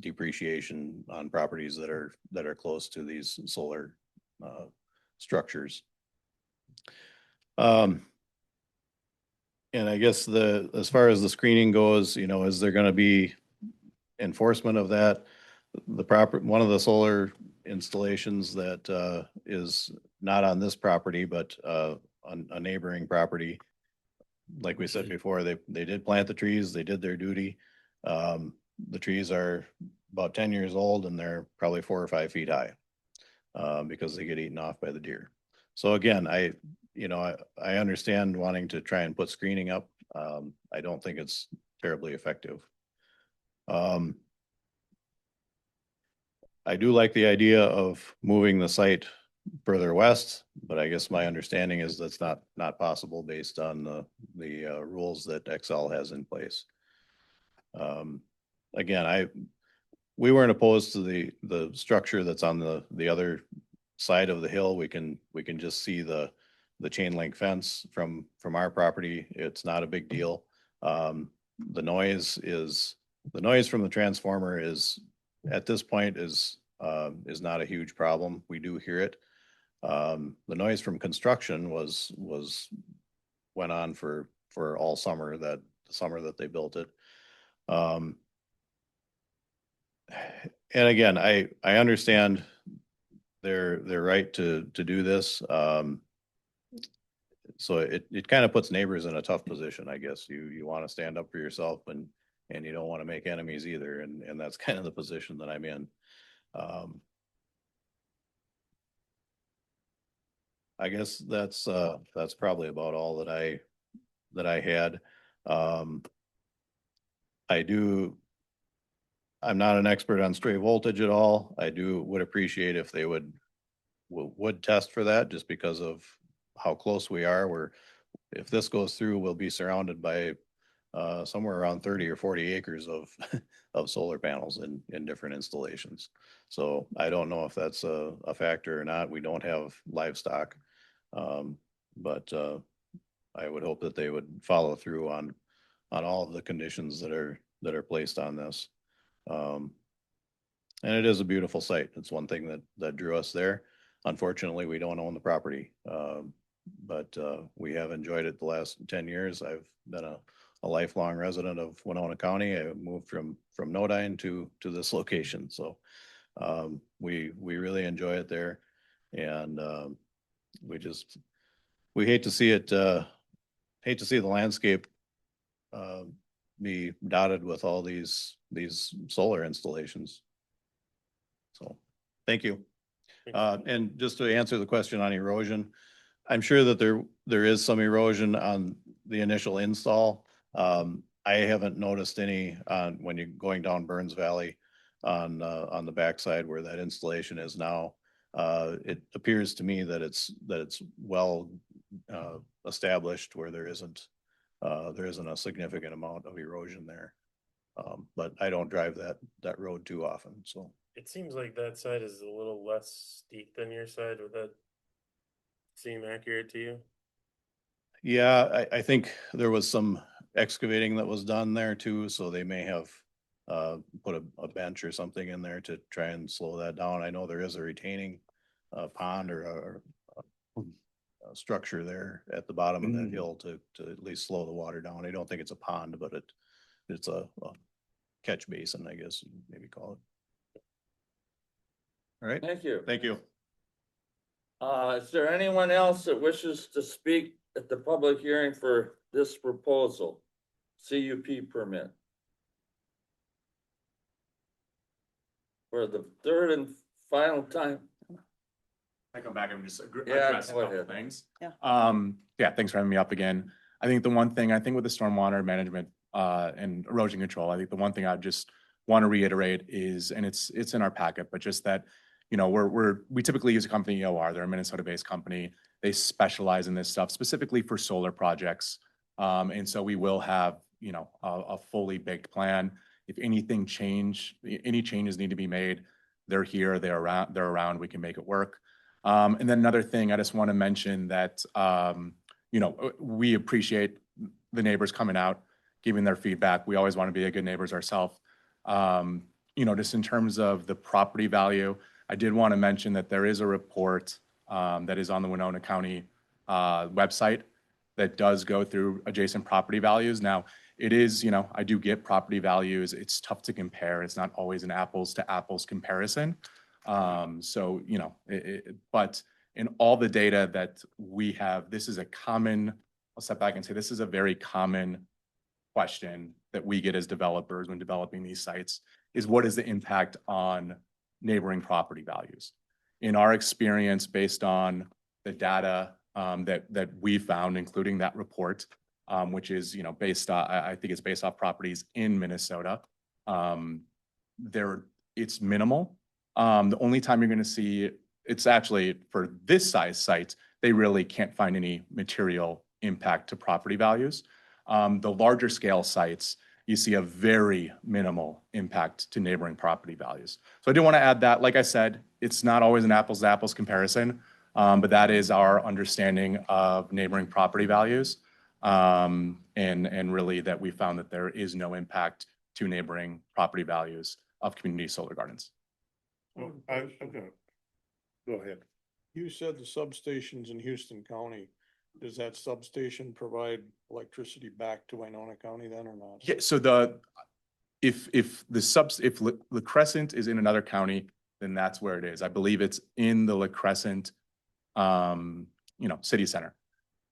[SPEAKER 16] depreciation on properties that are close to these solar structures. And I guess as far as the screening goes, is there going to be enforcement of that? One of the solar installations that is not on this property, but on a neighboring property, like we said before, they did plant the trees, they did their duty. The trees are about 10 years old, and they're probably 4 or 5 feet high because they get eaten off by the deer. So again, I understand wanting to try and put screening up. I don't think it's terribly effective. I do like the idea of moving the site further west, but I guess my understanding is that's not possible based on the rules that Xcel has in place. Again, we weren't opposed to the structure that's on the other side of the hill. We can just see the chain link fence from our property. It's not a big deal. The noise from the transformer is, at this point, is not a huge problem. We do hear it. The noise from construction went on for all summer, the summer that they built it. And again, I understand their right to do this. So it kind of puts neighbors in a tough position, I guess. You want to stand up for yourself, and you don't want to make enemies either. And that's kind of the position that I'm in. I guess that's probably about all that I that I had. I'm not an expert on stray voltage at all. I would appreciate if they would test for that, just because of how close we are. If this goes through, we'll be surrounded by somewhere around 30 or 40 acres of of solar panels in different installations. So I don't know if that's a factor or not. We don't have livestock. But I would hope that they would follow through on all of the conditions that are placed on this. And it is a beautiful site. It's one thing that drew us there. Unfortunately, we don't own the property. But we have enjoyed it the last 10 years. I've been a lifelong resident of Winona County. I moved from Nodine to this location. So we really enjoy it there. And we hate to see it, hate to see the landscape be dotted with all these solar installations. So, thank you. And just to answer the question on erosion, I'm sure that there is some erosion on the initial install. I haven't noticed any when you're going down Burns Valley on the backside where that installation is now. It appears to me that it's well established where there isn't a significant amount of erosion there. But I don't drive that road too often, so.
[SPEAKER 5] It seems like that side is a little less steep than your side. Would that seem accurate to you?
[SPEAKER 16] Yeah, I think there was some excavating that was done there too, so they may have put a bench or something in there to try and slow that down. I know there is a retaining pond or a structure there at the bottom of that hill to at least slow the water down. I don't think it's a pond, but it's a catch basin, I guess you'd maybe call it. All right.
[SPEAKER 3] Thank you.
[SPEAKER 16] Thank you.
[SPEAKER 3] Is there anyone else that wishes to speak at the public hearing for this proposal? CUP permit. For the third and final time.
[SPEAKER 13] I come back and just
[SPEAKER 3] Yeah,
[SPEAKER 13] address a
[SPEAKER 3] go
[SPEAKER 13] couple
[SPEAKER 3] ahead.
[SPEAKER 13] things.
[SPEAKER 4] Yeah.
[SPEAKER 13] Yeah, thanks for having me up again. I think the one thing, with the stormwater management and erosion control, I think the one thing I just want to reiterate is, and it's in our packet, but just that, you know, we typically use a company, EOR, they're a Minnesota-based company. They specialize in this stuff specifically for solar projects. And so we will have, you know, a fully baked plan. If any changes need to be made, they're here, they're around, we can make it work. And then another thing, I just want to mention that, you know, we appreciate the neighbors coming out, giving their feedback. We always want to be a good neighbors ourselves. You know, just in terms of the property value, I did want to mention that there is a report that is on the Winona County website that does go through adjacent property values. Now, it is, you know, I do get property values. It's tough to compare. It's not always an apples to apples comparison. So, you know, but in all the data that we have, this is a common, I'll step back and say this is a very common question that we get as developers when developing these sites is what is the impact on neighboring property values? In our experience, based on the data that we found, including that report, which is, you know, based on, I think it's based off properties in Minnesota, it's minimal. The only time you're going to see, it's actually for this size site, they really can't find any material impact to property values. The larger scale sites, you see a very minimal impact to neighboring property values. So I do want to add that, like I said, it's not always an apples to apples comparison, but that is our understanding of neighboring property values. And really that we found that there is no impact to neighboring property values of community solar gardens.
[SPEAKER 6] Well, okay. Go ahead.
[SPEAKER 9] You said the substations in Houston County. Does that substation provide electricity back to Winona County then or not?
[SPEAKER 13] Yeah, so if La Crescent is in another county, then that's where it is. I believe it's in the La Crescent, you know, city center.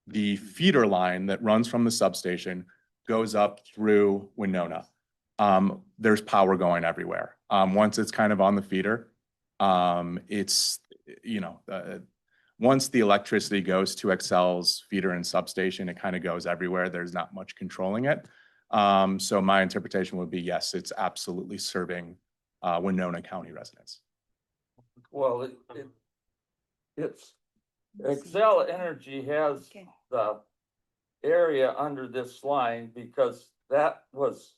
[SPEAKER 13] The feeder line that runs from the substation goes up through Winona. There's power going everywhere. Once it's kind of on the feeder, it's, you know, once the electricity goes to Xcel's feeder and substation, it kind of goes everywhere. There's not much controlling it. So my interpretation would be, yes, it's absolutely serving Winona County residents.
[SPEAKER 3] Well, it's, Xcel Energy has
[SPEAKER 4] Okay.
[SPEAKER 3] the area under this line because that was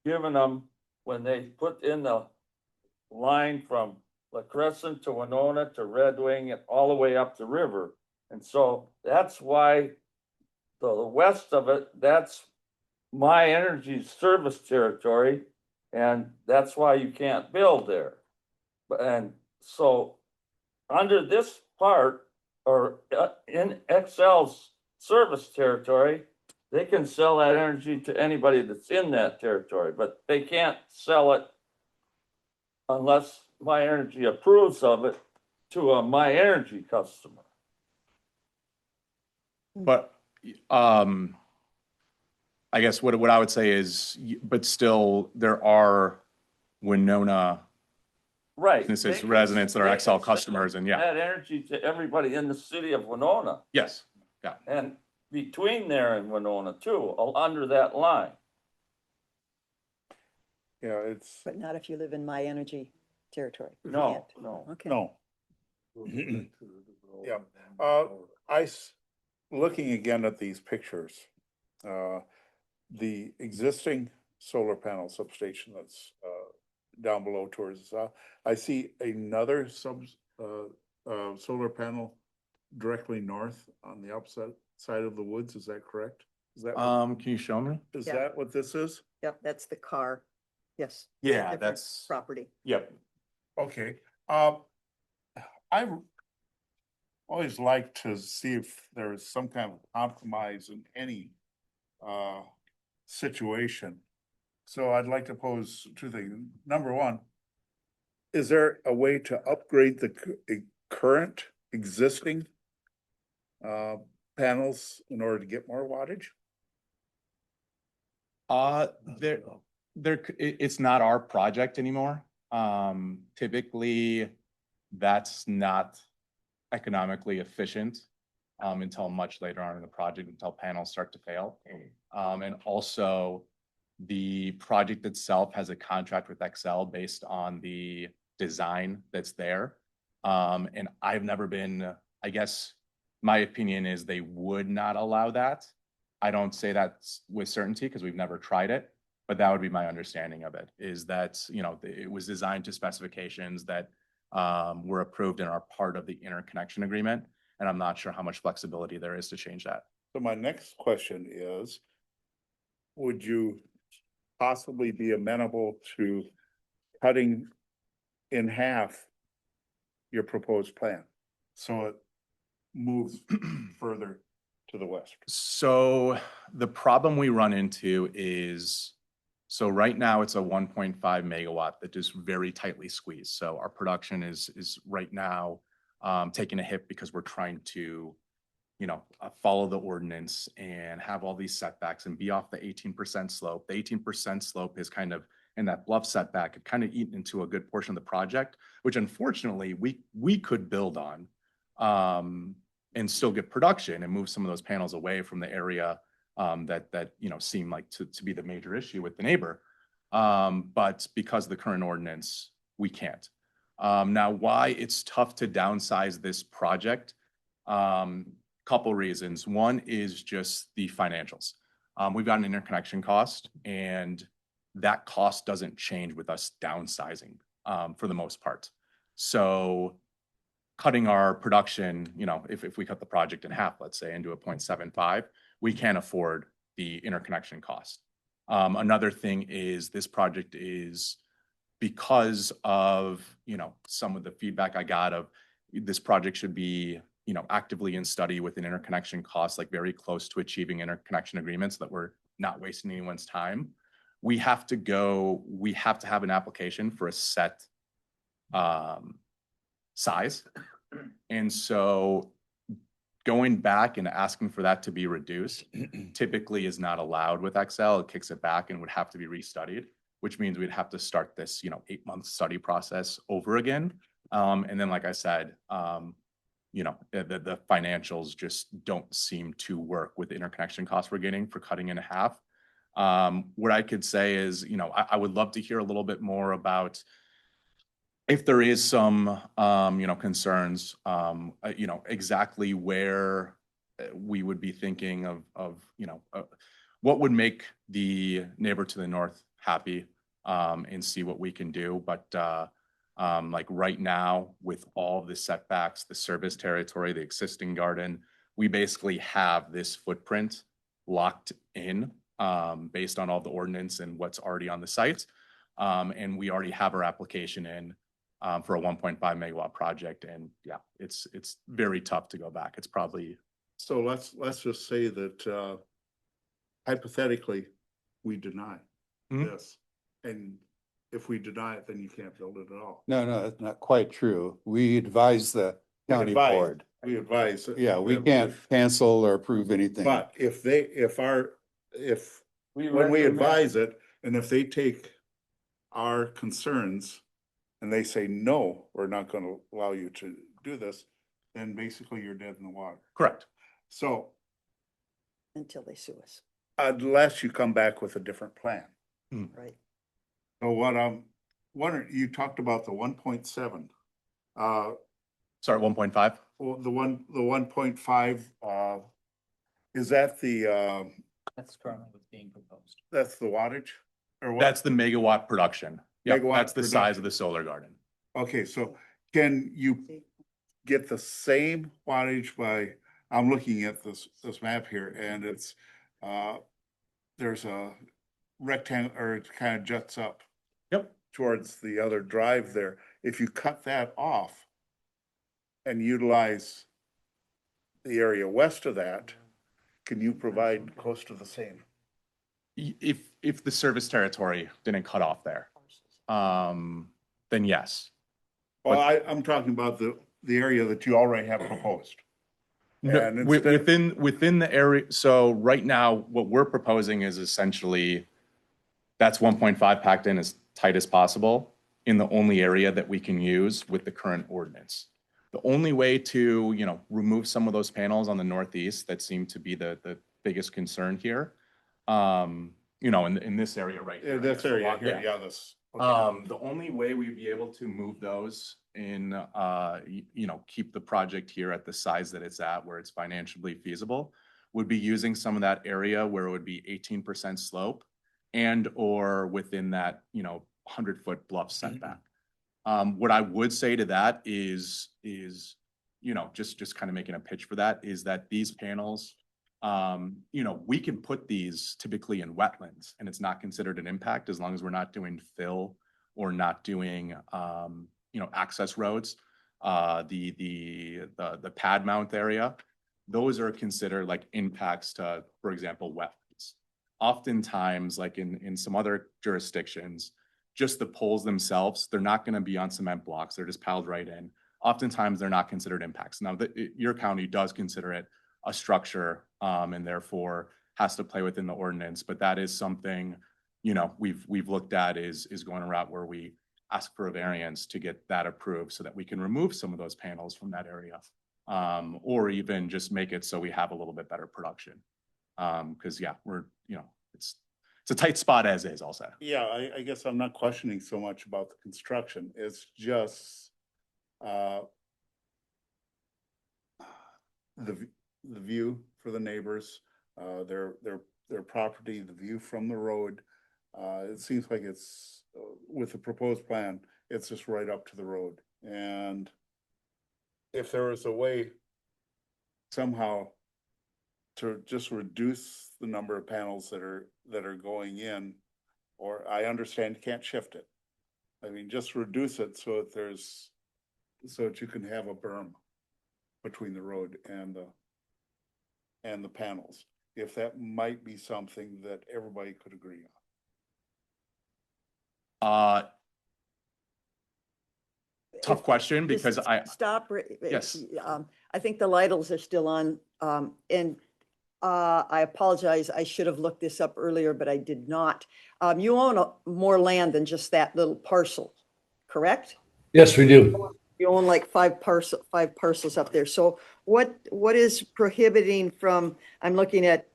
[SPEAKER 3] given them when they put in the line from La Crescent to Winona to Red Wing and all the way up the river. And so that's why the west of it, that's My Energy's service territory. And that's why you can't build there. And so under this part or in Xcel's service territory, they can sell that energy to anybody that's in that territory, but they can't sell it unless My Energy approves of it to a My Energy customer.
[SPEAKER 13] But I guess what I would say is, but still there are Winona
[SPEAKER 3] Right.
[SPEAKER 13] businesses,
[SPEAKER 3] They can-
[SPEAKER 13] residents that are
[SPEAKER 3] they can
[SPEAKER 13] Xcel
[SPEAKER 3] sell
[SPEAKER 13] customers, and yeah,
[SPEAKER 3] That energy to everybody in the city of Winona
[SPEAKER 13] yes, yeah.
[SPEAKER 3] and between there and Winona too, under that line.
[SPEAKER 6] Yeah, it's,
[SPEAKER 4] But not if you live in My Energy territory. You
[SPEAKER 3] No,
[SPEAKER 4] can't.
[SPEAKER 3] no.
[SPEAKER 4] Okay.
[SPEAKER 6] no. Yeah, looking again at these pictures, the existing solar panel substation that's down below towards the south, I see another solar panel directly north on the opposite side of the woods. Is that correct? Is that,
[SPEAKER 13] Can you show me?
[SPEAKER 6] is
[SPEAKER 4] Yeah.
[SPEAKER 6] that what this is?
[SPEAKER 4] Yep, that's the car. Yes.
[SPEAKER 13] Yeah,
[SPEAKER 4] Different
[SPEAKER 13] that's,
[SPEAKER 4] Property.
[SPEAKER 13] yep.
[SPEAKER 6] Okay, I always like to see if there is some kind of compromise in any situation. So I'd like to pose two things. Number one, is there a way to upgrade the current existing panels in order to get more wattage?
[SPEAKER 13] It's not our project anymore. Typically, that's not economically efficient until much later on in the project, until panels start to fail. And also, the project itself has a contract with Xcel based on the design that's there. And I've never been, I guess, my opinion is they would not allow that. I don't say that with certainty because we've never tried it, but that would be my understanding of it, is that, you know, it was designed to specifications that were approved and are part of the interconnection agreement. And I'm not sure how much flexibility there is to change that.
[SPEAKER 6] So my next question is, would you possibly be amenable to cutting in half your proposed plan so it moves further to the west?
[SPEAKER 13] So the problem we run into is, so right now it's a 1.5 megawatt that is very tightly squeezed. So our production is right now taking a hit because we're trying to, you know, follow the ordinance and have all these setbacks and be off the 18% slope. The 18% slope is kind of in that bluff setback. It kind of eaten into a good portion of the project, which unfortunately we could build on and still get production and move some of those panels away from the area that you know seem like to be the major issue with the neighbor. But because of the current ordinance, we can't. Now, why it's tough to downsize this project? Couple reasons. One is just the financials. We've got an interconnection cost, and that cost doesn't change with us downsizing for the most part. So cutting our production, you know, if we cut the project in half, let's say, into a 0.75, we can't afford the interconnection cost. Another thing is this project is, because of, you know, some of the feedback I got of this project should be, you know, actively in study with an interconnection cost, like very close to achieving interconnection agreements so that we're not wasting anyone's time. We have to have an application for a set size. And so going back and asking for that to be reduced typically is not allowed with Xcel. It kicks it back and would have to be restudied, which means we'd have to start this, you know, 8-month study process over again. And then, like I said, the financials just don't seem to work with the interconnection costs we're getting for cutting in half. What I could say is, I would love to hear a little bit more about if there is some, concerns, exactly where we would be thinking of, what would make the neighbor to the north happy, and see what we can do. But like right now, with all the setbacks, the service territory, the existing garden, we basically have this footprint locked in, based on all the ordinance and what's already on the site. And we already have our application in, for a 1.5 megawatt project. And yeah, it's very tough to go back. It's probably.
[SPEAKER 6] So let's just say that, hypothetically, we deny this. And if we deny it, then you can't build it at all.
[SPEAKER 2] No, that's not quite true. We advise the county board.
[SPEAKER 6] We advise.
[SPEAKER 2] Yeah, we can't cancel or approve anything.
[SPEAKER 6] But when we advise it, and if they take our concerns and they say, no, we're not gonna allow you to do this, then basically you're dead in the water.
[SPEAKER 13] Correct.
[SPEAKER 6] So
[SPEAKER 4] Until they sue us,
[SPEAKER 6] unless you come back with a different plan.
[SPEAKER 4] right?
[SPEAKER 6] So what I'm wondering, you talked about the 1.7.
[SPEAKER 13] Sorry, 1.5?
[SPEAKER 6] Well, the 1.5, is that the,
[SPEAKER 8] That's currently what's being proposed.
[SPEAKER 6] that's the wattage? Or what?
[SPEAKER 13] That's the megawatt production. Yeah,
[SPEAKER 6] Megawatt
[SPEAKER 13] that's the size
[SPEAKER 6] production.
[SPEAKER 13] of the solar garden.
[SPEAKER 6] Okay, so can you get the same wattage by, I'm looking at this map here, and it's, there's a rectangle, or it kind of juts up.
[SPEAKER 13] Yep.
[SPEAKER 6] Towards the other drive there. If you cut that off and utilize the area west of that, can you provide close to the same?
[SPEAKER 13] If the service territory didn't cut off there, then yes.
[SPEAKER 6] Well, I'm talking about the area that you already have proposed.
[SPEAKER 13] No,
[SPEAKER 6] And instead-
[SPEAKER 13] within the area, so right now, what we're proposing is essentially that's 1.5 packed in as tight as possible in the only area that we can use with the current ordinance. The only way to, remove some of those panels on the northeast that seem to be the biggest concern here, in this area right here.
[SPEAKER 6] This area here, yeah, this. Okay.
[SPEAKER 13] The only way we'd be able to move those in, keep the project here at the size that it's at, where it's financially feasible, would be using some of that area where it would be 18% slope and or within that, 100-foot bluff setback. What I would say to that is, just kind of making a pitch for that, is that these panels, we can put these typically in wetlands and it's not considered an impact as long as we're not doing fill or not doing, access roads. The pad mount area, those are considered like impacts to, for example, wetlands. Oftentimes, like in some other jurisdictions, just the poles themselves, they're not going to be on cement blocks. They're just piled right in. Oftentimes, they're not considered impacts. Now, your county does consider it a structure, and therefore has to play within the ordinance. But that is something, we've looked at is going a route where we ask for a variance to get that approved so that we can remove some of those panels from that area, or even just make it so we have a little bit better production. Because yeah, it's a tight spot as is, I'll say.
[SPEAKER 6] Yeah, I guess I'm not questioning so much about the construction. It's just the view for the neighbors, their property, the view from the road. It seems like it's with the proposed plan, it's just right up to the road. And if there was a way somehow to just reduce the number of panels that are going in, or I understand you can't shift it. I mean, just reduce it so that you can have a berm between the road and the panels. If that might be something that everybody could agree on.
[SPEAKER 13] Tough question because
[SPEAKER 4] Stop.
[SPEAKER 13] Yes.
[SPEAKER 4] I think the Lidls are still on, and I apologize. I should have looked this up earlier, but I did not. You own more land than just that little parcel, correct?
[SPEAKER 14] Yes, we do.
[SPEAKER 4] You own like five parcels up there. So what is prohibiting from, I'm looking at,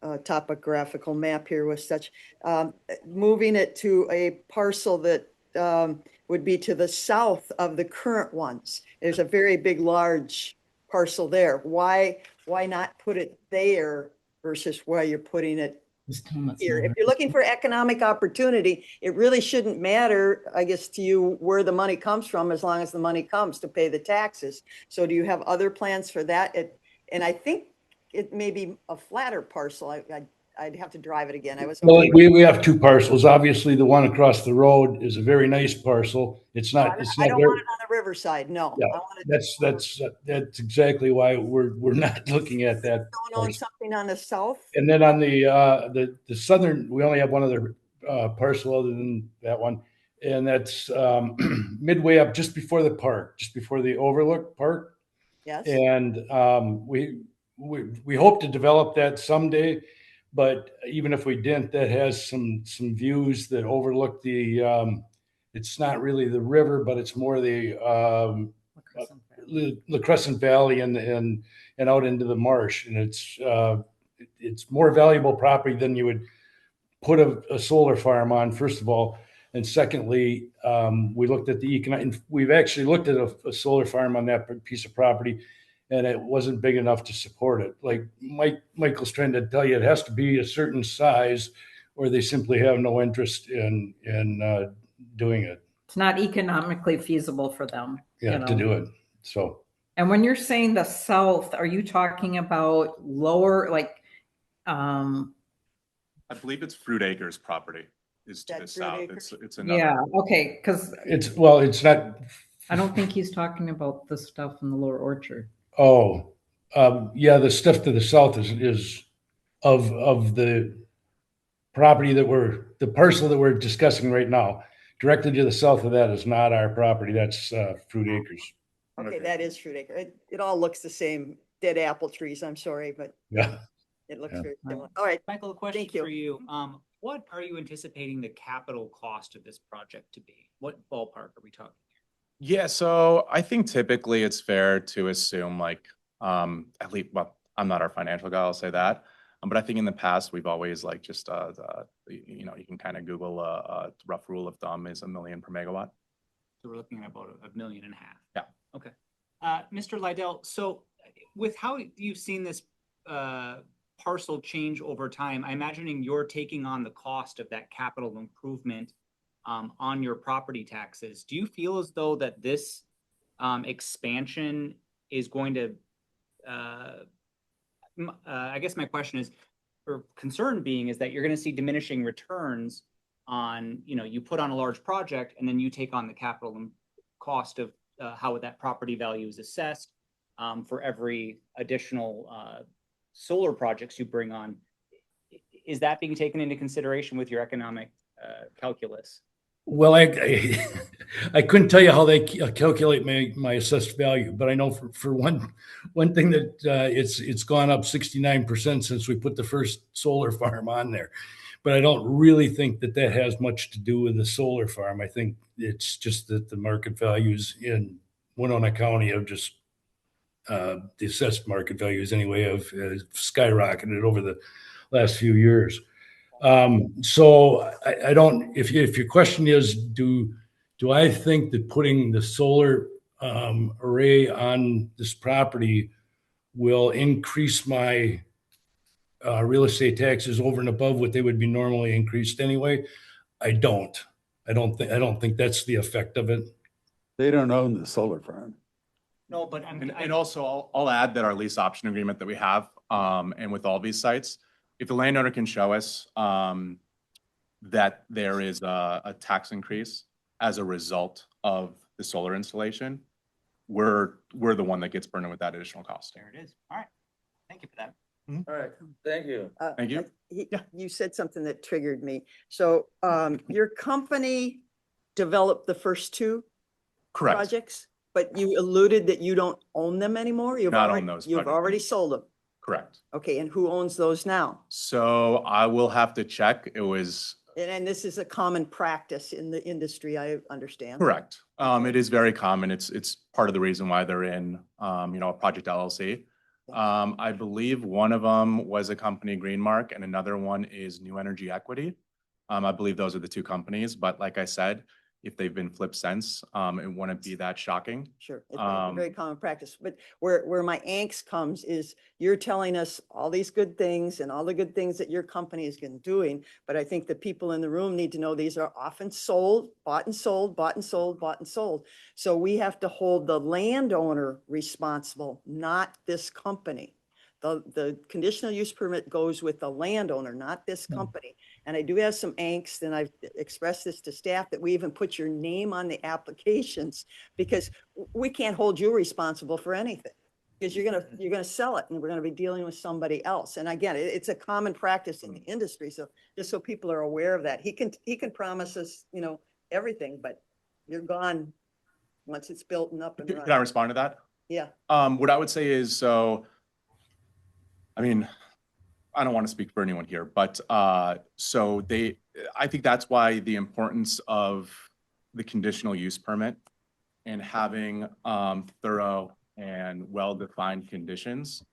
[SPEAKER 4] a topographical map here with such, moving it to a parcel that, would be to the south of the current ones. There's a very big, large parcel there. Why not put it there versus where you're putting it here? If you're looking for economic opportunity, it really shouldn't matter, I guess, to you where the money comes from, as long as the money comes to pay the taxes. So do you have other plans for that? And I think it may be a flatter parcel. I'd have to drive it again.
[SPEAKER 14] Well, we have two parcels. Obviously, the one across the road is a very nice parcel. It's
[SPEAKER 4] I
[SPEAKER 14] not,
[SPEAKER 4] don't want it on the riverside, no.
[SPEAKER 14] Yeah,
[SPEAKER 4] I want it.
[SPEAKER 14] that's exactly why we're not looking at that.
[SPEAKER 4] Don't own something on the south?
[SPEAKER 14] And then on the southern, we only have one other parcel other than that one. And that's midway up just before the park, just before the Overlook Park.
[SPEAKER 4] Yes.
[SPEAKER 14] And we hope to develop that someday. But even if we didn't, that has some views that overlook the, it's not really the river, but it's more the La Crescent Valley and out into the marsh. And it's more valuable property than you would put a solar farm on, first of all. And secondly, we looked at the economic, we've actually looked at a solar farm on that piece of property, and it wasn't big enough to support it. Like Michael's trying to tell you, it has to be a certain size or they simply have no interest in doing it.
[SPEAKER 17] It's not economically feasible for them.
[SPEAKER 14] Yeah, to do it. So.
[SPEAKER 17] And when you're saying the south, are you talking about lower, like,
[SPEAKER 13] I believe it's Fruit Acres property is to the south. It's another.
[SPEAKER 17] yeah, okay, because
[SPEAKER 14] it's not.
[SPEAKER 17] I don't think he's talking about the stuff in the Lower Orchard.
[SPEAKER 14] Oh, yeah, the stuff to the south is of the property the parcel that we're discussing right now. Directly to the south of that is not our property. That's Fruit Acres.
[SPEAKER 4] Okay, that is Fruit Acre. It all looks the same, dead apple trees, I'm sorry, but
[SPEAKER 14] yeah,
[SPEAKER 4] it looks very similar. All right.
[SPEAKER 8] Michael, a question
[SPEAKER 4] Thank you.
[SPEAKER 8] for you. What are you anticipating the capital cost of this project to be? What ballpark are we talking?
[SPEAKER 13] Yeah, so I think typically it's fair to assume like, at least, well, I'm not our financial guy, I'll say that. But I think in the past, we've always like just, you know, you can kind of Google a rough rule of thumb is $1 million per megawatt.
[SPEAKER 8] So we're looking at about $1.5 million.
[SPEAKER 13] Yeah.
[SPEAKER 8] Okay. Mr. Lydell, so with how you've seen this parcel change over time, I'm imagining you're taking on the cost of that capital improvement on your property taxes. Do you feel as though that this expansion is going to, I guess my question is, or concern being, is that you're going to see diminishing returns on, you know, you put on a large project and then you take on the capital cost of how that property value is assessed for every additional solar projects you bring on. Is that being taken into consideration with your economic calculus?
[SPEAKER 14] Well, I couldn't tell you how they calculate my assessed value, but I know for one thing that it's gone up 69% since we put the first solar farm on there. But I don't really think that has much to do with the solar farm. I think it's just that the market values in Winona County have just the assessed market values anyway have skyrocketed over the last few years. So I don't, if your question is, do I think that putting the solar array on this property will increase my real estate taxes over and above what they would be normally increased anyway? I don't think that's the effect of it.
[SPEAKER 2] They don't own the solar farm.
[SPEAKER 8] No, but
[SPEAKER 13] And also I'll add that our lease option agreement that we have, and with all these sites, if the landowner can show us that there is a tax increase as a result of the solar installation, we're the one that gets burned with that additional cost.
[SPEAKER 8] There it is. All right. Thank you for that.
[SPEAKER 3] All right, thank you.
[SPEAKER 13] Thank you.
[SPEAKER 4] You said something that triggered me. So your company developed the first two
[SPEAKER 13] Correct.
[SPEAKER 4] projects, but you alluded that you don't own them anymore? You've
[SPEAKER 13] Not
[SPEAKER 4] already-
[SPEAKER 13] own those
[SPEAKER 4] You've
[SPEAKER 13] projects.
[SPEAKER 4] already sold them?
[SPEAKER 13] Correct.
[SPEAKER 4] Okay, and who owns those now?
[SPEAKER 13] So I will have to check. It was
[SPEAKER 4] And this is a common practice in the industry, I understand.
[SPEAKER 13] Correct. It is very common. It's part of the reason why they're in, a Project LLC. I believe one of them was a company, Greenmark, and another one is New Energy Equity. I believe those are the two companies, but like I said, if they've been flipped since, it wouldn't be that shocking.
[SPEAKER 4] Sure, it's a very common practice, but where my angst comes is you're telling us all these good things and all the good things that your company has been doing, but I think the people in the room need to know these are often sold, bought and sold, bought and sold, bought and sold. So we have to hold the landowner responsible, not this company. The conditional use permit goes with the landowner, not this company. And I do have some angst, and I've expressed this to staff, that we even put your name on the applications, because we can't hold you responsible for anything. Because you're gonna sell it, and we're gonna be dealing with somebody else. And again, it's a common practice in the industry. So just so people are aware of that, he can promise us, everything, but you're gone once it's built and up and
[SPEAKER 13] Can I
[SPEAKER 4] running.
[SPEAKER 13] respond to that?
[SPEAKER 4] Yeah.
[SPEAKER 13] What I would say is, I mean, I don't want to speak for anyone here, but I think that's why the importance of the conditional use permit and having thorough and well-defined conditions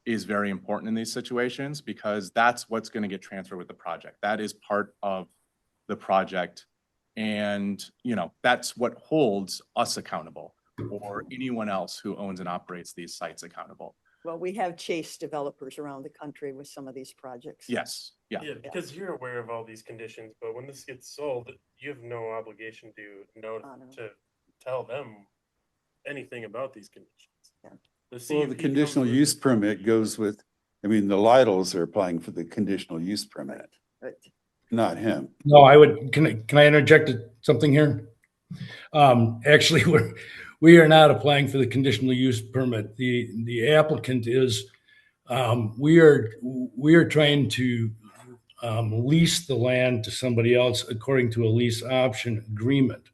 [SPEAKER 13] is very important in these situations, because that's what's going to get transferred with the project. That is part of the project. And, that's what holds us accountable, or anyone else who owns and operates these sites accountable.
[SPEAKER 4] Well, we have chased developers around the country with some of these projects.
[SPEAKER 13] Yes, yeah.
[SPEAKER 5] Yeah, because you're aware of all these conditions, but when this gets sold, you have no obligation to tell them anything about these conditions.
[SPEAKER 2] Well, the conditional use permit goes with, the Lytles are applying for the conditional use permit,
[SPEAKER 4] Right.
[SPEAKER 2] not him.
[SPEAKER 14] No, can I interject something here? Actually, we are not applying for the conditional use permit. The applicant is, we are trying to lease the land to somebody else according to a lease option agreement.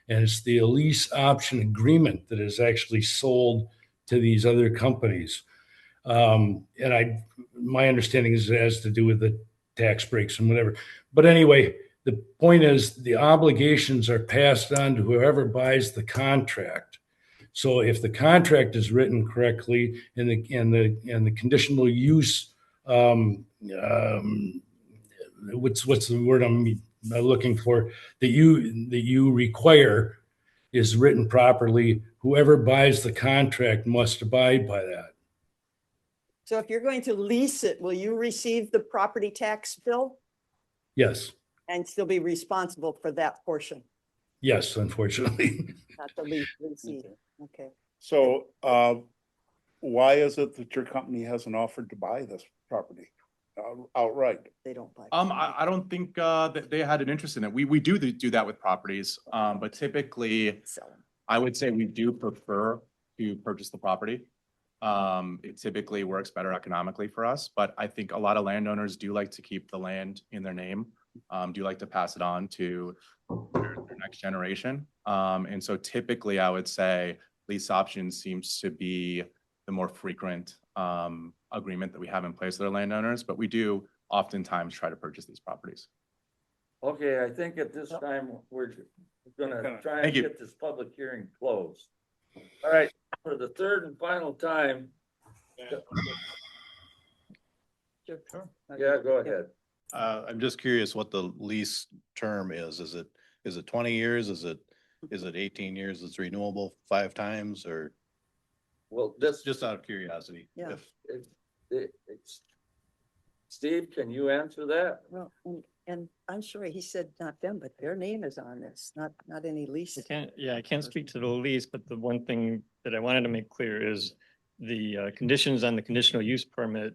[SPEAKER 14] And it's the lease option agreement that is actually sold to these other companies. My understanding is it has to do with the tax breaks and whatever. But anyway, the point is the obligations are passed on to whoever buys the contract. So if the contract is written correctly and the conditional use, what's the word I'm looking for, that you require is written properly, whoever buys the contract must abide by that.
[SPEAKER 4] So if you're going to lease it, will you receive the property tax bill
[SPEAKER 14] Yes,
[SPEAKER 4] and still be responsible for that portion?
[SPEAKER 14] yes, unfortunately.
[SPEAKER 4] Not the lease. Okay.
[SPEAKER 6] So, why is it that your company hasn't offered to buy this property outright?
[SPEAKER 4] They don't buy.
[SPEAKER 13] I don't think that they had an interest in it. We do that with properties, but typically, I would say we do prefer to purchase the property. It typically works better economically for us, but I think a lot of landowners do like to keep the land in their name, do like to pass it on to their next generation. And so typically I would say lease option seems to be the more frequent agreement that we have in place with our landowners, but we do oftentimes try to purchase these properties.
[SPEAKER 3] Okay, I think at this time, we're gonna try and get this public hearing closed. All right, for the third and final time.
[SPEAKER 4] Sure.
[SPEAKER 3] Yeah, go ahead.
[SPEAKER 16] I'm just curious what the lease term is. Is it 20 years? Is it 18 years? It's renewable 5 times, or?
[SPEAKER 3] Well, this.
[SPEAKER 16] Just out of curiosity.
[SPEAKER 4] Yeah.
[SPEAKER 3] Steve, can you answer that?
[SPEAKER 4] Well, and I'm sorry, he said not them, but their name is on this, not any lease.
[SPEAKER 7] I can't speak to the lease, but the one thing that I wanted to make clear is the conditions on the conditional use permit,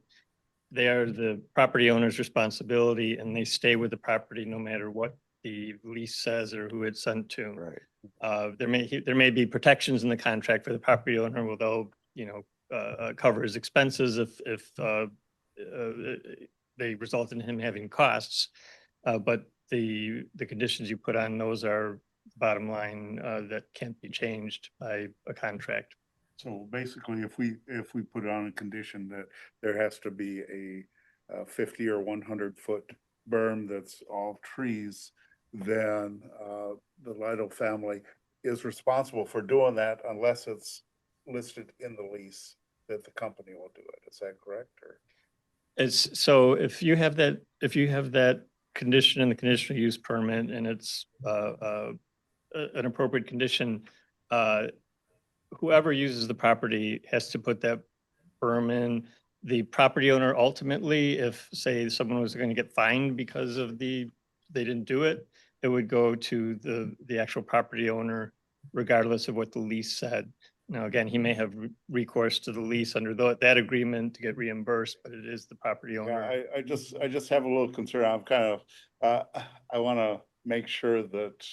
[SPEAKER 7] they are the property owner's responsibility, and they stay with the property no matter what the lease says or who it's sent to.
[SPEAKER 16] Right.
[SPEAKER 7] There may be protections in the contract for the property owner, where they'll, cover his expenses if they result in him having costs. But the conditions you put on those are bottom line that can't be changed by a contract.
[SPEAKER 6] So basically, if we put on a condition that there has to be a 50 or 100 foot berm that's all trees, then the Lidle family is responsible for doing that unless it's listed in the lease that the company will do it. Is that correct? Or
[SPEAKER 7] It's, so if you have that condition in the conditional use permit and it's an appropriate condition, whoever uses the property has to put that berm in. The property owner ultimately, if say someone was going to get fined because of they didn't do it, it would go to the actual property owner regardless of what the lease said. Now, again, he may have recourse to the lease under that agreement to get reimbursed, but it is the property owner.
[SPEAKER 6] yeah, I just have a little concern. I'm kind of, I want to make sure that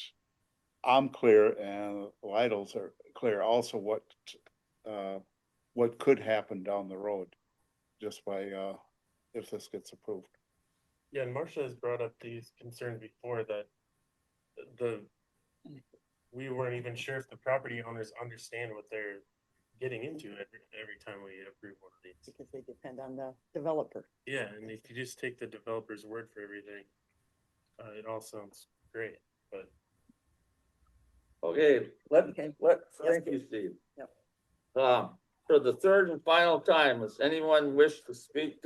[SPEAKER 6] I'm clear and Lidles are clear also what could happen down the road just by, if this gets approved.
[SPEAKER 5] Yeah, and Marcia has brought up these concerns before that we weren't even sure if the property owners understand what they're getting into every time we approve one of these.
[SPEAKER 4] Because they depend on the developer.
[SPEAKER 5] Yeah, and if you just take the developer's word for everything, it all sounds great, but.
[SPEAKER 3] Okay, thank you, Steve.
[SPEAKER 4] Yep.
[SPEAKER 3] For the third and final time, does anyone wish to speak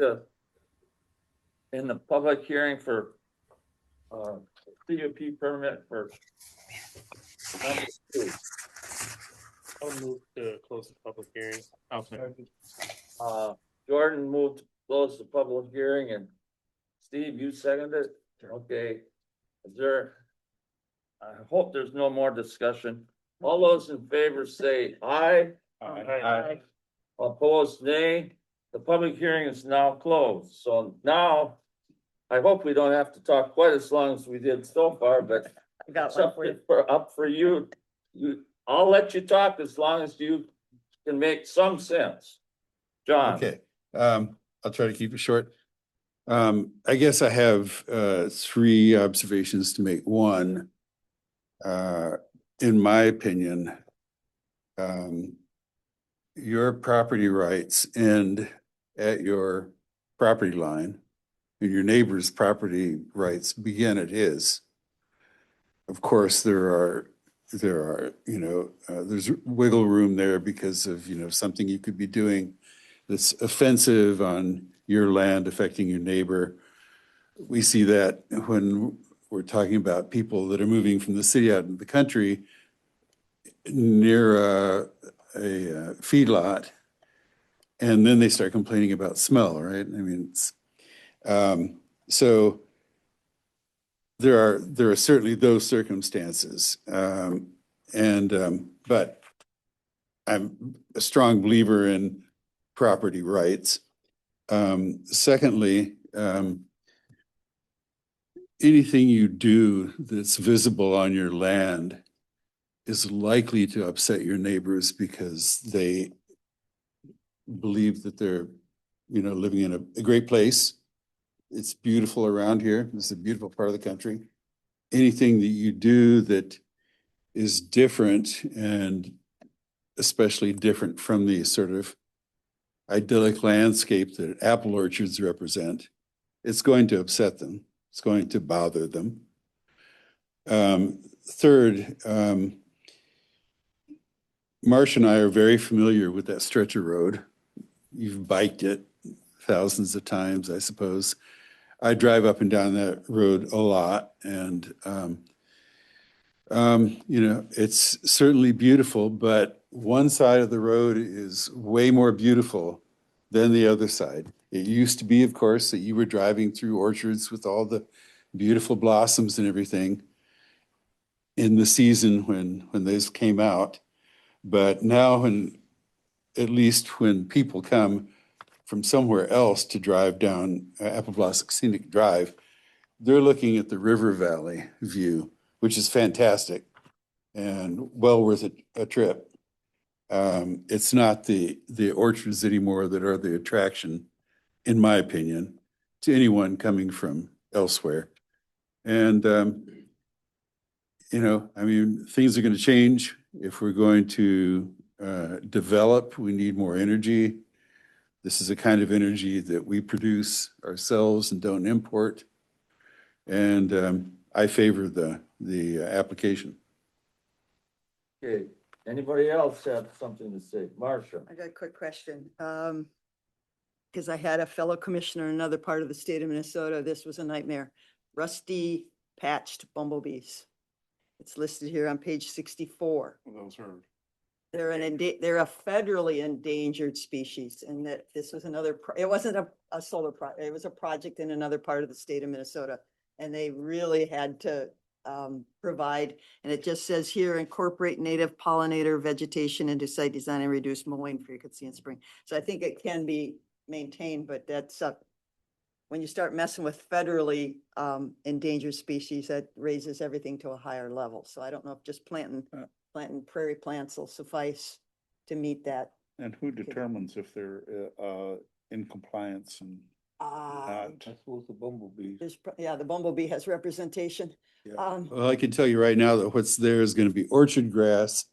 [SPEAKER 3] in the public hearing for CUP permit for number 2?
[SPEAKER 5] I'll move to close the public hearing.
[SPEAKER 3] Jordan moved to close the public hearing and Steve, you seconded it? Okay. I hope there's no more discussion. All those in favor say aye.
[SPEAKER 6] Aye.
[SPEAKER 3] Opposed, nay. The public hearing is now closed. So now, I hope we don't have to talk quite as long as we did so far, but
[SPEAKER 4] I got
[SPEAKER 3] it's
[SPEAKER 4] one
[SPEAKER 3] up
[SPEAKER 4] for you.
[SPEAKER 3] up for you. I'll let you talk as long as you can make some sense. John?
[SPEAKER 2] Okay, I'll try to keep it short. I guess I have 3 observations to make. One, in my opinion, your property rights end at your property line and your neighbor's property rights begin at his. Of course, there's wiggle room there because of, something you could be doing that's offensive on your land affecting your neighbor. We see that when we're talking about people that are moving from the city out into the country near a feedlot, and then they start complaining about smell, right? I mean, so there are certainly those circumstances, but I'm a strong believer in property rights. Secondly, anything you do that's visible on your land is likely to upset your neighbors because they believe that they're, living in a great place. It's beautiful around here. This is a beautiful part of the country. Anything that you do that is different, and especially different from the sort of idyllic landscape that apple orchards represent, it's going to upset them. It's going to bother them. Third, Marcia and I are very familiar with that stretch of road. You've biked it thousands of times, I suppose. I drive up and down that road a lot, and it's certainly beautiful, but one side of the road is way more beautiful than the other side. It used to be, of course, that you were driving through orchards with all the beautiful blossoms and everything in the season when those came out. But now, at least when people come from somewhere else to drive down Apple Blossom Scenic Drive, they're looking at the river valley view, which is fantastic and well worth a trip. It's not the orchards anymore that are the attraction, in my opinion, to anyone coming from elsewhere. And, things are going to change. If we're going to develop, we need more energy. This is a kind of energy that we produce ourselves and don't import. And I favor the application.
[SPEAKER 3] Okay, anybody else have something to say? Marcia?
[SPEAKER 4] I got a quick question. Because I had a fellow commissioner in another part of the state of Minnesota. This was a nightmare. Rusty patched bumblebees. It's listed here on page 64.
[SPEAKER 6] Those are,
[SPEAKER 4] They're they're a federally endangered species, and that this was another, it wasn't a solar project, it was a project in another part of the state of Minnesota. And they really had to provide, and it just says here, incorporate native pollinator vegetation into site design and reduce mowing frequency in spring. So I think it can be maintained, but that's when you start messing with federally endangered species, that raises everything to a higher level. So I don't know if just planting prairie plants will suffice to meet that.
[SPEAKER 6] and who determines if they're in compliance and not?
[SPEAKER 2] I suppose the bumblebee.
[SPEAKER 4] Yeah, the bumblebee has representation.
[SPEAKER 2] Well, I can tell you right now that what's there is going to be orchard grass,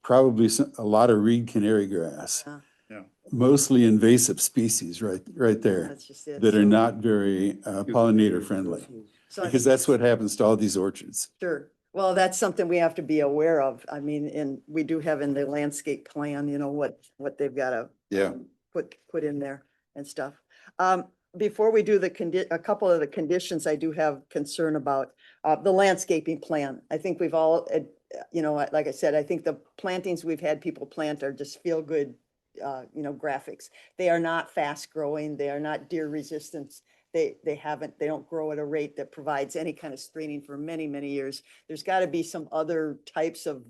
[SPEAKER 2] probably a lot of reed canary grass.
[SPEAKER 6] Yeah.
[SPEAKER 2] Mostly invasive species right there
[SPEAKER 4] That's just it.
[SPEAKER 2] that are
[SPEAKER 4] So-
[SPEAKER 2] not very pollinator friendly.
[SPEAKER 4] So I
[SPEAKER 2] Because
[SPEAKER 4] think
[SPEAKER 2] that's what happens to all these orchards.
[SPEAKER 4] Sure. Well, that's something we have to be aware of. I mean, and we do have in the landscape plan, you know, what they've got to
[SPEAKER 2] Yeah.
[SPEAKER 4] put in there and stuff. Before we do a couple of the conditions, I do have concern about the landscaping plan. I think we've all, you know, like I said, I think the plantings we've had people plant are just feel good, you know, graphics. They are not fast growing. They are not deer resistant. They don't grow at a rate that provides any kind of screening for many, many years. There's got to be some other types of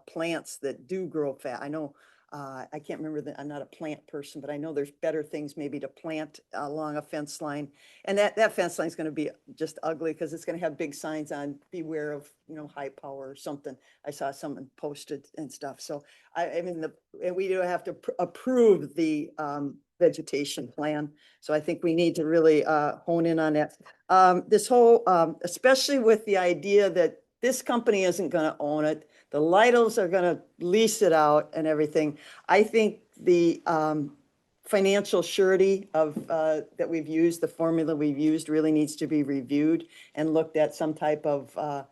[SPEAKER 4] plants that do grow fast. I know, I can't remember I'm not a plant person, but I know there's better things maybe to plant along a fence line. And that fence line is going to be just ugly because it's going to have big signs on, beware of, you know, high power or something. I saw someone posted and stuff. So I mean, and we do have to approve the vegetation plan. So I think we need to really hone in on that. This whole, especially with the idea that this company isn't going to own it. The Lytles are going to lease it out and everything. I think the financial surety of that we've used, the formula we've used really needs to be reviewed and looked at some type of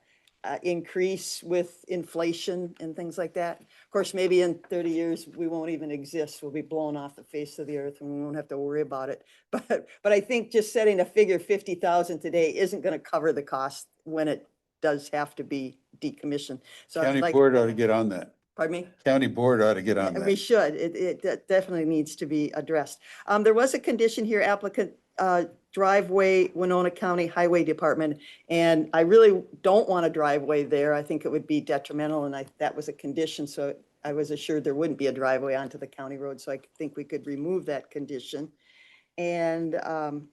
[SPEAKER 4] increase with inflation and things like that. Of course, maybe in 30 years, we won't even exist. We'll be blown off the face of the earth and we won't have to worry about it. But I think just setting a figure 50,000 today isn't going to cover the cost when it does have to be decommissioned. So I'd
[SPEAKER 2] County
[SPEAKER 4] like-
[SPEAKER 2] board ought to get on that.
[SPEAKER 4] Pardon me?
[SPEAKER 2] County board ought to get on
[SPEAKER 4] We
[SPEAKER 2] that.
[SPEAKER 4] should. It definitely needs to be addressed. There was a condition here, applicant driveway, Winona County Highway Department. And I really don't want a driveway there. I think it would be detrimental and that was a condition. So I was assured there wouldn't be a driveway onto the county road. So I think we could remove that condition. And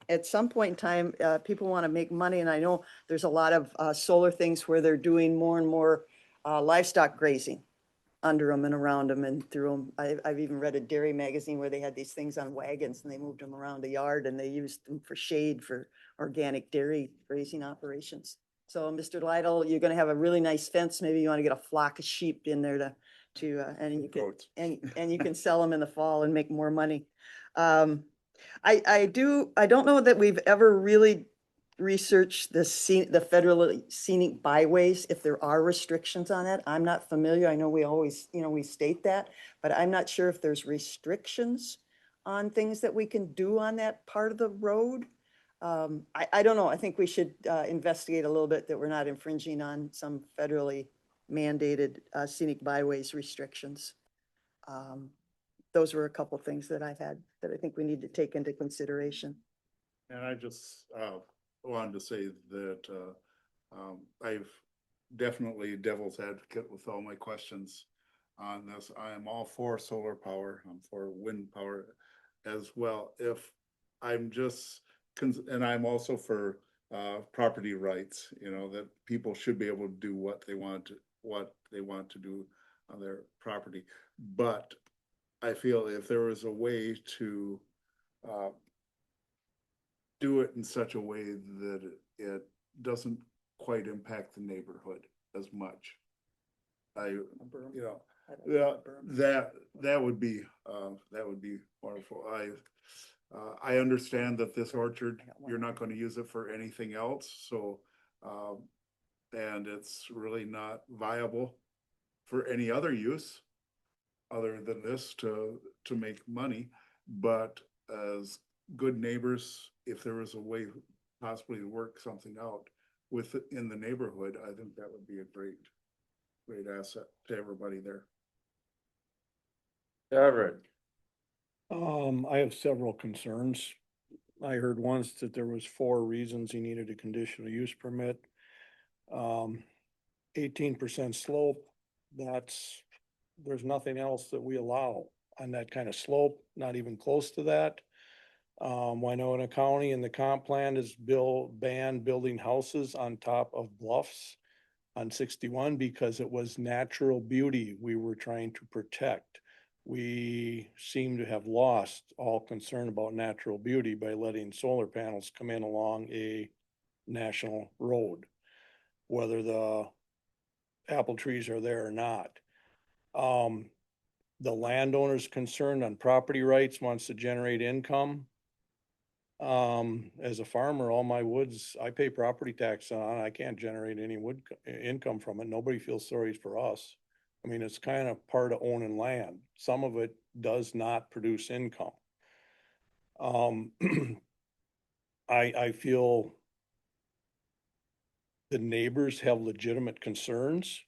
[SPEAKER 4] at some point in time, people want to make money. And I know there's a lot of solar things where they're doing more and more livestock grazing under them and around them and through them. I've even read a dairy magazine where they had these things on wagons and they moved them around the yard and they used them for shade for organic dairy grazing operations. So Mr. Lytle, you're going to have a really nice fence. Maybe you want to get a flock of sheep in there and you can, and you can sell them in the fall and make more money. I don't know that we've ever really researched the federal scenic byways, if there are restrictions on that. I'm not familiar. I know we always, you know, we state that, but I'm not sure if there's restrictions on things that we can do on that part of the road. I don't know. I think we should investigate a little bit that we're not infringing on some federally mandated scenic byways restrictions. Those were a couple things that I've had that I think we need to take into consideration.
[SPEAKER 6] And I just wanted to say that I've definitely devil's advocate with all my questions on this. I am all for solar power. I'm for wind power as well. If I'm just, and I'm also for property rights, you know, that people should be able to do what they want to do on their property. But I feel if there was a way to do it in such a way that it doesn't quite impact the neighborhood as much. You know, that would be wonderful. I understand that this orchard, you're not going to use it for anything else. So And it's really not viable for any other use other than this to make money. But as good neighbors, if there was a way possibly to work something out in the neighborhood, I think that would be a great asset to everybody there.
[SPEAKER 3] Everett.
[SPEAKER 9] I have several concerns. I heard once that there was 4 reasons he needed a conditional use permit. 18% slope, there's nothing else that we allow on that kind of slope, not even close to that. Winona County and the comp plan is banned building houses on top of bluffs on 61 because it was natural beauty we were trying to protect. We seem to have lost all concern about natural beauty by letting solar panels come in along a national road, whether the apple trees are there or not. The landowner's concerned on property rights, wants to generate income. As a farmer, all my woods, I pay property tax on, I can't generate any wood income from it. Nobody feels sorry for us. I mean, it's kind of part of owning land. Some of it does not produce income. I feel the neighbors have legitimate concerns.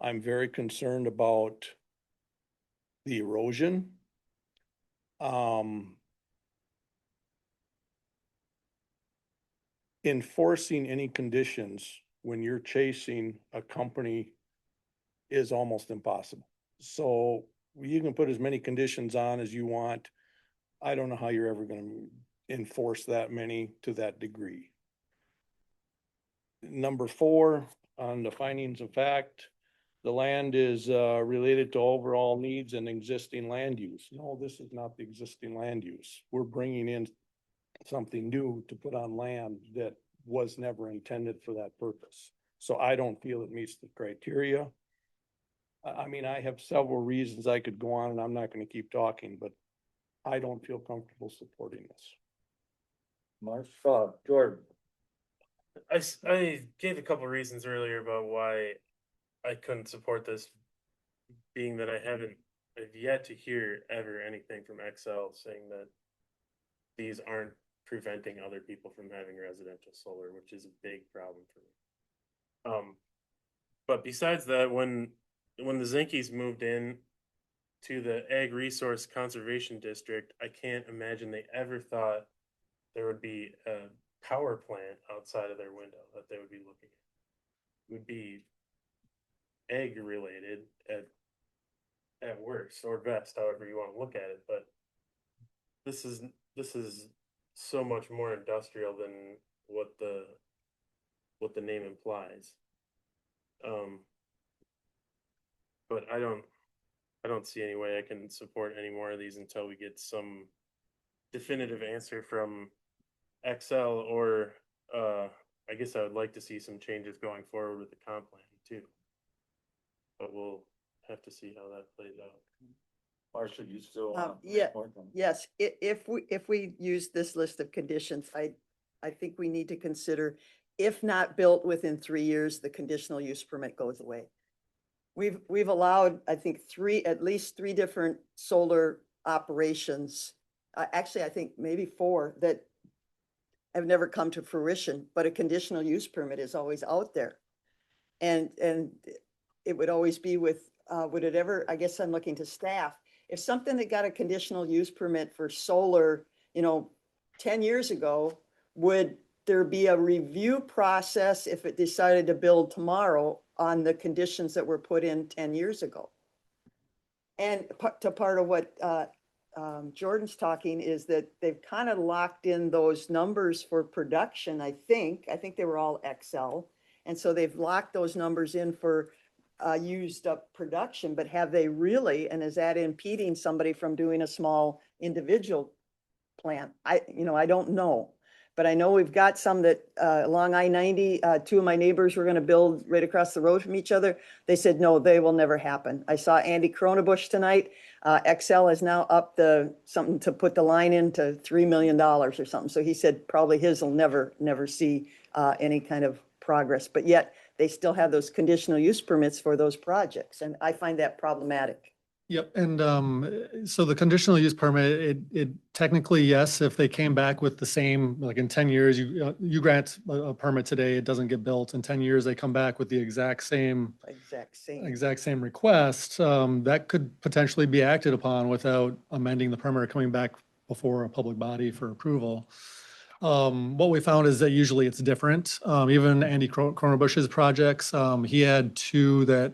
[SPEAKER 9] I'm very concerned about the erosion. Enforcing any conditions when you're chasing a company is almost impossible. So you can put as many conditions on as you want. I don't know how you're ever going to enforce that many to that degree. Number 4, on the findings of fact, the land is related to overall needs and existing land use. No, this is not the existing land use. We're bringing in something new to put on land that was never intended for that purpose. So I don't feel it meets the criteria. I mean, I have several reasons I could go on and I'm not going to keep talking, but I don't feel comfortable supporting this.
[SPEAKER 3] Jordan.
[SPEAKER 5] I gave a couple reasons earlier about why I couldn't support this, being that I've yet to hear ever anything from XL saying that these aren't preventing other people from having residential solar, which is a big problem for me. But besides that, when the Zinkies moved in to the Ag Resource Conservation District, I can't imagine they ever thought there would be a power plant outside of their window that they would be looking at. It would be ag related at worst or best, however you want to look at it. But this is so much more industrial than what the name implies. But I don't see any way I can support any more of these until we get some definitive answer from XL, or I guess I would like to see some changes going forward with the comp plan too. But we'll have to see how that plays out.
[SPEAKER 3] Marcia, you still?
[SPEAKER 4] Yes, if we use this list of conditions, I think we need to consider, if not built within 3 years, the conditional use permit goes away. We've allowed, I think, at least three different solar operations. Actually, I think maybe 4 that have never come to fruition, but a conditional use permit is always out there. And it would always be with, would it ever, I guess I'm looking to staff, if something that got a conditional use permit for solar, 10 years ago, would there be a review process if it decided to build tomorrow on the conditions that were put in 10 years ago? And part of what Jordan's talking is that they've kind of locked in those numbers for production, I think they were all XL. And so they've locked those numbers in for used up production, but have they really, and is that impeding somebody from doing a small individual plant? I don't know, but I know we've got some that along I-90, 2 of my neighbors were going to build right across the road from each other. They said, no, they will never happen. I saw Andy Cronabush tonight. XL is now up something to put the line into $3 million or something. So he said probably his will never see any kind of progress, but yet they still have those conditional use permits for those projects. And I find that problematic.
[SPEAKER 11] Yep, and so the conditional use permit, it technically, yes, if they came back with the same, like in 10 years, you grant a permit today, it doesn't get built. In 10 years, they come back with the exact same request, that could potentially be acted upon without amending the permit or coming back before a public body for approval. What we found is that usually it's different. Even Andy Cronerbush's projects, he had two that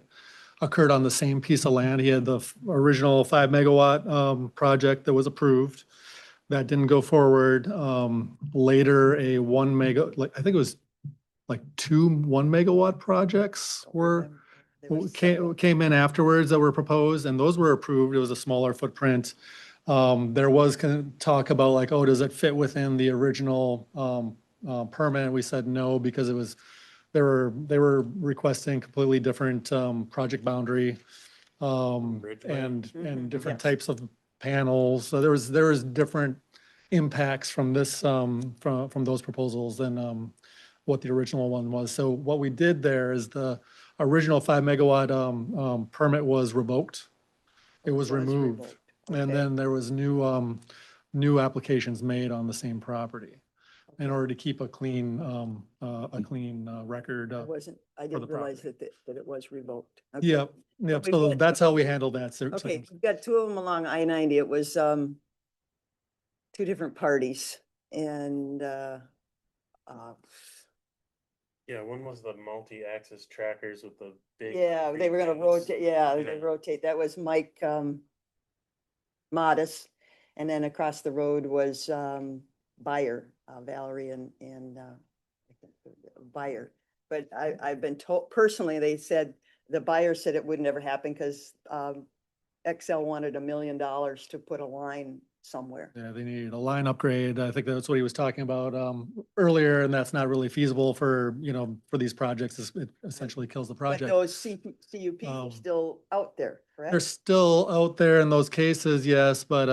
[SPEAKER 11] occurred on the same piece of land. He had the original 5 megawatt project that was approved. That didn't go forward. Later, a 1 mega, like I think it was like 2 1 megawatt projects came in afterwards that were proposed, and those were approved. It was a smaller footprint. There was talk about like, oh, does it fit within the original permit? We said no, because it was, they were requesting completely different project boundary and different types of panels. So there was different impacts from this from those proposals than what the original one was. So what we did there is the original 5 megawatt permit was revoked. It was removed. And then there was new applications made on the same property in order to keep a clean record.
[SPEAKER 4] I didn't realize that it was revoked. Okay.
[SPEAKER 11] Yep. So that's how we handled that. So
[SPEAKER 4] Okay, we've got two of them along I-90. It was two different parties, and
[SPEAKER 5] Yeah, one was the multi-axis trackers with the big.
[SPEAKER 4] yeah, they were gonna rotate, they rotate. That was Mike Modis, and then across the road was Buyer, Valerie and Buyer. But I've been told, personally, they said, the buyer said it would never happen because XL wanted $1 million to put a line somewhere.
[SPEAKER 11] Yeah, they needed a line upgrade. I think that's what he was talking about earlier, and that's not really feasible for, for these projects. It essentially kills the
[SPEAKER 4] But
[SPEAKER 11] project.
[SPEAKER 4] those CUPs are still out there,
[SPEAKER 11] They're
[SPEAKER 4] correct?
[SPEAKER 11] still out there in those cases, yes, but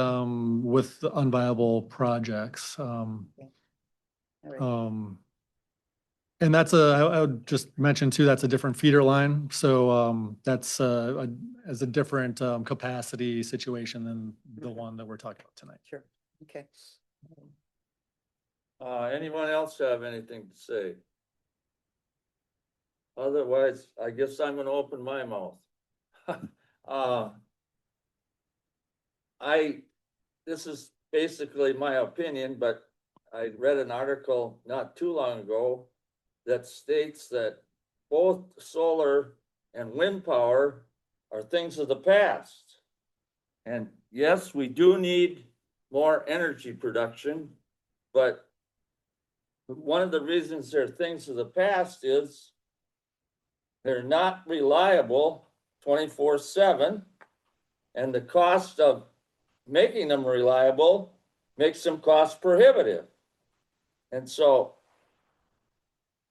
[SPEAKER 11] with the unviable projects.
[SPEAKER 4] All right.
[SPEAKER 11] And that's I would just mention too, that's a different feeder line. So that's as a different capacity situation than the one that we're talking about tonight.
[SPEAKER 4] Sure, okay.
[SPEAKER 3] Anyone else have anything to say? Otherwise, I guess I'm gonna open my mouth. This is basically my opinion, but I read an article not too long ago that states that both solar and wind power are things of the past. And yes, we do need more energy production, but one of the reasons they're things of the past is they're not reliable 24/7, and the cost of making them reliable makes them cost prohibitive. And so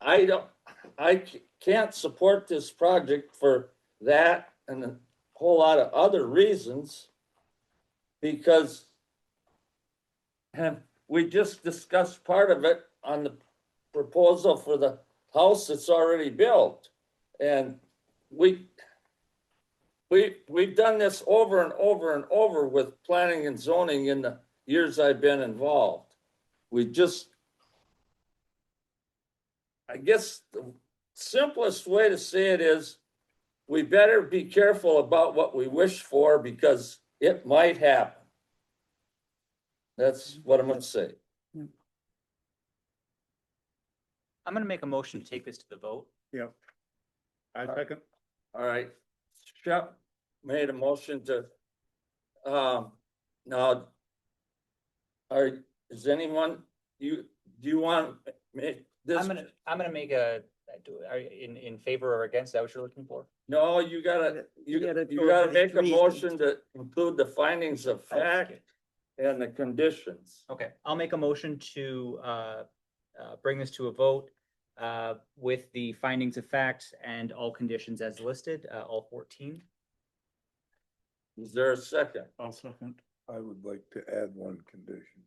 [SPEAKER 3] I can't support this project for that and a whole lot of other reasons, because we just discussed part of it on the proposal for the house that's already built. And we've done this over and over and over with planning and zoning in the years I've been involved. I guess the simplest way to say it is, we better be careful about what we wish for, because it might happen. That's what I'm gonna say.
[SPEAKER 8] I'm gonna make a motion to take this to the vote.
[SPEAKER 6] Yep. I second.
[SPEAKER 3] All right, Shep made a motion to, now, is anyone, do you want to make this?
[SPEAKER 8] I'm gonna make are you in favor or against? Is that what you're looking for?
[SPEAKER 3] No, you gotta make a motion to include the findings of fact and the conditions.
[SPEAKER 8] Okay, I'll make a motion to bring this to a vote with the findings of fact and all conditions as listed, all 14.
[SPEAKER 3] Is there a second?
[SPEAKER 6] I'll second.
[SPEAKER 18] I would like to add one condition.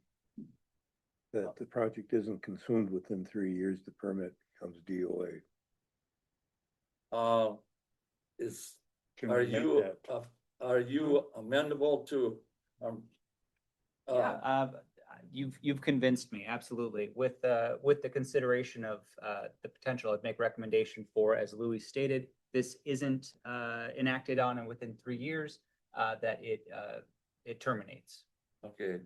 [SPEAKER 18] That the project isn't consumed within 3 years, the permit becomes DOA.
[SPEAKER 3] Is,
[SPEAKER 9] Can
[SPEAKER 3] are
[SPEAKER 9] we make
[SPEAKER 3] you,
[SPEAKER 9] that?
[SPEAKER 3] are you amendable to,
[SPEAKER 8] Yeah, you've convinced me, absolutely. With the consideration of the potential, I'd make recommendation for, as Louis stated, this isn't enacted on and within 3 years, that it terminates.
[SPEAKER 3] okay.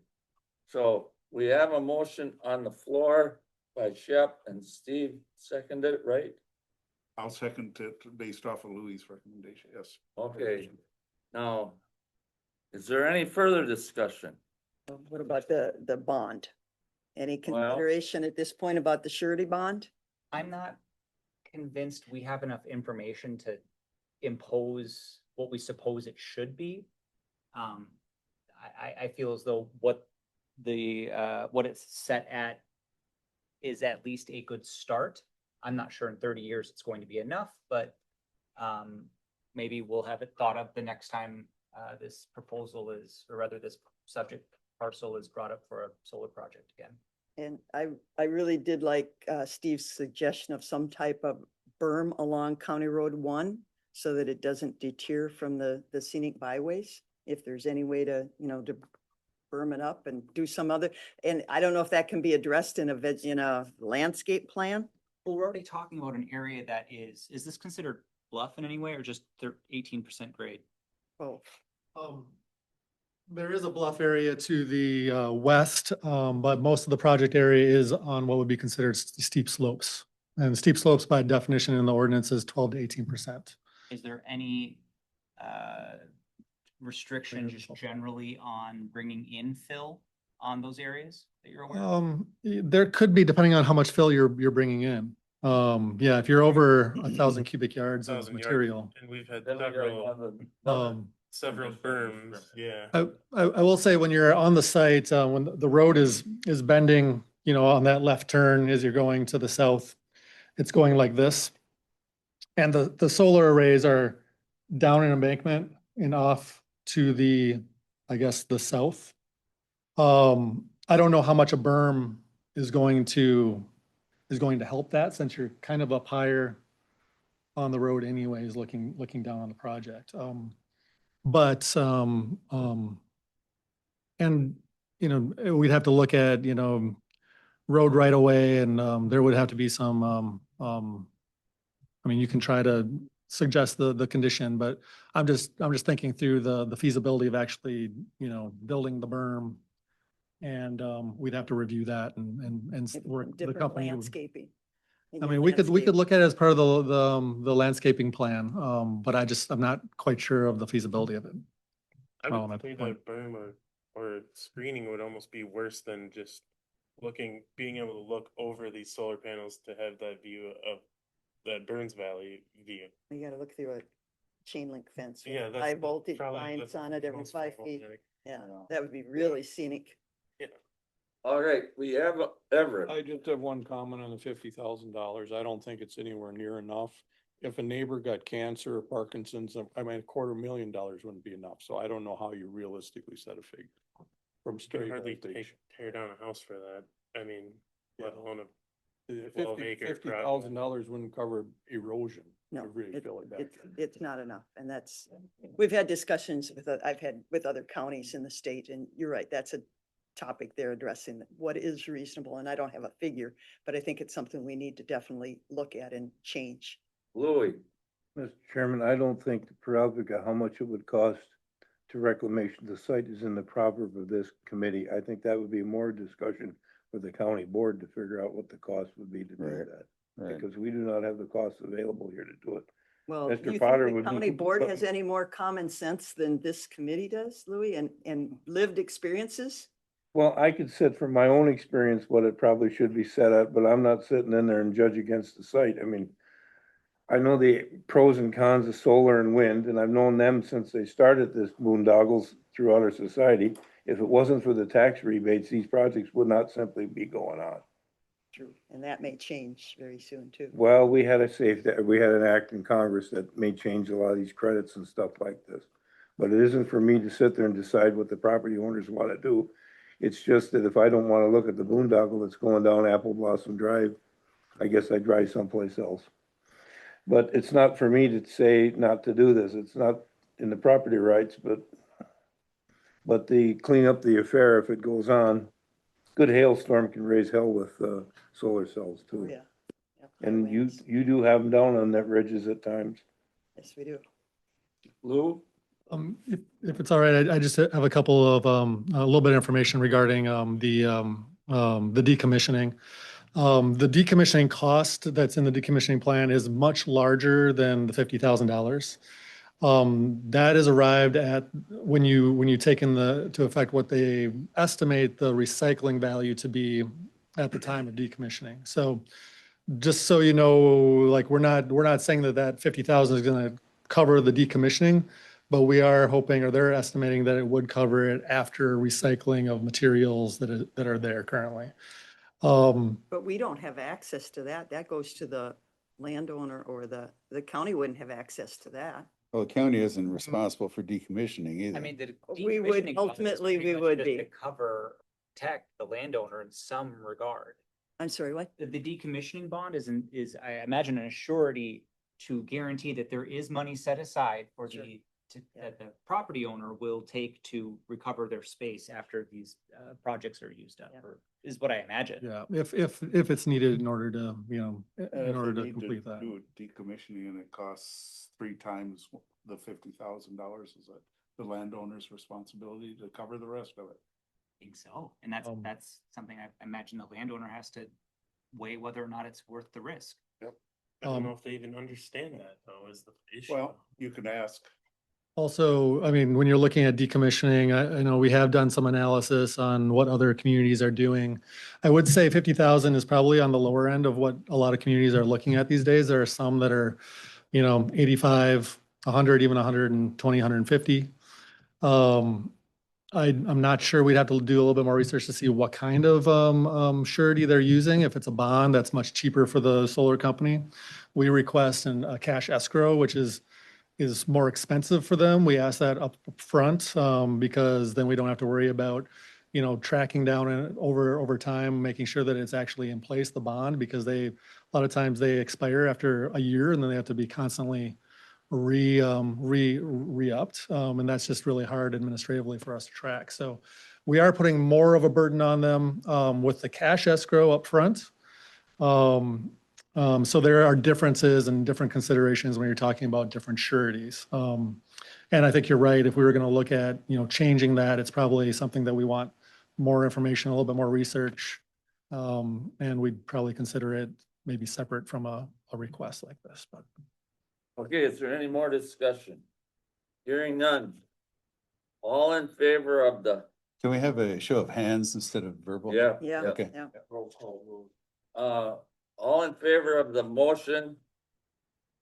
[SPEAKER 3] So we have a motion on the floor by Shep and Steve seconded it, right?
[SPEAKER 6] I'll second it based off of Louis' recommendation, yes.
[SPEAKER 3] Okay. Now, is there any further discussion?
[SPEAKER 4] What about the bond? Any consideration at this point about the surety bond?
[SPEAKER 8] I'm not convinced we have enough information to impose what we suppose it should be. I feel as though what it's set at is at least a good start. I'm not sure in 30 years it's going to be enough, but maybe we'll have it thought of the next time this proposal is, or rather this subject parcel is brought up for a solar project again.
[SPEAKER 4] And I really did like Steve's suggestion of some type of berm along County Road 1 so that it doesn't deter from the scenic byways. If there's any way to, to berm it up and do some other, and I don't know if that can be addressed in a landscape plan.
[SPEAKER 8] Well, we're already talking about an area that is this considered bluff in any way or just 18% grade?
[SPEAKER 4] Oh,
[SPEAKER 11] There is a bluff area to the west, but most of the project area is on what would be considered steep slopes. And steep slopes by definition in the ordinance is 12 to 18%.
[SPEAKER 8] Is there any restriction just generally on bringing in fill on those areas that you're aware of?
[SPEAKER 11] There could be, depending on how much fill you're bringing in. Yeah, if you're over 1,000 cubic yards of
[SPEAKER 5] 1,000 yards,
[SPEAKER 11] material.
[SPEAKER 5] And we've had
[SPEAKER 3] Then we gotta have
[SPEAKER 5] several berms, yeah.
[SPEAKER 11] I will say when you're on the site, when the road is bending, on that left turn as you're going to the south, it's going like this. And the solar arrays are down an embankment and off to the, I guess, the south. I don't know how much a berm is going to help that since you're kind of up higher on the road anyways, looking down on the project. And, we'd have to look at, road right away and, there would have to be some, you can try to suggest the condition, but I'm just thinking through the feasibility of actually, building the berm. And, we'd have to review that and work the
[SPEAKER 4] different
[SPEAKER 11] company.
[SPEAKER 4] landscaping.
[SPEAKER 11] We could look at it as part of the landscaping plan, but I'm not quite sure of the feasibility of it.
[SPEAKER 5] I
[SPEAKER 11] at
[SPEAKER 5] would
[SPEAKER 11] the
[SPEAKER 5] think
[SPEAKER 11] point.
[SPEAKER 5] that berm or screening would almost be worse than just being able to look over these solar panels to have that view of that Burns Valley view.
[SPEAKER 4] You gotta look through a chain link fence. with
[SPEAKER 5] Yeah, that's
[SPEAKER 4] high voltage
[SPEAKER 5] probably
[SPEAKER 4] lines
[SPEAKER 5] the
[SPEAKER 4] on it every
[SPEAKER 5] most
[SPEAKER 4] 5 feet.
[SPEAKER 5] problematic.
[SPEAKER 4] Yeah, that would be really scenic.
[SPEAKER 3] All right, we have Everett.
[SPEAKER 9] I just have one comment on the $50,000. I don't think it's anywhere near enough. If a neighbor got cancer or Parkinson's, $250,000 wouldn't be enough. So I don't know how you realistically set a figure from
[SPEAKER 5] You can
[SPEAKER 9] straight
[SPEAKER 5] hardly
[SPEAKER 9] voltage.
[SPEAKER 5] tear down a house for that. Let alone a
[SPEAKER 9] $50,000 $50,000 wouldn't cover erosion.
[SPEAKER 4] No,
[SPEAKER 9] I really feel like that.
[SPEAKER 4] It's not enough. And we've had discussions I've had with other counties in the state, and you're right, that's a topic they're addressing, what is reasonable. And I don't have a figure, but I think it's something we need to definitely look at and change.
[SPEAKER 3] Louis.
[SPEAKER 18] Mr. Chairman, I don't think the prerogative of how much it would cost to reclamation the site is in the proverb of this committee. I think that would be more discussion for the county board to figure out what the cost would be to do that. Because we do not have the costs available here to do it.
[SPEAKER 4] Well, do
[SPEAKER 18] Mr.
[SPEAKER 4] you
[SPEAKER 18] Potter
[SPEAKER 4] think
[SPEAKER 18] would
[SPEAKER 4] the
[SPEAKER 18] need
[SPEAKER 4] county
[SPEAKER 18] to-
[SPEAKER 4] board has any more common sense than this committee does, Louis, and lived experiences?
[SPEAKER 18] Well, I could sit from my own experience what it probably should be set at, but I'm not sitting in there and judge against the site. I know the pros and cons of solar and wind, and I've known them since they started this boondoggles throughout our society. If it wasn't for the tax rebates, these projects would not simply be going on.
[SPEAKER 4] True. And that may change very soon too.
[SPEAKER 18] Well, we had an act in Congress that may change a lot of these credits and stuff like this. But it isn't for me to sit there and decide what the property owners want to do. It's just that if I don't want to look at the boondoggle that's going down Apple Blossom Drive, I guess I drive someplace else. But it's not for me to say not to do this. It's not in the property rights, but the clean up the affair if it goes on. Good hailstorm can raise hell with, solar cells
[SPEAKER 4] Oh,
[SPEAKER 18] too.
[SPEAKER 4] yeah. Yep,
[SPEAKER 18] And
[SPEAKER 4] high
[SPEAKER 18] you,
[SPEAKER 4] winds.
[SPEAKER 18] you do have them down on that ridges at times.
[SPEAKER 4] Yes, we do.
[SPEAKER 3] Lou?
[SPEAKER 11] If it's all right, I just have a couple of, a little bit of information regarding, the decommissioning. The decommissioning cost that's in the decommissioning plan is much larger than the $50,000. That is arrived at when you take to effect what they estimate the recycling value to be at the time of decommissioning. So just so you know, like, we're not saying that 50,000 is going to cover the decommissioning, but we are hoping, or they're estimating that it would cover it after recycling of materials that are there currently.
[SPEAKER 4] But we don't have access to that. That goes to the landowner, or the county wouldn't have access to that.
[SPEAKER 2] Well, the county isn't responsible for decommissioning either.
[SPEAKER 8] I mean, the
[SPEAKER 4] We would,
[SPEAKER 8] decommissioning fund is
[SPEAKER 4] ultimately,
[SPEAKER 8] pretty
[SPEAKER 4] we
[SPEAKER 8] much
[SPEAKER 4] would
[SPEAKER 8] just
[SPEAKER 4] be.
[SPEAKER 8] to cover, protect the landowner in some regard.
[SPEAKER 4] I'm sorry, what?
[SPEAKER 8] The decommissioning bond is, I imagine, an surety to guarantee that there is money set aside for that the property owner will take to recover their space after these projects are used up, or is what I imagine.
[SPEAKER 11] Yeah, if it's needed in order to,
[SPEAKER 6] And
[SPEAKER 11] in
[SPEAKER 6] if
[SPEAKER 11] order
[SPEAKER 6] they
[SPEAKER 11] to
[SPEAKER 6] need
[SPEAKER 11] complete that.
[SPEAKER 6] do a decommissioning and it costs 3 times the $50,000, is that the landowner's responsibility to cover the rest of it?
[SPEAKER 8] I think so, and that's something I imagine the landowner has to weigh whether or not it's worth the risk.
[SPEAKER 6] Yep.
[SPEAKER 5] I don't know if they even understand that though, is the issue.
[SPEAKER 6] Well, you can ask.
[SPEAKER 11] Also, I mean, when you're looking at decommissioning, I know we have done some analysis on what other communities are doing. I would say 50,000 is probably on the lower end of what a lot of communities are looking at these days. There are some that are, 85, 100, even 120, 150. I'm not sure. We'd have to do a little bit more research to see what kind of surety they're using. If it's a bond, that's much cheaper for the solar company. We request a cash escrow, which is more expensive for them. We ask that up front, because then we don't have to worry about, tracking down and over time, making sure that it's actually in place, the bond, because a lot of times they expire after a year and then they have to be constantly re-upped. And that's just really hard administratively for us to track. So we are putting more of a burden on them, with the cash escrow up front. So there are differences and different considerations when you're talking about different sureties. And I think you're right. If we were going to look at, changing that, it's probably something that we want more information, a little bit more research. And we'd probably consider it maybe separate from a request like this, but.
[SPEAKER 3] Okay, is there any more discussion? Hearing none. All in favor of the,
[SPEAKER 2] Can we have a show of hands instead of verbal?
[SPEAKER 3] yeah.
[SPEAKER 4] Yeah,
[SPEAKER 2] Okay.
[SPEAKER 4] yeah.
[SPEAKER 3] All in favor of the motion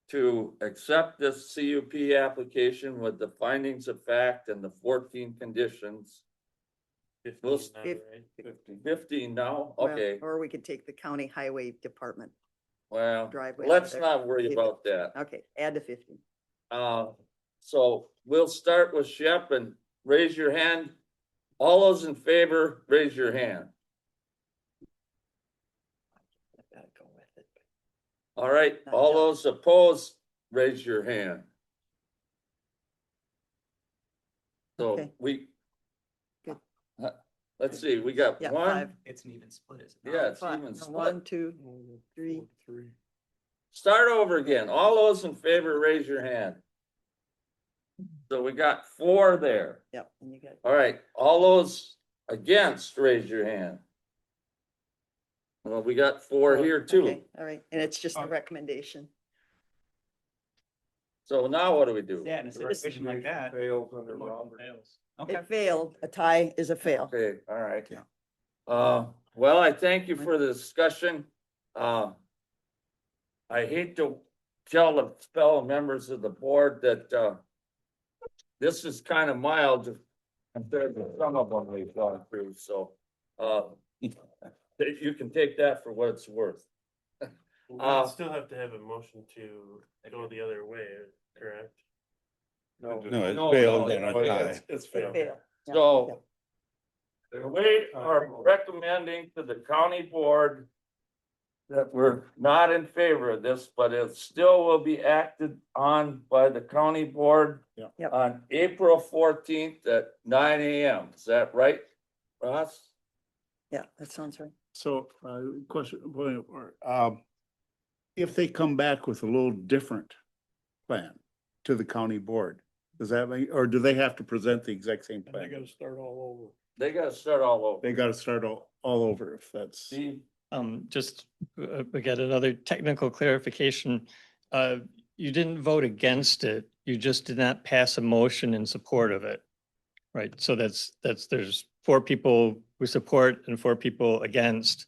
[SPEAKER 3] to accept this CUP application with the findings of fact and the 14 conditions?
[SPEAKER 5] 15
[SPEAKER 3] We'll-
[SPEAKER 5] now,
[SPEAKER 4] if-
[SPEAKER 5] right?
[SPEAKER 3] 15 now,
[SPEAKER 4] Well,
[SPEAKER 3] okay,
[SPEAKER 4] Or we could take the county highway department
[SPEAKER 3] well,
[SPEAKER 4] driveway.
[SPEAKER 3] let's
[SPEAKER 4] there.
[SPEAKER 3] not worry
[SPEAKER 4] Leave it.
[SPEAKER 3] about that.
[SPEAKER 4] Okay, add to 15.
[SPEAKER 3] So we'll start with Shep and raise your hand. All those in favor, raise your hand.
[SPEAKER 4] I've got to go with it.
[SPEAKER 3] All right,
[SPEAKER 4] Not
[SPEAKER 3] all
[SPEAKER 4] done.
[SPEAKER 3] those opposed, raise your hand. So
[SPEAKER 4] Okay. Good.
[SPEAKER 3] Let's see, we got
[SPEAKER 4] Yeah,
[SPEAKER 3] one,
[SPEAKER 4] 5.
[SPEAKER 8] It's an even split, isn't it?
[SPEAKER 3] yeah, it's
[SPEAKER 4] Five.
[SPEAKER 3] even
[SPEAKER 4] No,
[SPEAKER 3] split.
[SPEAKER 4] 1, 2, 3.
[SPEAKER 3] Start over again. All those in favor, raise your hand. So we got 4 there.
[SPEAKER 4] Yep, and you got.
[SPEAKER 3] All right, all those against, raise your hand. Well, we got 4 here too.
[SPEAKER 4] Okay, all right, and it's just a recommendation.
[SPEAKER 3] So now what do we do?
[SPEAKER 8] Yeah, in a situation like that.
[SPEAKER 18] Fails under
[SPEAKER 8] Okay.
[SPEAKER 4] It failed. A tie is a fail.
[SPEAKER 3] Okay, all right. Well, I thank you for the discussion. I hate to tell the fellow members of the board that, this is kind of mild compared to some of them we've gone through, so, you can take that for what it's worth.
[SPEAKER 5] We still have to have a motion to go the other way, correct?
[SPEAKER 2] No, it
[SPEAKER 3] No,
[SPEAKER 2] failed
[SPEAKER 3] no,
[SPEAKER 2] on a
[SPEAKER 3] no,
[SPEAKER 2] tie.
[SPEAKER 6] It's
[SPEAKER 4] It
[SPEAKER 6] failed.
[SPEAKER 4] failed. Yeah,
[SPEAKER 3] So we are recommending to the county board that we're not in favor of this, but it still will be acted on by the county board
[SPEAKER 4] Yep.
[SPEAKER 3] on April 14th at 9 AM. Is that right, Ross?
[SPEAKER 4] Yeah, that sounds right.
[SPEAKER 6] So, question, if they come back with a little different plan to the county board, does that mean, or do they have to present the exact same
[SPEAKER 9] They
[SPEAKER 6] plan?
[SPEAKER 9] gotta start all over.
[SPEAKER 3] They gotta start all over.
[SPEAKER 6] They gotta start all over if that's.
[SPEAKER 3] Steve?
[SPEAKER 7] Just again, another technical clarification. You didn't vote against it. You just did not pass a motion in support of it. Right? So there's 4 people who support and 4 people against.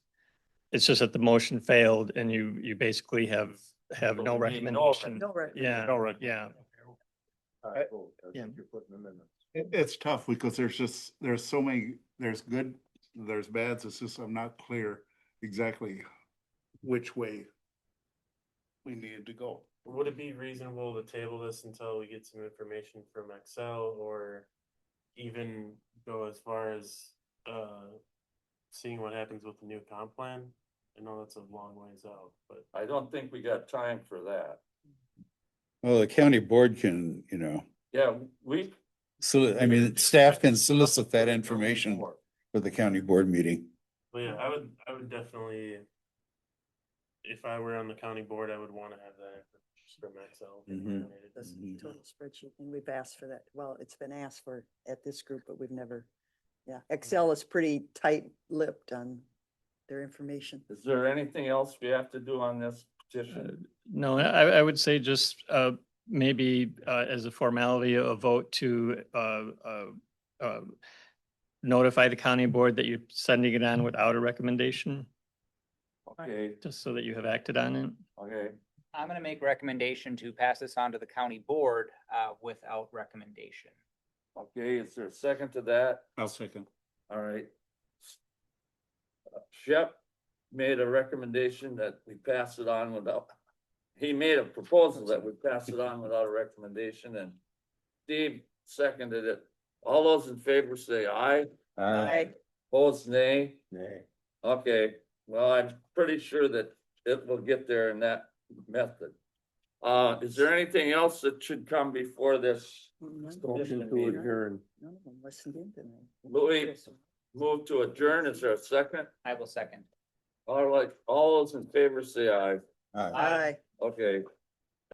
[SPEAKER 7] It's just that the motion failed and you basically have
[SPEAKER 3] So
[SPEAKER 7] no
[SPEAKER 3] we need
[SPEAKER 7] recommendation.
[SPEAKER 4] No, right.
[SPEAKER 7] Yeah,
[SPEAKER 6] No rec-
[SPEAKER 7] yeah.
[SPEAKER 6] Yeah. It's tough because there's so many, there's good, there's bads. It's just, I'm not clear exactly which way we needed to go.
[SPEAKER 5] Would it be reasonable to table this until we get some information from Excel, or even go as far as seeing what happens with the new comp plan? I know that's a long ways out, but
[SPEAKER 3] I don't think we got time for that.
[SPEAKER 2] Well, the county board can,
[SPEAKER 3] Yeah, we.
[SPEAKER 2] so, I mean, staff can solicit that information for the county board meeting.
[SPEAKER 5] But yeah, I would definitely, if I were on the county board, I would want to have that from Excel.
[SPEAKER 4] This total spreadsheet, and we've asked for that. Well, it's been asked for at this group, but we've never, Excel is pretty tight-lipped on their information.
[SPEAKER 3] Is there anything else we have to do on this petition?
[SPEAKER 7] No, I would say just maybe as a formality, a vote to notify the county board that you're sending it on without a recommendation,
[SPEAKER 3] Okay,
[SPEAKER 7] just so that you have acted on it.
[SPEAKER 3] okay.
[SPEAKER 8] I'm gonna make recommendation to pass this on to the county board without recommendation.
[SPEAKER 3] Okay, is there a second to that?
[SPEAKER 6] I'll second.
[SPEAKER 3] All right. Shep made a recommendation that we pass it on without, he made a proposal that we pass it on without a recommendation, and Steve seconded it. All those in favor say aye.
[SPEAKER 4] Aye.
[SPEAKER 3] Opposed, nay.
[SPEAKER 6] Nay.
[SPEAKER 3] Okay, well, I'm pretty sure that it will get there in that method. Is there anything else that should come before this?
[SPEAKER 18] Motion to adjourn.
[SPEAKER 4] None of them listened in tonight.
[SPEAKER 3] Louis, move to adjourn. Is there a second?
[SPEAKER 8] I will second.
[SPEAKER 3] All right, all those in favor say aye.
[SPEAKER 4] Aye.
[SPEAKER 3] Okay,